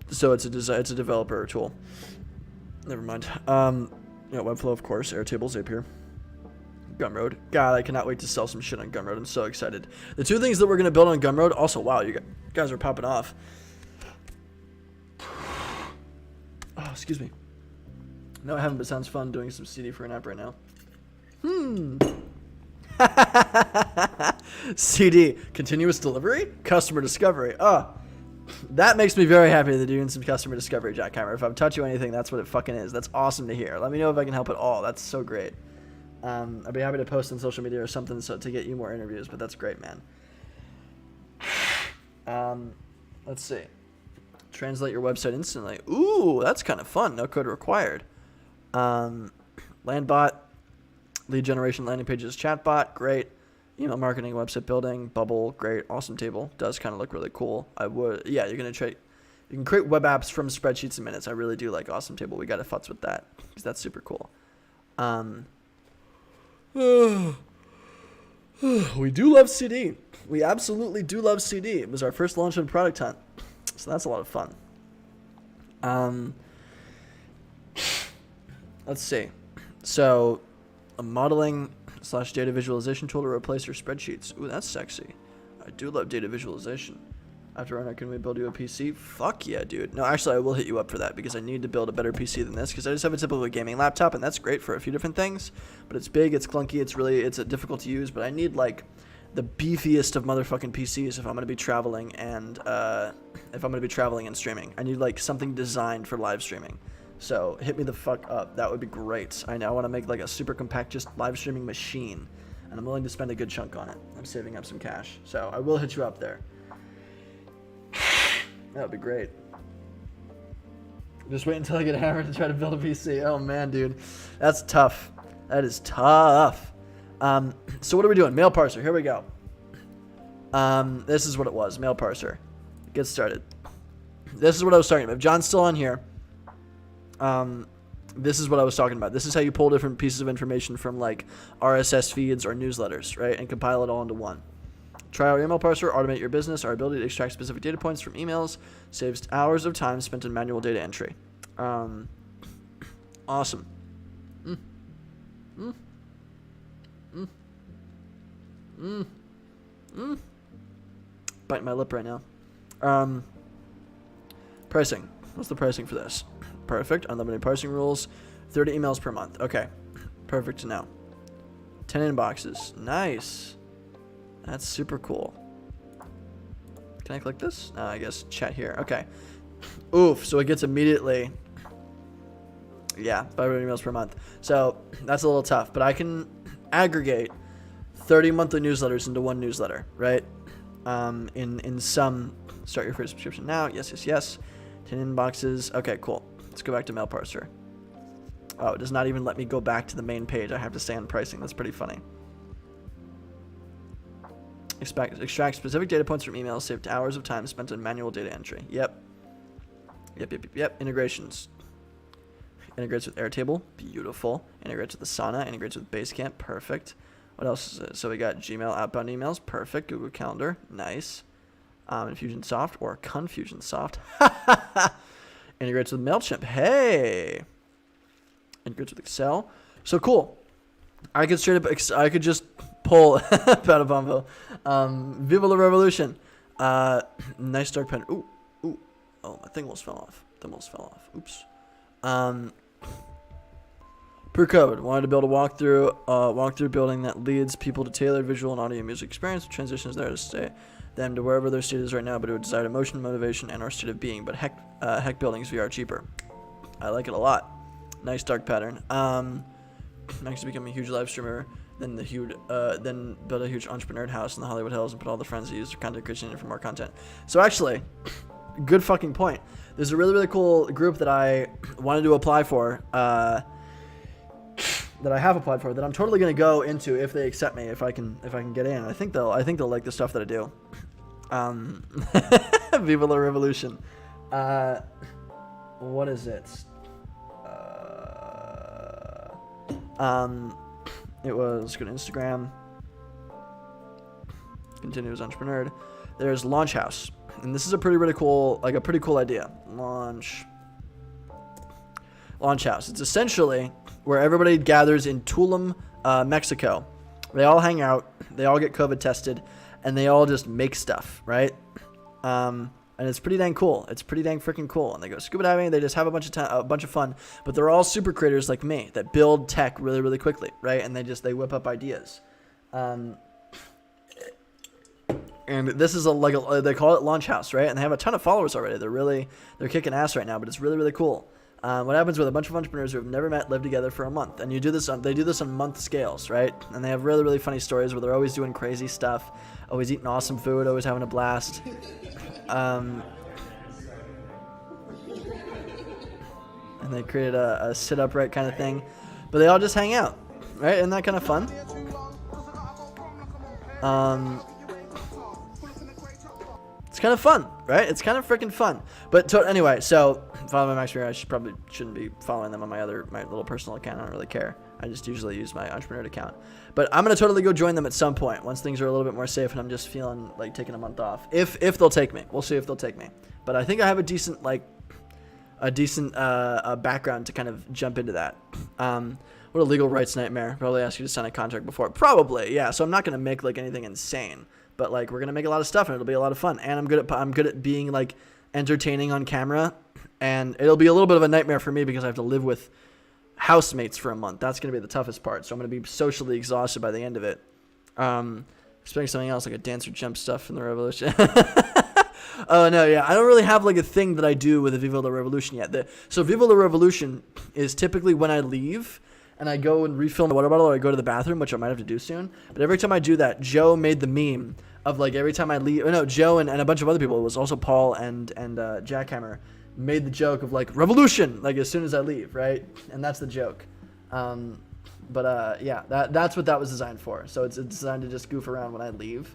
So it's a developer tool. Never mind. Webflow, of course. Airtable, Zapier. Gumroad. God, I cannot wait to sell some shit on Gumroad. I'm so excited. The two things that we're going to build on Gumroad, also, wow, you guys are popping off. Oh, excuse me. No, I haven't, but it sounds fun doing some CD for an app right now. CD, continuous delivery, customer discovery. Oh, that makes me very happy that they're doing some customer discovery, Jackhammer. If I've taught you anything, that's what it fucking is. That's awesome to hear. Let me know if I can help at all. That's so great. I'd be happy to post on social media or something to get you more interviews, but that's great, man. Let's see. Translate your website instantly. Ooh, that's kind of fun. No code required. Landbot, lead generation, landing pages, chatbot, great. Email marketing, website building, Bubble, great. Awesome table, does kind of look really cool. You can create web apps from spreadsheets in minutes. I really do like Awesome Table. We got to futz with that because that's super cool. We do love CD. We absolutely do love CD. It was our first launch on Product Hunt, so that's a lot of fun. Let's see. So, a modeling / data visualization tool to replace your spreadsheets. Ooh, that's sexy. I do love data visualization. After runner, can we build you a PC? Fuck yeah, dude. No, actually, I will hit you up for that because I need to build a better PC than this because I just have a typical gaming laptop and that's great for a few different things. But it's big, it's clunky, it's difficult to use. But I need like the beefiest of motherfucking PCs if I'm gonna be traveling and streaming. I need like something designed for live streaming. So hit me the fuck up. That would be great. I want to make like a super compact just live streaming machine, and I'm willing to spend a good chunk on it. I'm saving up some cash, so I will hit you up there. That would be great. Just wait until I get hammered to try to build a PC. Oh man, dude, that's tough. That is tough. So what are we doing? Mail parser. Here we go. This is what it was. Mail parser. Get started. This is what I was talking about. If John's still on here, this is what I was talking about. This is how you pull different pieces of information from like RSS feeds or newsletters, right? And compile it all into one. Try our email parser, automate your business. Our ability to extract specific data points from emails saves hours of time spent in manual data entry. Awesome. Biting my lip right now. Pricing. What's the pricing for this? Perfect. Unlimited pricing rules. 30 emails per month. Okay. Perfect to know. 10 inboxes. Nice. That's super cool. Can I click this? I guess chat here. Okay. Oof. So it gets immediately. Yeah. 500 emails per month. So that's a little tough. But I can aggregate 30 monthly newsletters into one newsletter, right? In some. Start your free subscription now. Yes. 10 inboxes. Okay, cool. Let's go back to mail parser. Oh, it does not even let me go back to the main page. I have to stay on pricing. That's pretty funny. Extract specific data points from emails, saved hours of time spent on manual data entry. Yep. Integrations. Integrates with Airtable. Beautiful. Integrates with Asana. Integrates with Basecamp. Perfect. What else is it? So we got Gmail outbound emails. Perfect. Google Calendar. Nice. Infusionsoft or Confusionsoft. Integrates with MailChimp. Hey. Integrates with Excel. So cool. I could just pull Padabombo. Viva la Revolution. Nice dark pen. Ooh. Oh, my thing almost fell off. Oops. Per code, wanted to build a walkthrough building that leads people to tailored visual and audio music experience, transitions there to stay them to wherever their state is right now, but it would desire emotion, motivation, and or state of being. But heck buildings VR cheaper. I like it a lot. Nice dark pattern. Next to become a huge live streamer, then build a huge entrepreneur house in the Hollywood Hills and put all the friends that use their content creation in for more content. So actually, good fucking point. There's a really, really cool group that I wanted to apply for, that I have applied for, that I'm totally gonna go into if they accept me, if I can get in. I think they'll like the stuff that I do. Viva la Revolution. What is it? It was go to Instagram. Continue as entrepreneur. There's Launch House, and this is a pretty cool idea. Launch House. It's essentially where everybody gathers in Tulum, Mexico. They all hang out. They all get COVID tested, and they all just make stuff, right? And it's pretty dang cool. It's pretty dang freaking cool. And they go scuba diving. They just have a bunch of fun. But they're all super creators like me that build tech really, really quickly, right? And they whip up ideas. And this is they call it Launch House, right? And they have a ton of followers already. They're kicking ass right now. But it's really, really cool. What happens with a bunch of entrepreneurs who have never met live together for a month, and they do this on month scales, right? And they have really, really funny stories where they're always doing crazy stuff, always eating awesome food, always having a blast. And they created a sit upright kind of thing, but they all just hang out, right? Isn't that kind of fun? It's kind of fun, right? It's kind of freaking fun. But anyway, so follow my Max Mirror. I shouldn't be following them on my little personal account. I don't really care. I just usually use my entrepreneur account. But I'm gonna totally go join them at some point once things are a little bit more safe and I'm just feeling like taking a month off. If they'll take me, we'll see if they'll take me. But I think I have a decent background to kind of jump into that. What a legal rights nightmare. Probably ask you to sign a contract before. Probably, yeah. So I'm not gonna make like anything insane, but like we're gonna make a lot of stuff and it'll be a lot of fun. And I'm good at being like entertaining on camera, and it'll be a little bit of a nightmare for me because I have to live with housemates for a month. That's going to be the toughest part. So I'm going to be socially exhausted by the end of it. Expecting something else like a dance or jump stuff in the Revolution. Oh, no, yeah. I don't really have like a thing that I do with the Viva la Revolution yet. So Viva la Revolution is typically when I leave and I go and refill my water bottle or I go to the bathroom, which I might have to do soon. But every time I do that, Joe made the meme of like every time I leave. Oh, no, Joe and a bunch of other people. It was also Paul and Jackhammer. Made the joke of like revolution like as soon as I leave, right? And that's the joke. Yeah, that's what that was designed for. So it's designed to just goof around when I leave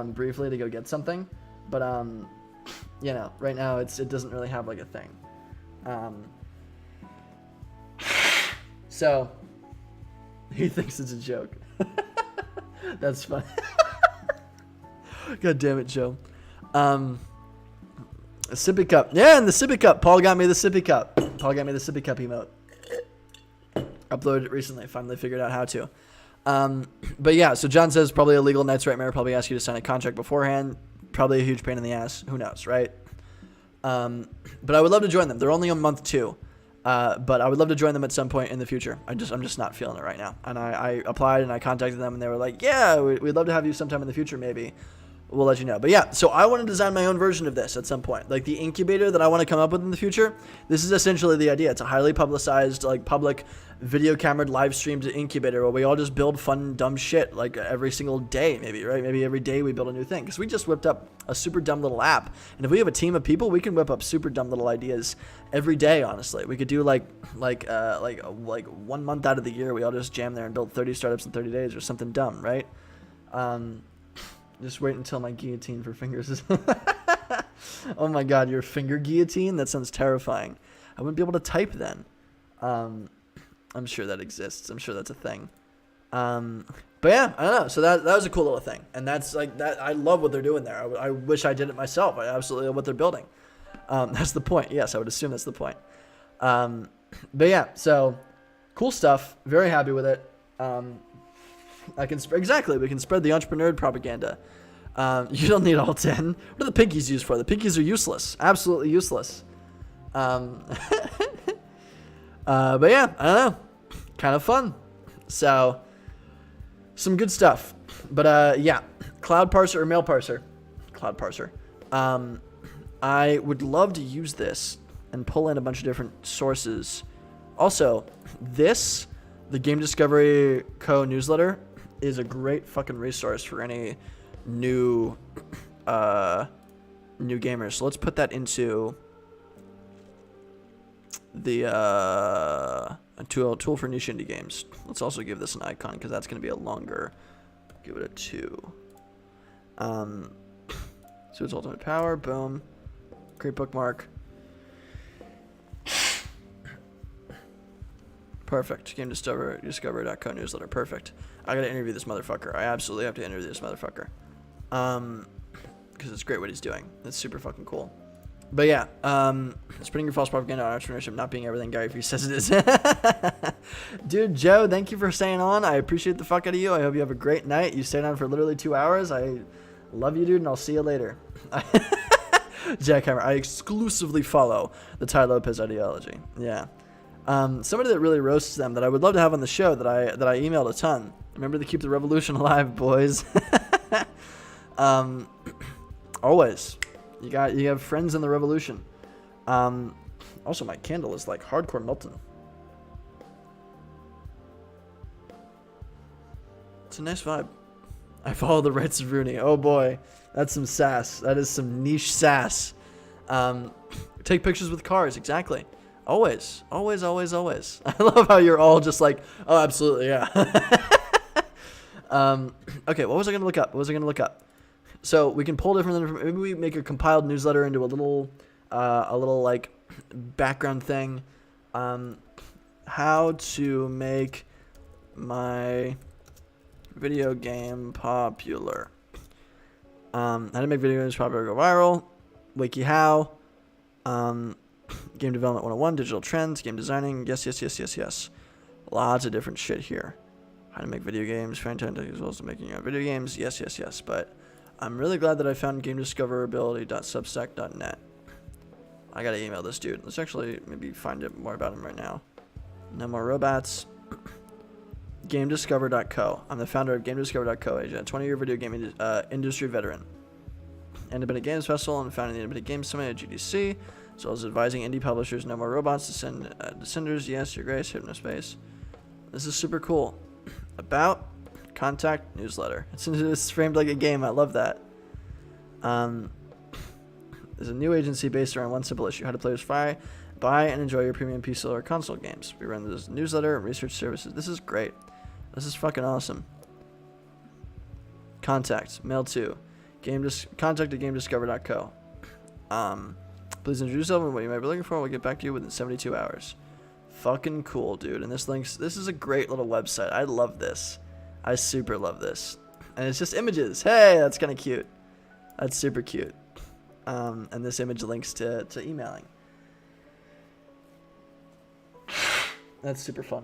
briefly to go get something. But right now it doesn't really have like a thing. So he thinks it's a joke. That's funny. God damn it, Joe. A sippy cup. Yeah, and the sippy cup. Paul got me the sippy cup. Emote. Uploaded it recently. Finally figured out how to. But yeah, so John says probably a legal night's nightmare. Probably ask you to sign a contract beforehand. Probably a huge pain in the ass. Who knows, right? But I would love to join them. They're only on month 2. But I would love to join them at some point in the future. I'm just not feeling it right now. And I applied and I contacted them and they were like, yeah, we'd love to have you sometime in the future maybe. we'll let you know. But yeah, so I want to design my own version of this at some point. Like the incubator that I want to come up with in the future, this is essentially the idea. It's a highly publicized, like public video camera live streamed incubator where we all just build fun, dumb shit like every single day, maybe, right? Maybe every day we build a new thing. Because we just whipped up a super dumb little app. And if we have a team of people, we can whip up super dumb little ideas every day, honestly. We could do like 1 month out of the year, we all just jam there and build 30 startups in 30 days or something dumb, right? Just wait until my guillotine for fingers is... Oh my god, your finger guillotine? That sounds terrifying. I wouldn't be able to type then. I'm sure that exists. I'm sure that's a thing. But yeah, I don't know. So that was a cool little thing. And that's like that. I love what they're doing there. I wish I did it myself. I absolutely love what they're building. That's the point. Yes, I would assume that's the point. But yeah, so cool stuff. Very happy with it. We can spread the entrepreneur propaganda. You don't need all 10. What are the pinkies used for? The pinkies are useless. Absolutely useless. But yeah, I don't know. Kind of fun. So, some good stuff. But yeah, cloud parser or mail parser. Cloud parser. I would love to use this and pull in a bunch of different sources. Also, the Game Discovery Co. newsletter is a great fucking resource for any new gamers. So let's put that into the a tool for niche indie games. Let's also give this an icon because that's going to be a longer. Give it a 2. So it's ultimate power. Boom. Great bookmark. Perfect. Game Discover.co newsletter. Perfect. I gotta interview this motherfucker. I absolutely have to interview this motherfucker. Because it's great what he's doing. It's super fucking cool. But yeah, spreading your false propaganda on entrepreneurship not being everything Gary Vee says it is. Dude, Joe, thank you for staying on. I appreciate the fuck out of you. I hope you have a great night. You stayed on for literally 2 hours. I love you, dude, and I'll see you later. Jackhammer, I exclusively follow the Ty Lopez ideology. Yeah. Somebody that really roasts them that I would love to have on the show that I emailed a ton. Remember to keep the revolution alive, boys. Always. You have friends in the revolution. Also, my candle is like hardcore melting. It's a nice vibe. I follow the rights of Rooney. Oh boy, that's some sass. That is some niche sass. Take pictures with cars. Exactly. Always. Always, always, always. I love how you're all just like, oh, absolutely, yeah. Okay, what was I going to look up? So we can pull different, maybe we make a compiled newsletter into a little like background thing. How to make my video game popular. How to make video games popular, go viral. WikiHow. Game development 101, digital trends, game designing. Yes. Lots of different shit here. How to make video games, fantastic as well as making your own video games. Yes. But I'm really glad that I found gamediscoverability.substack.net. I gotta email this dude. Let's actually maybe find out more about him right now. No more robots. GameDiscover.co. I'm the founder of GameDiscover.co, a 20-year video game industry veteran. Independent Games Festival and founding the Independent Games Summit at GDC, as well as advising indie publishers No More Robots to send Descenders, Yes, Your Grace, Hypnospace. This is super cool. About contact newsletter. It's framed like a game. I love that. There's a new agency based around one simple issue: how to players buy and enjoy your premium PC or console games. We run this newsletter and research services. This is great. This is fucking awesome. Contact mail to contact at gamediscover.co. Please introduce yourself and what you might be looking for. We'll get back to you within 72 hours. Fucking cool, dude. And this is a great little website. I love this. I super love this. And it's just images. Hey, that's kind of cute. That's super cute. And this image links to emailing. That's super fun.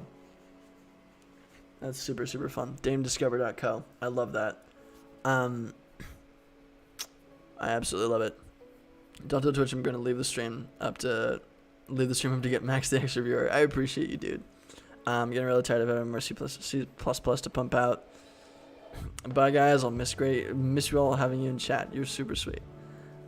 That's super, super fun. DameDiscover.co. I love that. I absolutely love it. Don't tell Twitch I'm going to leave the stream up to get Max the extra viewer. I appreciate you, dude. I'm getting really tired of having more C++ to pump out. Bye, guys. I'll miss you all having you in chat. You're super sweet.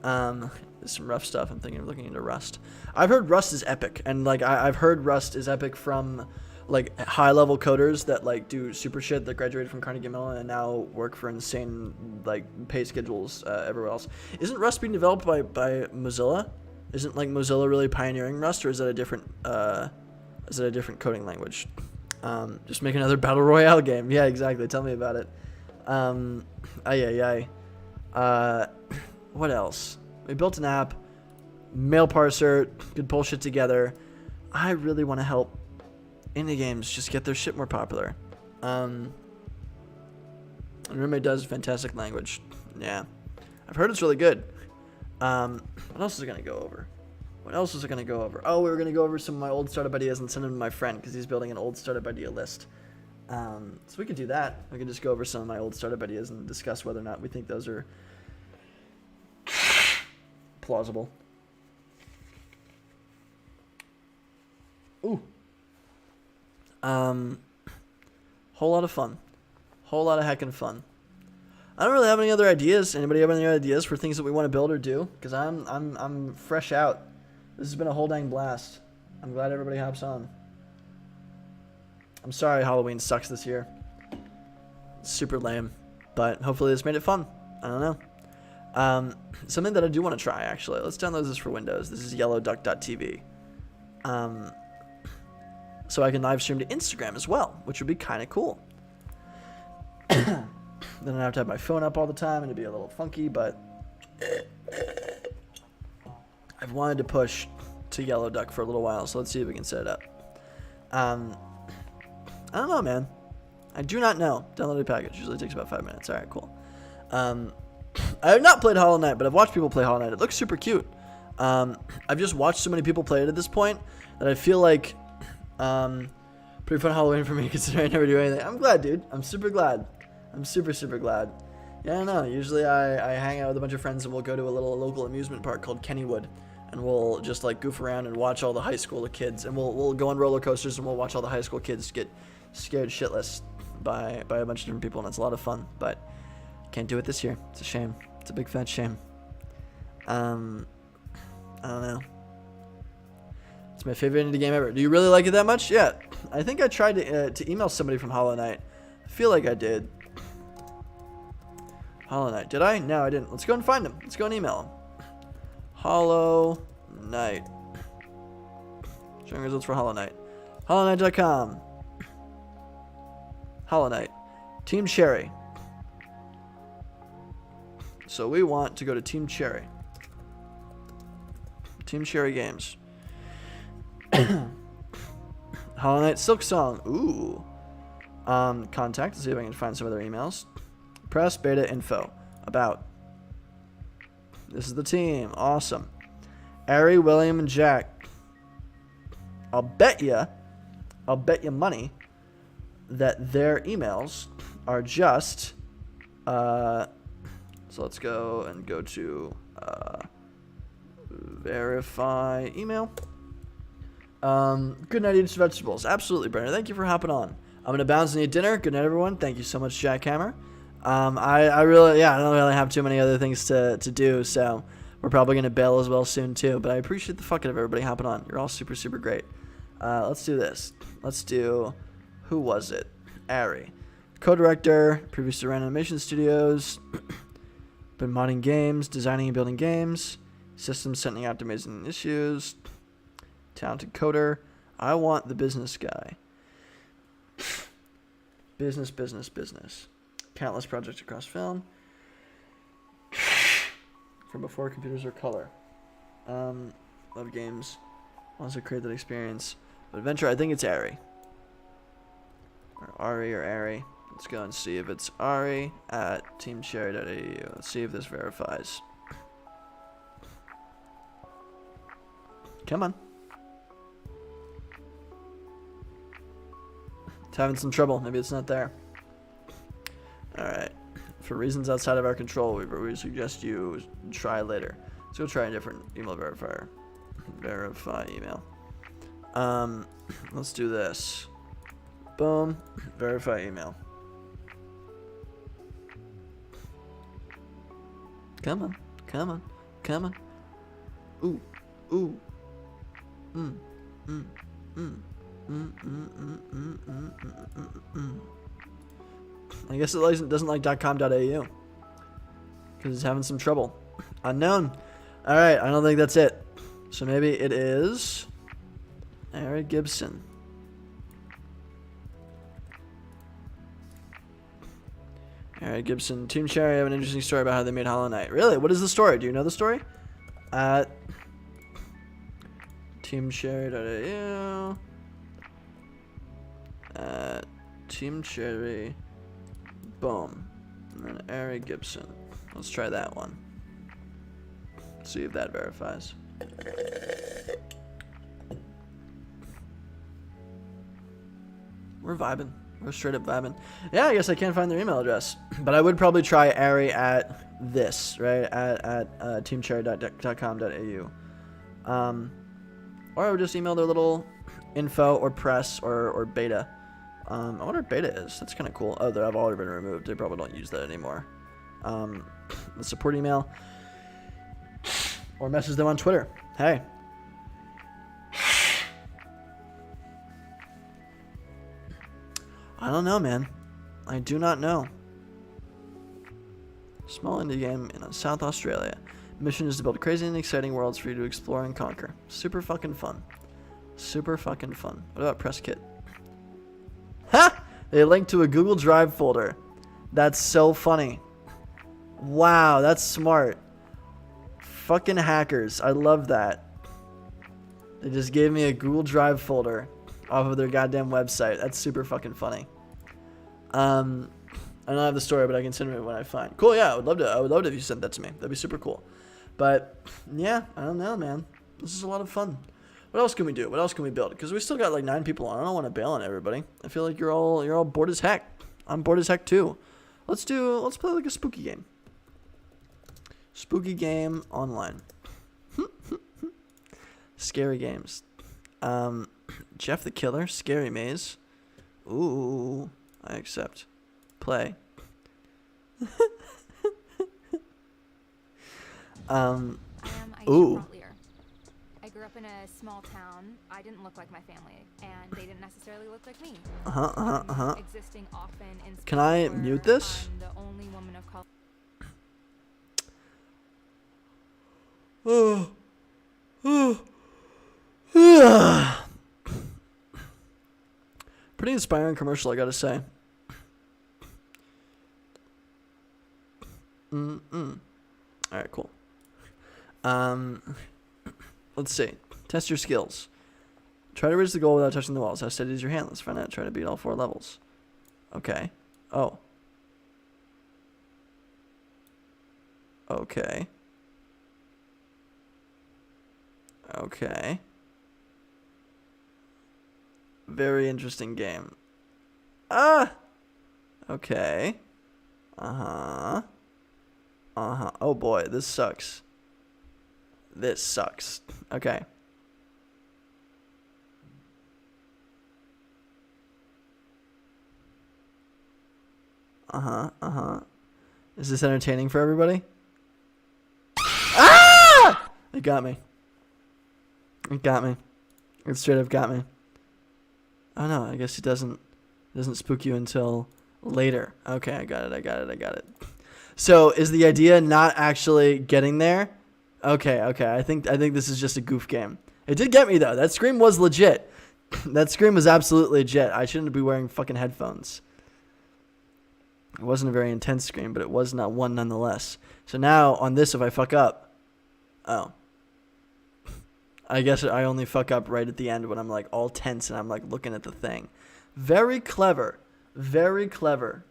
There's some rough stuff. I'm thinking of looking into Rust. I've heard Rust is epic, and like I've heard Rust is epic from like high level coders that like do super shit that graduated from Carnegie Mellon and now work for insane like pay schedules everywhere else. Isn't Rust being developed by Mozilla? Isn't like Mozilla really pioneering Rust, or is that a different coding language? Just make another battle royale game. Yeah, exactly. Tell me about it. What else? We built an app, mail parser, could pull shit together. I really want to help indie games just get their shit more popular. And Roommate does fantastic language. Yeah, I've heard it's really good. What else is it gonna go over? Oh, we were gonna go over some of my old startup ideas and send them to my friend because he's building an old startup idea list. So we could do that. We could just go over some of my old startup ideas and discuss whether or not we think those are plausible. Ooh. Whole lot of fun. Whole lot of heckin' fun. I don't really have any other ideas. Anybody have any ideas for things that we want to build or do? Because I'm fresh out. This has been a whole dang blast. I'm glad everybody hops on. I'm sorry Halloween sucks this year. It's super lame. But hopefully this made it fun. I don't know. Something that I do want to try, actually. Let's download this for Windows. This is yellowduck.tv. So I can live stream to Instagram as well, which would be kind of cool. Then I have to have my phone up all the time, and it'd be a little funky, but I've wanted to push to Yellow Duck for a little while, so let's see if we can set it up. I don't know, man. I do not know. Download a package. Usually takes about 5 minutes. All right, cool. I have not played Hollow Knight, but I've watched people play Hollow Knight. It looks super cute. I've just watched so many people play it at this point that I feel like pretty fun Halloween for me considering I never do anything. I'm glad, dude. I'm super glad. I'm super, super glad. Yeah, I don't know. Usually I hang out with a bunch of friends and we'll go to a little local amusement park called Kennywood. And we'll just like goof around and watch all the high school kids. And we'll go on roller coasters and we'll watch all the high school kids get scared shitless by a bunch of different people. And it's a lot of fun. But can't do it this year. It's a shame. It's a big fat shame. I don't know. It's my favorite indie game ever. Do you really like it that much? Yeah. I think I tried to email somebody from Hollow Knight. I feel like I did. Hollow Knight. Did I? No, I didn't. Let's go and find him. Let's go and email him. Hollow Knight. Showing results for Hollow Knight. HollowKnight.com. Hollow Knight. Team Cherry. So we want to go to Team Cherry. Team Cherry Games. Hollow Knight Silk Song. Ooh. Contact. Let's see if I can find some other emails. Press beta info. About. This is the team. Awesome. Ari, William, and Jack. I'll bet you money that their emails are just. So let's go to verify email. Good night, eat vegetables. Absolutely, Brenner. Thank you for hopping on. I'm gonna bounce and eat dinner. Good night, everyone. Thank you so much, Jackhammer. I really, I don't really have too many other things to do, so we're probably gonna bail as well soon too. But I appreciate the fuck out of everybody hopping on. You're all super, super great. Let's do this. Let's do, who was it? Ari, co-director, previous to Random Animation Studios. Been modding games, designing and building games, systems sending out amazing issues. Talented coder. I want the business guy. Business. Countless projects across film. From before computers were color. Love games. Wants to create that experience. But adventure, I think it's Ari. Or Ari. Let's go and see if it's Ari at teamcherry.edu. Let's see if this verifies. Come on. It's having some trouble. Maybe it's not there. Alright. For reasons outside of our control, we suggest you try later. Let's go try a different email verifier. Verify email. Let's do this. Boom. Verify email. Come on. Come on. Come on. Ooh. Ooh. Mm. Mm. Mm. Mm. Mm. Mm. Mm. Mm. Mm. Mm. I guess it doesn't like .com.au. Because it's having some trouble. Unknown. Alright, I don't think that's it. So maybe it is Eric Gibson. Eric Gibson. Team Cherry have an interesting story about how they made Hollow Knight. Really? What is the story? Do you know the story? At teamcherry.au. At Team Cherry. Boom. And then Eric Gibson. Let's try that one. See if that verifies. We're vibing. We're straight up vibing. Yeah, I guess I can't find their email address. But I would probably try Ari at this, right? At teamcherry.com.au. Or I would just email their little info or press or beta. I wonder what beta is. That's kind of cool. Oh, they've already been removed. They probably don't use that anymore. The support email. Or message them on Twitter. Hey. I don't know, man. I do not know. Small indie game in South Australia. Mission is to build crazy and exciting worlds for you to explore and conquer. Super fucking fun. Super fucking fun. What about press kit? Ha! They linked to a Google Drive folder. That's so funny. Wow, that's smart. Fucking hackers. I love that. They just gave me a Google Drive folder off of their goddamn website. That's super fucking funny. I don't have the story, but I can send it when I find. Cool, yeah, I would love to if you sent that to me. That'd be super cool. But yeah, I don't know, man. This is a lot of fun. What else can we do? What else can we build? Because we still got like 9 people on. I don't want to bail on everybody. I feel like you're all bored as heck. I'm bored as heck too. Let's play like a spooky game. Spooky game online. Scary games. Jeff the Killer, Scary Maze. Ooh, I accept. Play. Ooh. I grew up in a small town. I didn't look like my family, and they didn't necessarily look like me. Existing often in. Can I mute this? I'm the only woman of color. Pretty inspiring commercial, I gotta say. Alright, cool. Let's see. Test your skills. Try to reach the goal without touching the walls. How steady is your hand? Let's find out. Try to beat all 4 levels. Okay. Oh. Okay. Okay. Very interesting game. Ah! Okay. Uh-huh. Uh-huh. Oh boy, this sucks. This sucks. Okay. Uh-huh. Uh-huh. Is this entertaining for everybody? Ah! It got me. It got me. It straight up got me. Oh no, I guess it doesn't spook you until later. Okay, I got it. So is the idea not actually getting there? Okay. I think this is just a goof game. It did get me though. That scream was legit. That scream was absolutely legit. I shouldn't be wearing fucking headphones. It wasn't a very intense scream, but it was not one nonetheless. So now on this, if I fuck up, oh. I guess I only fuck up right at the end when I'm like all tense and I'm like looking at the thing. Very clever. Very clever.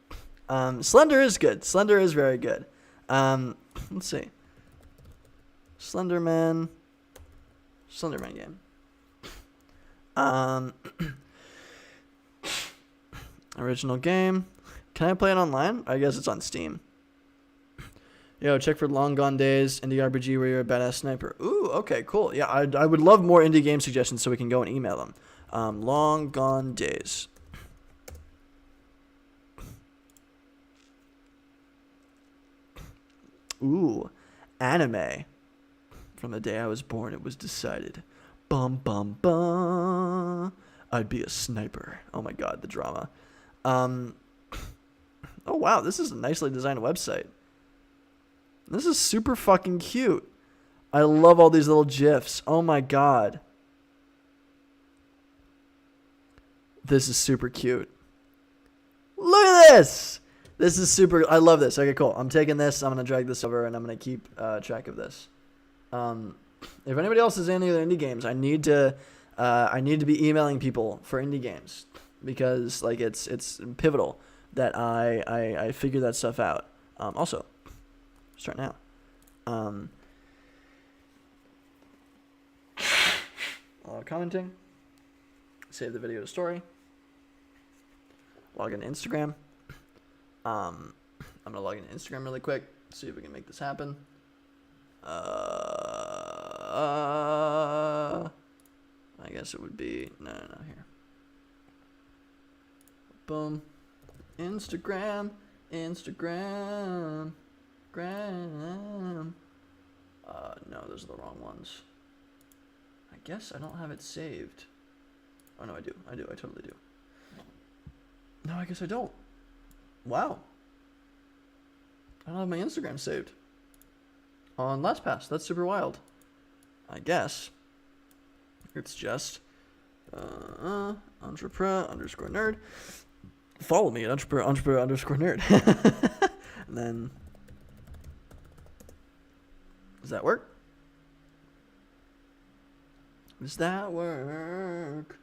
Slender is good. Slender is very good. Let's see. Slenderman game. Original game. Can I play it online? I guess it's on Steam. Yo, check for Long Gone Days, indie RPG where you're a badass sniper. Ooh, okay, cool. Yeah, I would love more indie game suggestions so we can go and email them. Long Gone Days. Ooh, Anime. From the day I was born, it was decided. Bum, bum, bum. I'd be a sniper. Oh my god, the drama. Oh wow, this is a nicely designed website. This is super fucking cute. I love all these little GIFs. Oh my god. This is super cute. Look at this! This is super... I love this. Okay, cool. I'm taking this. I'm going to drag this over, and I'm going to keep track of this. If anybody else is in any other indie games, I need to be emailing people for indie games. Because, like, it's pivotal that I figure that stuff out. Also, start now. Commenting. Save the video to story. Log into Instagram. I'm gonna log into Instagram really quick. See if we can make this happen. I guess it would be no here. Boom. Instagram. Gram. No, those are the wrong ones. I guess I don't have it saved. Oh no, I do. I totally do. No, I guess I don't. Wow. I don't have my Instagram saved on LastPass. That's super wild. I guess it's just entrepreneur_nerd. Follow me at entrepreneur_nerd. And then does that work? Does that work?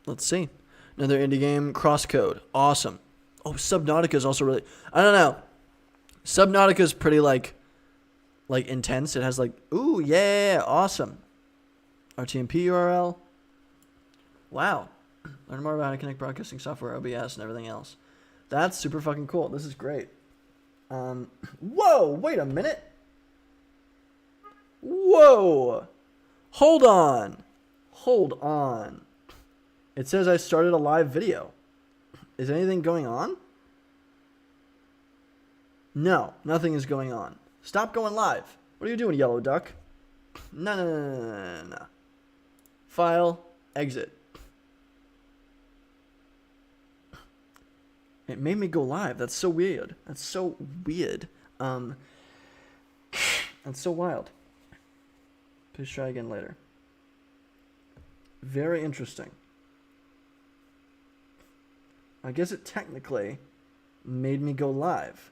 Let's see. Another indie game, Crosscode. Awesome. Oh, Subnautica is also really... I don't know. Subnautica is pretty, like intense. It has, like... Ooh, yeah, awesome. RTMP URL. Wow. Learn more about how to connect broadcasting software, OBS, and everything else. That's super fucking cool. This is great. Whoa, wait a minute. Whoa. Hold on. It says I started a live video. Is anything going on? No, nothing is going on. Stop going live. What are you doing, yellow duck? No. File, exit. It made me go live. That's so weird. That's so wild. Please try again later. Very interesting. I guess it technically made me go live.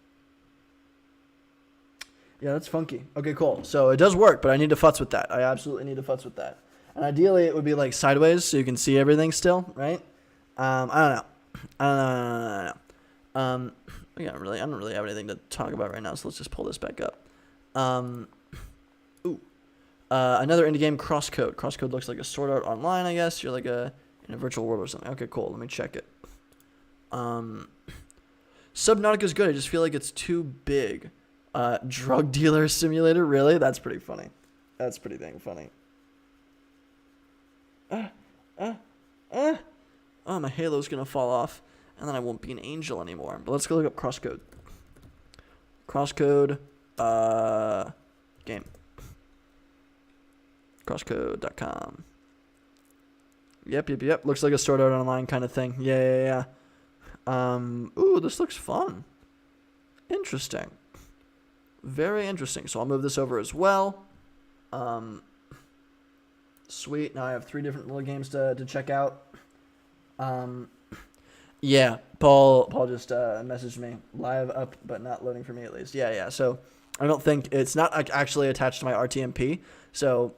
Yeah, that's funky. Okay, cool. So it does work, but I need to futz with that. I absolutely need to futz with that. And ideally, it would be like sideways so you can see everything still, right? I don't know. Yeah, I don't really have anything to talk about right now, so let's just pull this back up. Another indie game, Crosscode. Crosscode looks like a Sword Art Online, I guess. You're like in a virtual world or something. Okay, cool. Let me check it. Subnautica is good. I just feel like it's too big. Drug dealer simulator, really? That's pretty funny. That's pretty dang funny. Oh, my halo's gonna fall off, and then I won't be an angel anymore. But let's go look up Crosscode. Crosscode, game. Crosscode.com. Yep. Looks like a Sword Art Online kind of thing. Yeah. Ooh, this looks fun. Interesting. Very interesting. So I'll move this over as well. Sweet. Now I have 3 different little games to check out. Yeah, Paul just messaged me. Live up, but not loading for me at least. Yeah. So I don't think it's not actually attached to my RTMP. So,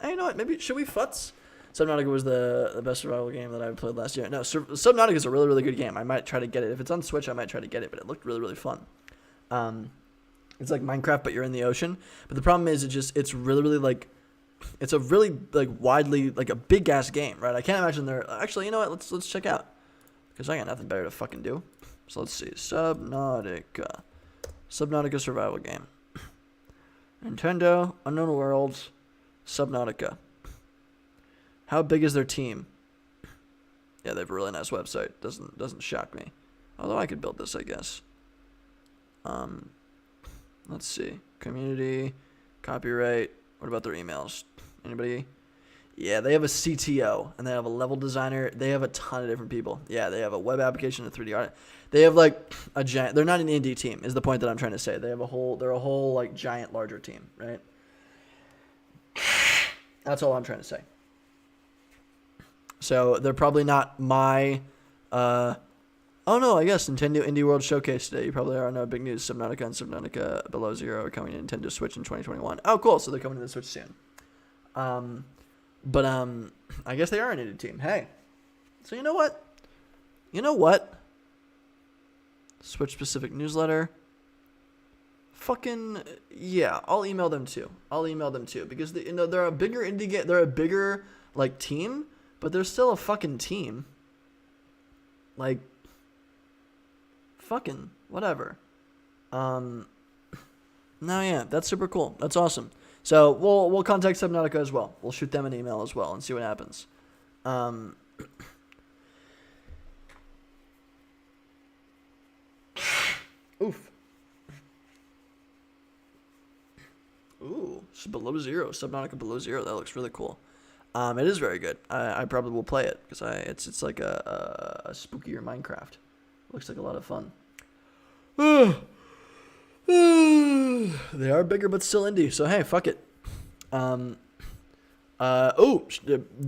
hey, you know what? Maybe should we futz? Subnautica was the best survival game that I played last year. No, Subnautica is a really, really good game. I might try to get it. If it's on Switch, I might try to get it, but it looked really, really fun. It's like Minecraft, but you're in the ocean. But the problem is it's really, really like, it's a really like widely, like a big ass game, right? I can't imagine actually, you know what? Let's check out. Because I got nothing better to fucking do. So let's see. Subnautica survival game. Nintendo, Unknown Worlds, Subnautica. How big is their team? Yeah, they have a really nice website. Doesn't shock me. Although I could build this, I guess. Let's see. Community, copyright. What about their emails? Anybody? Yeah, they have a CTO, and they have a level designer. They have a ton of different people. Yeah, they have a web application, a 3D art. They have like a giant. They're not an indie team, is the point that I'm trying to say. They have a whole. They're a whole like giant, larger team, right? That's all I'm trying to say. So they're probably not my. Oh no, I guess Nintendo Indie World Showcase today. You probably are. No big news. Subnautica and Subnautica Below Zero are coming to Nintendo Switch in 2021. Oh, cool. So they're coming to the Switch soon. But I guess they are an indie team. Hey, so you know what? Switch specific newsletter. Fucking yeah, I'll email them too. Because they're a bigger indie game. They're a bigger like team, but they're still a fucking team. Like, fucking whatever. No, yeah, that's super cool. That's awesome. So we'll contact Subnautica as well. We'll shoot them an email as well and see what happens. Oof. Ooh, Below Zero, Subnautica Below Zero. That looks really cool. It is very good. I probably will play it because it's like a spookier Minecraft. Looks like a lot of fun. They are bigger but still indie, so hey, fuck it.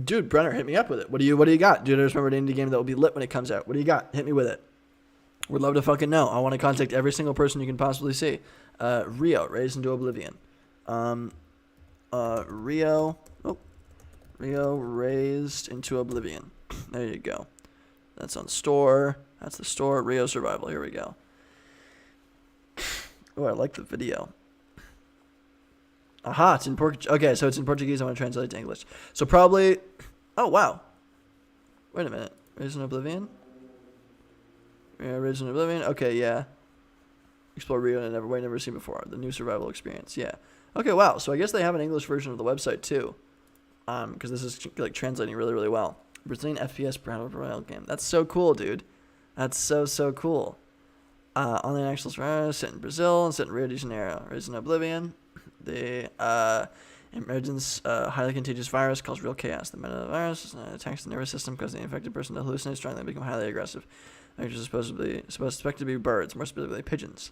Dude, Brenner, hit me up with it. What do you got? Dude, I just remembered an indie game that will be lit when it comes out. What do you got? Hit me with it. Would love to fucking know. I want to contact every single person you can possibly see. Rio, Raised into Oblivion. Rio, Raised into Oblivion. There you go. That's on store. That's the store. Rio Survival. Here we go. Oh, I like the video. Aha, it's in Portuguese. Okay, so it's in Portuguese. I want to translate it to English. So probably... Oh, wow. Wait a minute. Raised in Oblivion? Yeah, Raised in Oblivion. Okay, yeah. Explore Rio in a never seen before. The new survival experience. Yeah. Okay, wow. So I guess they have an English version of the website, too. Because this is like translating really, really well. Brazilian FPS Battle Royale game. That's so cool, dude. That's so cool. Online actual set in Brazil and set in Rio de Janeiro. Raised in Oblivion. The emergence highly contagious virus caused real chaos. The metavirus attacks the nervous system, causing the infected person to hallucinate strongly and become highly aggressive. Vectors are suspected to be birds, more specifically pigeons.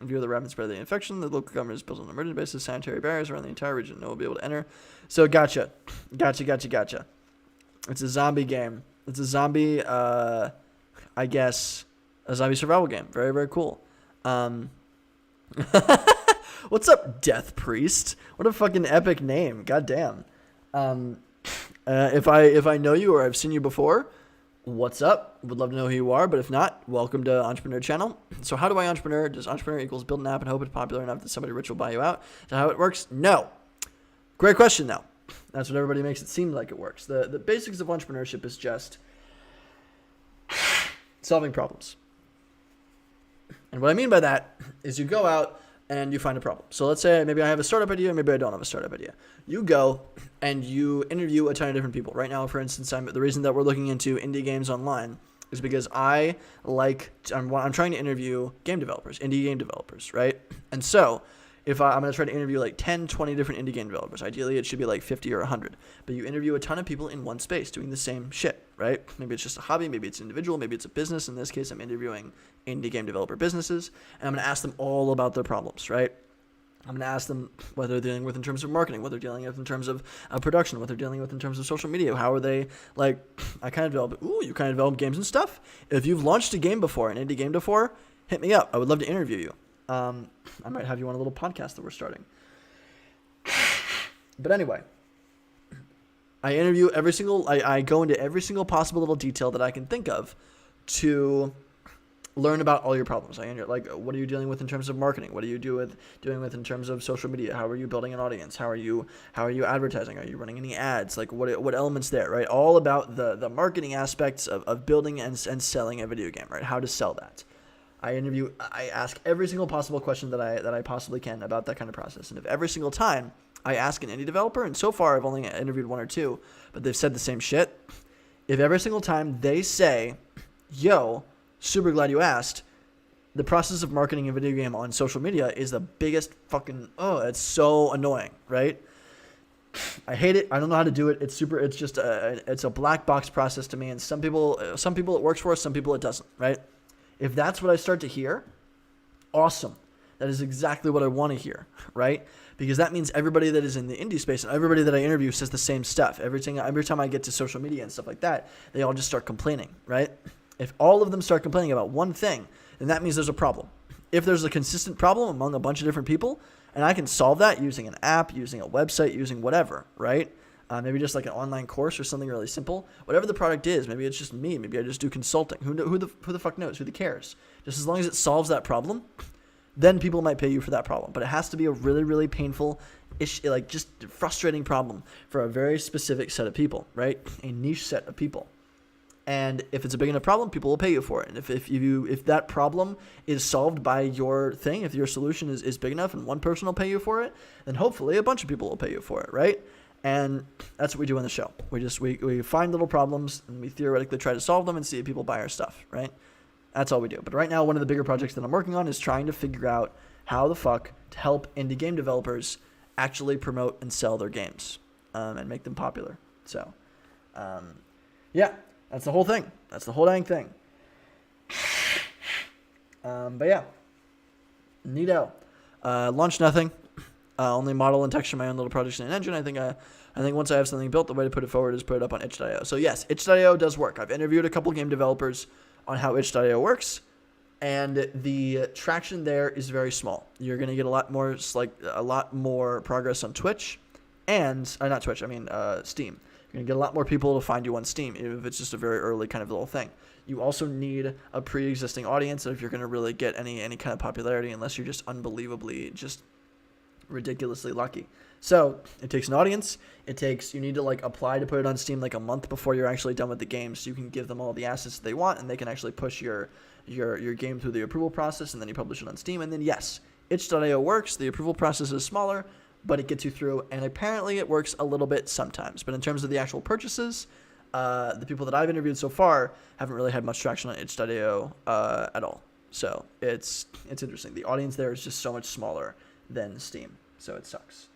In view of the rapid spread of the infection, the local government has built an emergency basis, sanitary barriers around the entire region. No one will be able to enter. So gotcha. It's a zombie game. It's a zombie, I guess, a zombie survival game. Very, very cool. What's up, Death Priest? What a fucking epic name. Goddamn. If I know you or I've seen you before, what's up? Would love to know who you are, but if not, welcome to Entrepreneur Channel. So how do I entrepreneur? Does entrepreneur equals build an app and hope it's popular enough that somebody rich will buy you out? Is that how it works? No. Great question, though. That's what everybody makes it seem like it works. The basics of entrepreneurship is just solving problems. And what I mean by that is you go out and you find a problem. So let's say maybe I have a startup idea, maybe I don't have a startup idea. You go and you interview a ton of different people. Right now, for instance, the reason that we're looking into indie games online is because I'm trying to interview game developers, indie game developers, right? And so if I'm going to try to interview like 10, 20 different indie game developers. Ideally, it should be like 50 or 100. But you interview a ton of people in one space doing the same shit, right? Maybe it's just a hobby, maybe it's individual, maybe it's a business. In this case, I'm interviewing indie game developer businesses, and I'm going to ask them all about their problems, right? I'm going to ask them what they're dealing with in terms of marketing, what they're dealing with in terms of production, what they're dealing with in terms of social media. How are they, like, you kind of develop games and stuff. If you've launched a game before, an indie game before, hit me up. I would love to interview you. I might have you on a little podcast that we're starting. But anyway, I interview I go into every single possible little detail that I can think of to learn about all your problems. What are you dealing with in terms of marketing? What are you doing with in terms of social media? How are you building an audience? How are you advertising? Are you running any ads? Like what elements there, right? All about the marketing aspects of building and selling a video game, right? How to sell that. I ask every single possible question that I possibly can about that kind of process. And if every single time I ask an indie developer, and so far I've only interviewed one or two, but they've said the same shit. If every single time they say, yo, super glad you asked, the process of marketing a video game on social media is the biggest fucking, it's so annoying, right? I hate it. I don't know how to do it. It's just it's a black box process to me. And some people it works for, some people it doesn't, right? If that's what I start to hear, awesome. That is exactly what I want to hear, right? Because that means everybody that is in the indie space and everybody that I interview says the same stuff. Every time I get to social media and stuff like that, they all just start complaining, right? If all of them start complaining about one thing, then that means there's a problem. If there's a consistent problem among a bunch of different people, and I can solve that using an app, using a website, using whatever, right? Maybe just like an online course or something really simple. Whatever the product is, maybe it's just me. Maybe I just do consulting. Who the fuck knows? Who cares? Just as long as it solves that problem, then people might pay you for that problem. But it has to be a really, really painful, like just frustrating problem for a very specific set of people, right? A niche set of people. And if it's a big enough problem, people will pay you for it. And if that problem is solved by your thing, if your solution is big enough and one person will pay you for it, then hopefully a bunch of people will pay you for it, right? And that's what we do on the show. We find little problems and we theoretically try to solve them and see if people buy our stuff, right? That's all we do. But right now, one of the bigger projects that I'm working on is trying to figure out how the fuck to help indie game developers actually promote and sell their games and make them popular. So, yeah. That's the whole thing. That's the whole dang thing. But yeah. Neato. Launch nothing. Only model and texture my own little projects in an engine. I think once I have something built, the way to put it forward is put it up on itch.io. So yes, itch.io does work. I've interviewed a couple game developers on how itch.io works, and the traction there is very small. You're going to get a lot more progress on Twitch, and not Twitch. I mean Steam. You're going to get a lot more people to find you on Steam, even if it's just a very early kind of little thing. You also need a pre-existing audience if you're going to really get any kind of popularity, unless you're just unbelievably, just ridiculously lucky. So it takes an audience. You need to apply to put it on Steam a month before you're actually done with the game, so you can give them all the assets they want, and they can actually push your game through the approval process, and then you publish it on Steam. And then yes, itch.io works. The approval process is smaller, but it gets you through, and apparently it works a little bit sometimes. But in terms of the actual purchases, the people that I've interviewed so far haven't really had much traction on itch.io at all. So it's interesting. The audience there is just so much smaller than Steam, so it sucks.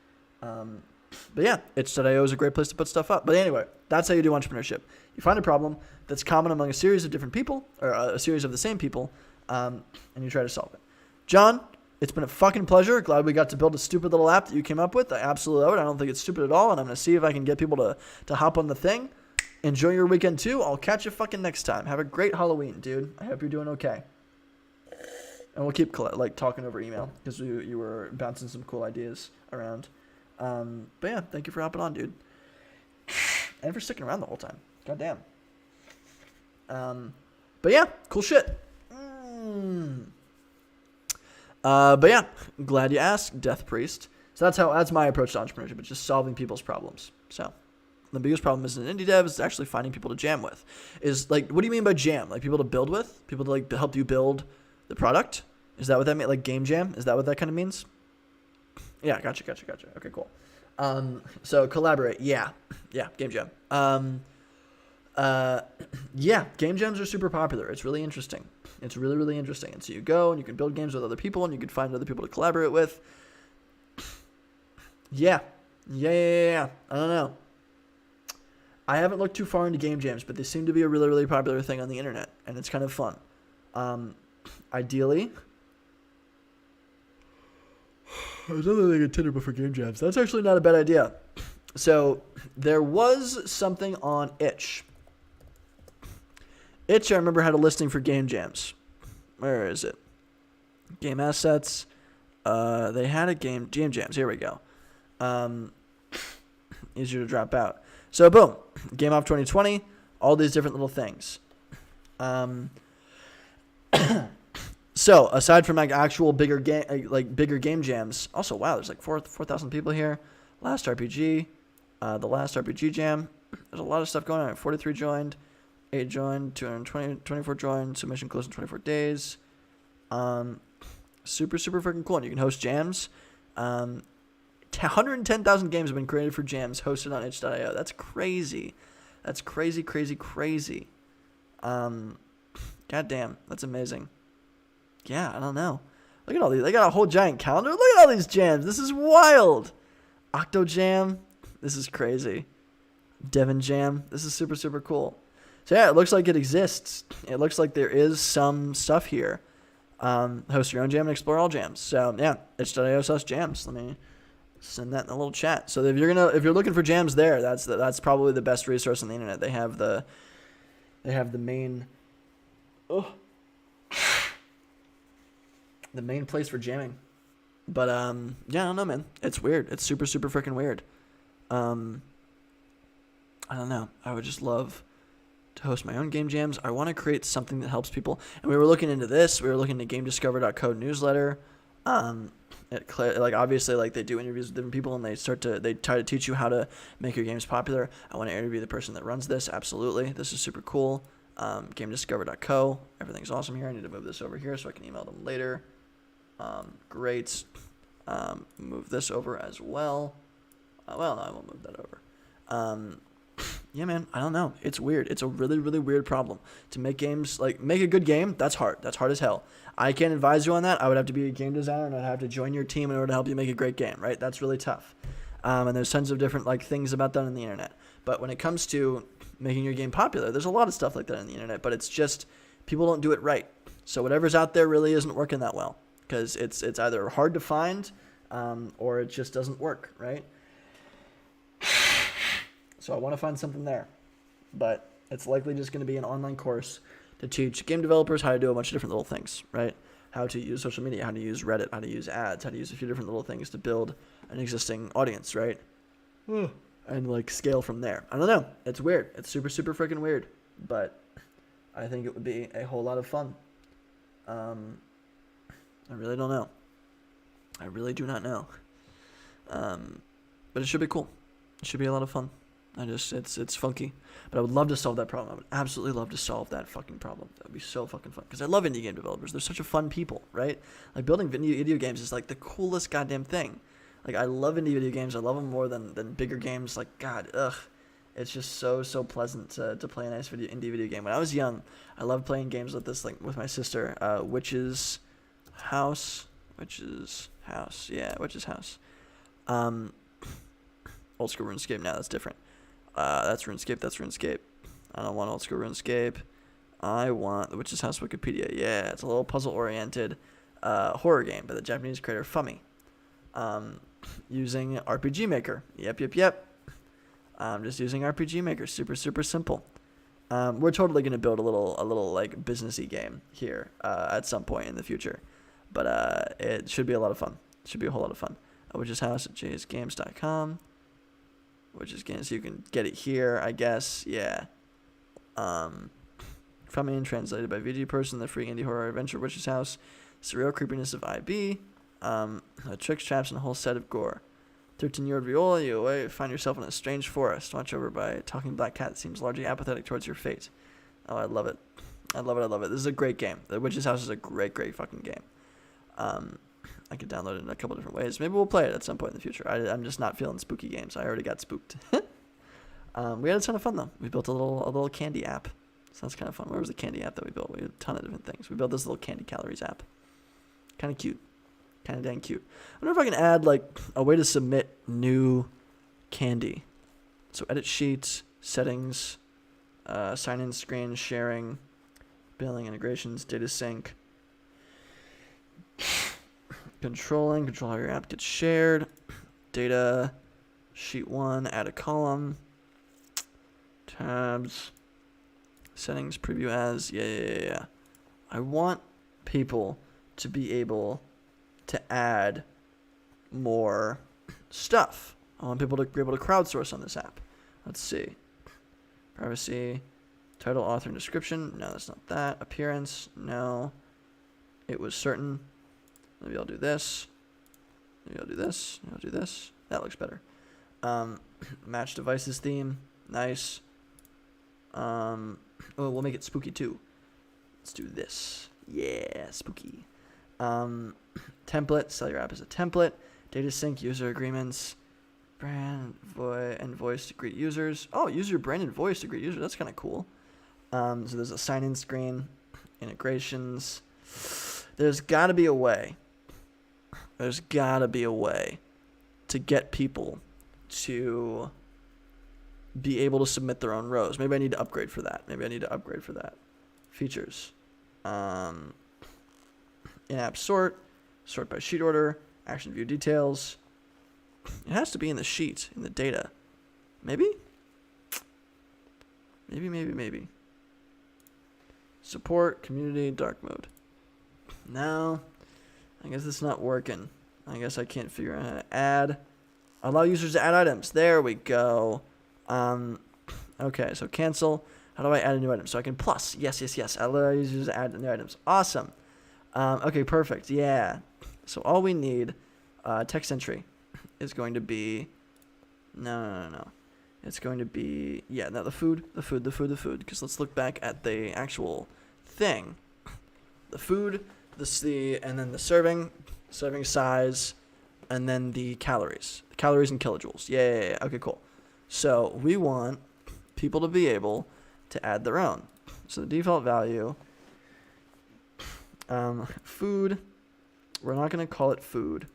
But yeah, itch.io is a great place to put stuff up. But anyway, that's how you do entrepreneurship. You find a problem that's common among a series of different people, or a series of the same people, and you try to solve it. John, it's been a fucking pleasure. Glad we got to build a stupid little app that you came up with. I absolutely love it. I don't think it's stupid at all, and I'm going to see if I can get people to hop on the thing. Enjoy your weekend, too. I'll catch you fucking next time. Have a great Halloween, dude. I hope you're doing okay. And we'll keep talking over email, because you were bouncing some cool ideas around. But yeah, thank you for hopping on, dude. And for sticking around the whole time. God damn. But yeah, cool shit. But yeah, glad you asked, Death Priest. So that's my approach to entrepreneurship. It's just solving people's problems. So the biggest problem is in indie dev is actually finding people to jam with. What do you mean by jam? People to build with? People to help you build the product? Is that what that means? Game jam? Is that what that kind of means? Yeah, gotcha. Okay, cool. So collaborate. Yeah, game jam. Yeah, game jams are super popular. It's really interesting. It's really, really interesting. And so you go and you can build games with other people and you can find other people to collaborate with. Yeah. I don't know. I haven't looked too far into game jams, but they seem to be a really, really popular thing on the internet, and it's kind of fun. Ideally, there's another thing at Tinder before game jams. That's actually not a bad idea. So there was something on Itch. Itch, I remember, had a listing for game jams. Where is it? Game assets. They had a game jams. Here we go. Easier to drop out. So boom, Game Off 2020. All these different little things. So aside from actual bigger game jams, also wow, there's 4,000 people here. Last RPG, the last RPG jam. There's a lot of stuff going on. 43 joined. 8 joined, 24 joined, submission closed in 24 days. Super, super freaking cool. And you can host jams. 110,000 games have been created for jams hosted on itch.io. That's crazy. That's crazy. God damn. That's amazing. yeah, I don't know. Look at all these. They got a whole giant calendar. Look at all these jams. This is wild. Octo Jam. This is crazy. Devon Jam. This is super, super cool. So yeah, it looks like it exists. It looks like there is some stuff here. Host your own jam and explore all jams. So yeah, itch.io/jams. Let me send that in the little chat. So if you're looking for jams there, that's probably the best resource on the internet. They have the main the main place for jamming. But yeah, I don't know, man. It's weird. It's super, super freaking weird. I don't know. I would just love to host my own game jams. I want to create something that helps people. And we were looking into this. We were looking at GameDiscover.co newsletter. Obviously, they do interviews with different people, and they try to teach you how to make your games popular. I want to interview the person that runs this. Absolutely, this is super cool. GameDiscover.co. Everything's awesome here. I need to move this over here so I can email them later. Great. Move this over as well. No, I won't move that over. Yeah, man, I don't know. It's weird. It's a really, really weird problem. To make games, make a good game, that's hard. That's hard as hell. I can't advise you on that. I would have to be a game designer, and I'd have to join your team in order to help you make a great game, right? That's really tough. And there's tons of different, things about that on the internet. But when it comes to making your game popular, there's a lot of stuff like that on the internet, but it's just people don't do it right. So whatever's out there really isn't working that well, because it's either hard to find or it just doesn't work, right? So I want to find something there, but it's likely just going to be an online course to teach game developers how to do a bunch of different little things, right? How to use social media, how to use Reddit, how to use ads, how to use a few different little things to build an existing audience, right? And scale from there. I don't know. It's weird. It's super, super freaking weird, but I think it would be a whole lot of fun. I really don't know. I really do not know. But it should be cool. It should be a lot of fun. It's funky, but I would love to solve that problem. I would absolutely love to solve that fucking problem. That would be so fucking fun, because I love indie game developers. They're such a fun people, right? Building video games is the coolest goddamn thing. I love indie video games. I love them more than bigger games. It's just so pleasant to play a nice indie video game. When I was young, I loved playing games with this with my sister. Witch's House. Yeah, Witch's House. Old school RuneScape. Now that's different. That's RuneScape. I don't want old school RuneScape. I want the Witch's House Wikipedia. Yeah, it's a little puzzle-oriented horror game by the Japanese creator Fumi. Using RPG Maker. Yep. Just using RPG Maker. Super, super simple. We're totally gonna build a little businessy game here at some point in the future, but it should be a lot of fun. It should be a whole lot of fun. Witch's House at jsgames.com. Which is games, so you can get it here, I guess. Yeah. From and translated by VG Person, the free indie horror adventure Witch's House, surreal creepiness of IB, tricks, traps, and a whole set of gore. 13-year-old Viola, you find yourself in a strange forest, watched over by a talking black cat that seems largely apathetic towards your fate. Oh, I love it. I love it. This is a great game. The Witch's House is a great fucking game. I could download it in a couple different ways. Maybe we'll play it at some point in the future. I'm just not feeling spooky games. I already got spooked. We had a ton of fun, though. We built a little candy app. So that's kind of fun. Where was the candy app that we built? We had a ton of different things. We built this little candy calories app. Kind of cute. Kind of dang cute. I wonder if I can add, a way to submit new candy. So edit sheets, settings, sign-in screen, sharing, billing integrations, data sync. Control how your app gets shared. Data, sheet 1, add a column. Tabs. Settings, preview as. Yeah. I want people to be able to add more stuff. I want people to be able to crowdsource on this app. Let's see. Privacy. Title, author, and description. No, that's not that. Appearance. No. It was certain. Maybe I'll do this. Maybe I'll do this. Maybe I'll do this. That looks better. Match devices theme. Nice. We'll make it spooky too. Let's do this. Yeah, spooky. Template. Sell your app as a template. Data sync. User agreements. Brand and voice to greet users. Oh, use your brand and voice to greet users. That's kind of cool. So there's a sign-in screen. Integrations. There's got to be a way. There's got to be a way to get people to be able to submit their own rows. Maybe I need to upgrade for that. Features. In-app sort by sheet order, action view details. It has to be in the sheet, in the data. Maybe? Maybe. Support, community, dark mode. No, I guess it's not working. I guess I can't figure out how to add. Allow users to add items. There we go. Okay, so cancel. How do I add a new item? So I can plus. Yes. Allow users to add new items. Awesome. Okay, perfect. Yeah. So all we need, text entry, is going to be. No. It's going to be the food. Because let's look back at the actual thing. The food, and then the serving size, and then the calories and kilojoules. Yeah. Okay, cool. So we want people to be able to add their own. So the default value, food. We're not going to call it food.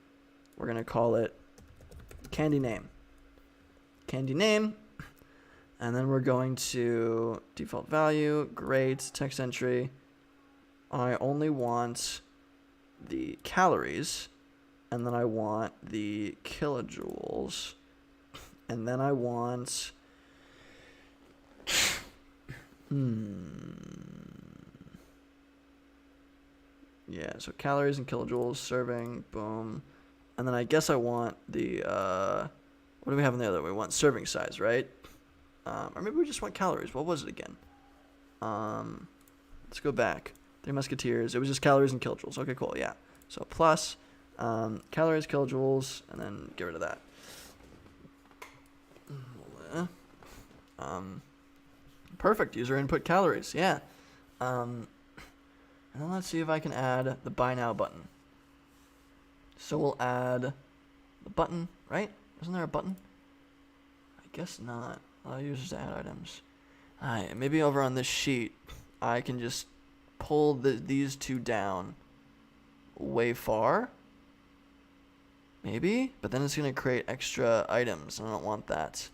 We're going to call it candy name. And then we're going to default value, great, text entry. I only want the calories, and then I want the kilojoules, and then I want so calories and kilojoules, serving, boom. And then I guess I want the what do we have in the other? We want serving size, right? Or maybe we just want calories. What was it again? Let's go back. Three Musketeers. It was just calories and kilojoules. Okay, cool. Yeah. So plus calories, kilojoules, and then get rid of that. Perfect. User input calories. Yeah. And then let's see if I can add the buy now button. So we'll add the button, right? Isn't there a button? I guess not. Allow users to add items. Alright, maybe over on this sheet, I can just pull these two down way far. Maybe? But then it's going to create extra items, and I don't want that.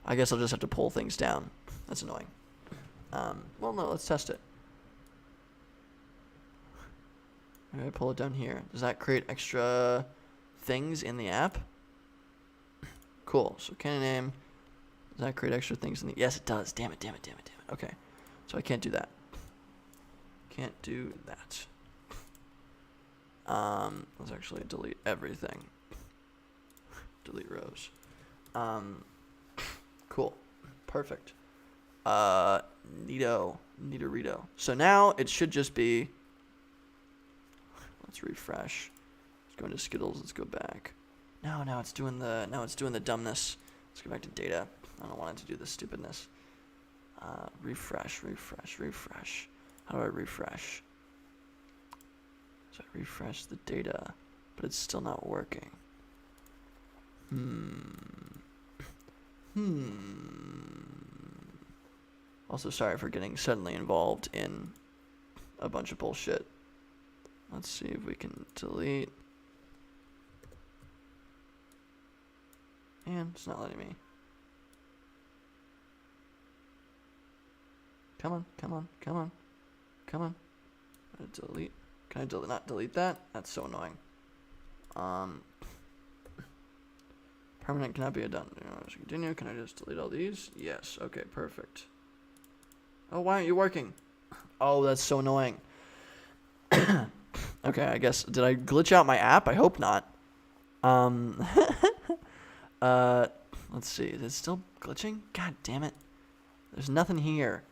I guess I'll just have to pull things down. That's annoying. Well, no, let's test it. Maybe I pull it down here. Does that create extra things in the app? Cool. So candy name. Does that create extra things in the... Yes, it does. Damn it. Okay. So I can't do that. Let's actually delete everything. Delete rows. Cool. Perfect. Neato-rito. So now it should just be... Let's refresh. Let's go into Skittles. Let's go back. No, now it's doing the dumbness. Let's go back to data. I don't want it to do this stupidness. Refresh. How do I refresh? So I refresh the data, but it's still not working. Also, sorry for getting suddenly involved in a bunch of bullshit. Let's see if we can delete. And it's not letting me. Come on. Delete. Can I not delete that? That's so annoying. Permanent cannot be done. Continue. Can I just delete all these? Yes. Okay, perfect. Oh, why aren't you working? Oh, that's so annoying. Okay, I guess, did I glitch out my app? I hope not. Let's see. Is it still glitching? God damn it. There's nothing here.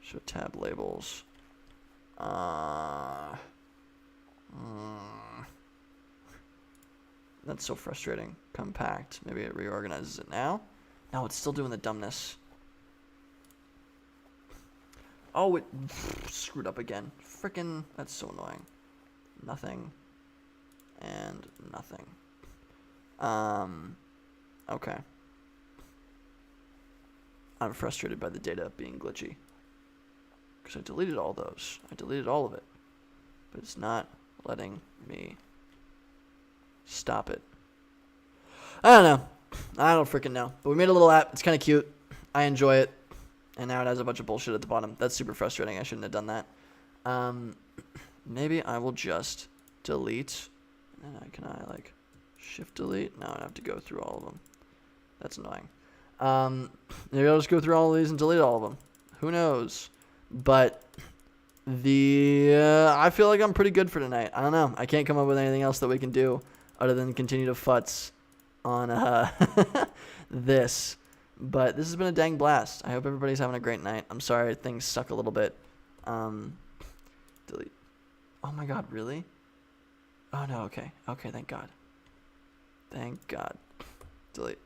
Show tab labels. That's so frustrating. Compact. Maybe it reorganizes it now. No, it's still doing the dumbness. Oh, it screwed up again. Frickin', that's so annoying. Nothing. And nothing. Okay. I'm frustrated by the data being glitchy. Because I deleted all those. I deleted all of it. But it's not letting me stop it. I don't know. I don't freaking know. But we made a little app. It's kind of cute. I enjoy it. And now it has a bunch of bullshit at the bottom. That's super frustrating. I shouldn't have done that. Maybe I will just delete. And then can I like shift delete? No, I have to go through all of them. That's annoying. Maybe I'll just go through all of these and delete all of them. Who knows? But I feel like I'm pretty good for tonight. I don't know. I can't come up with anything else that we can do other than continue to futz on this. But this has been a dang blast. I hope everybody's having a great night. I'm sorry things suck a little bit. Delete. Oh my god, really? Oh no, okay. Okay, thank God. Thank God. Delete.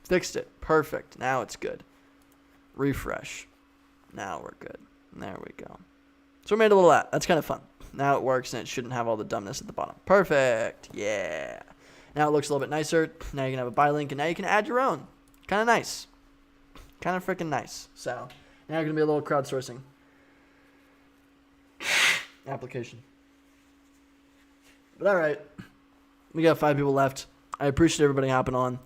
Fixed it. Perfect. Now it's good. Refresh. Now we're good. There we go. So we made a little app. That's kind of fun. Now it works and it shouldn't have all the dumbness at the bottom. Perfect. Yeah. Now it looks a little bit nicer. Now you can have a buy link and now you can add your own. Kind of nice. Kind of freaking nice. So now you're going to be a little crowdsourcing application. But all right. We got 5 people left. I appreciate everybody hopping on.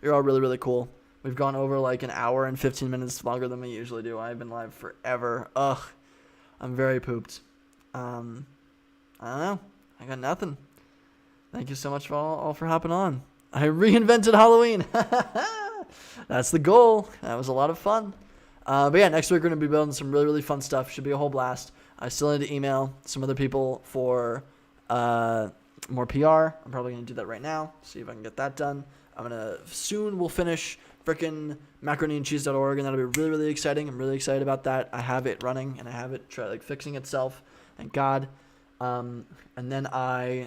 You're all really, really cool. We've gone over like an hour and 15 minutes longer than we usually do. I've been live forever. Ugh. I'm very pooped. I don't know. I got nothing. Thank you so much all for hopping on. I reinvented Halloween. That's the goal. That was a lot of fun. But yeah, next week we're going to be building some really, really fun stuff. Should be a whole blast. I still need to email some other people for more PR. I'm probably going to do that right now. See if I can get that done. Soon we'll finish frickin' macaroniandcheese.org, and that'll be really, really exciting. I'm really excited about that. I have it running, and I have it fixing itself. Thank God. And then what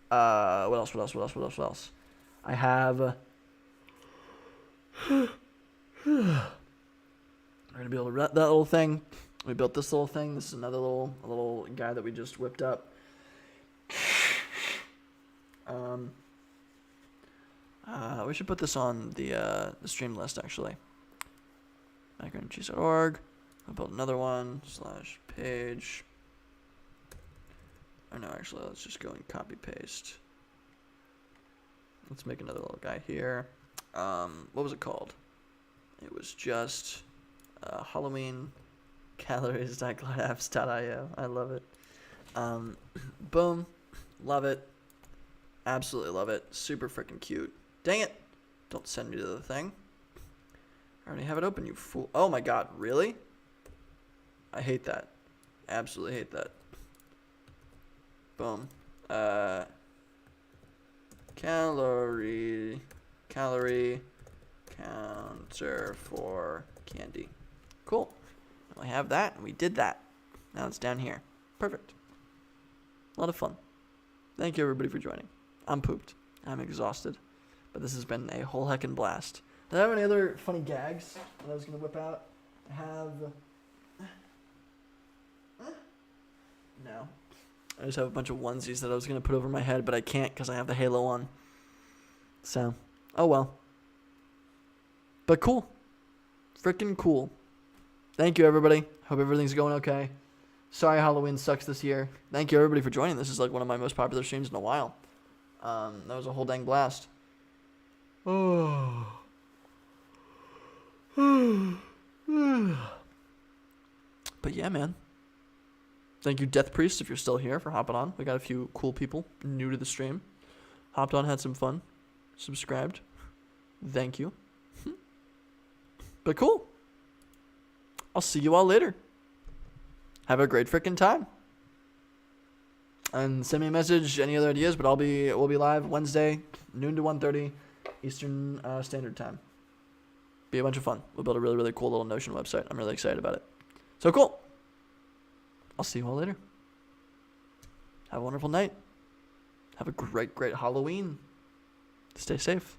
else? I have we're gonna be able to run that little thing. We built this little thing. This is another little guy that we just whipped up. We should put this on the stream list, actually. macaroniandcheese.org. I'll build another one / page. Oh no, actually, let's just go and copy paste. Let's make another little guy here. What was it called? It was just Halloween calories.glidapps.io. I love it. Boom. Love it. Absolutely love it. Super freaking cute. Dang it. Don't send me to the thing. I already have it open, you fool. Oh my god, really? I hate that. Absolutely hate that. Boom. Calorie counter for candy. Cool. I have that, and we did that. Now it's down here. Perfect. A lot of fun. Thank you, everybody, for joining. I'm pooped. I'm exhausted. But this has been a whole heckin' blast. Did I have any other funny gags that I was going to whip out? I have... No. I just have a bunch of onesies that I was going to put over my head, but I can't because I have the halo on. So, oh well. But cool. Freaking cool. Thank you, everybody. Hope everything's going okay. Sorry Halloween sucks this year. Thank you, everybody, for joining. This is like one of my most popular streams in a while. That was a whole dang blast. Oh. But yeah, man. Thank you, Death Priest, if you're still here, for hopping on. We got a few cool people new to the stream. Hopped on, had some fun. Subscribed. Thank you. But cool. I'll see you all later. Have a great freaking time. And send me a message, any other ideas, but we'll be live Wednesday, noon to 1:30 Eastern Standard Time. Be a bunch of fun. We'll build a really, really cool little Notion website. I'm really excited about it. So cool. I'll see you all later. Have a wonderful night. Have a great, great Halloween. Stay safe.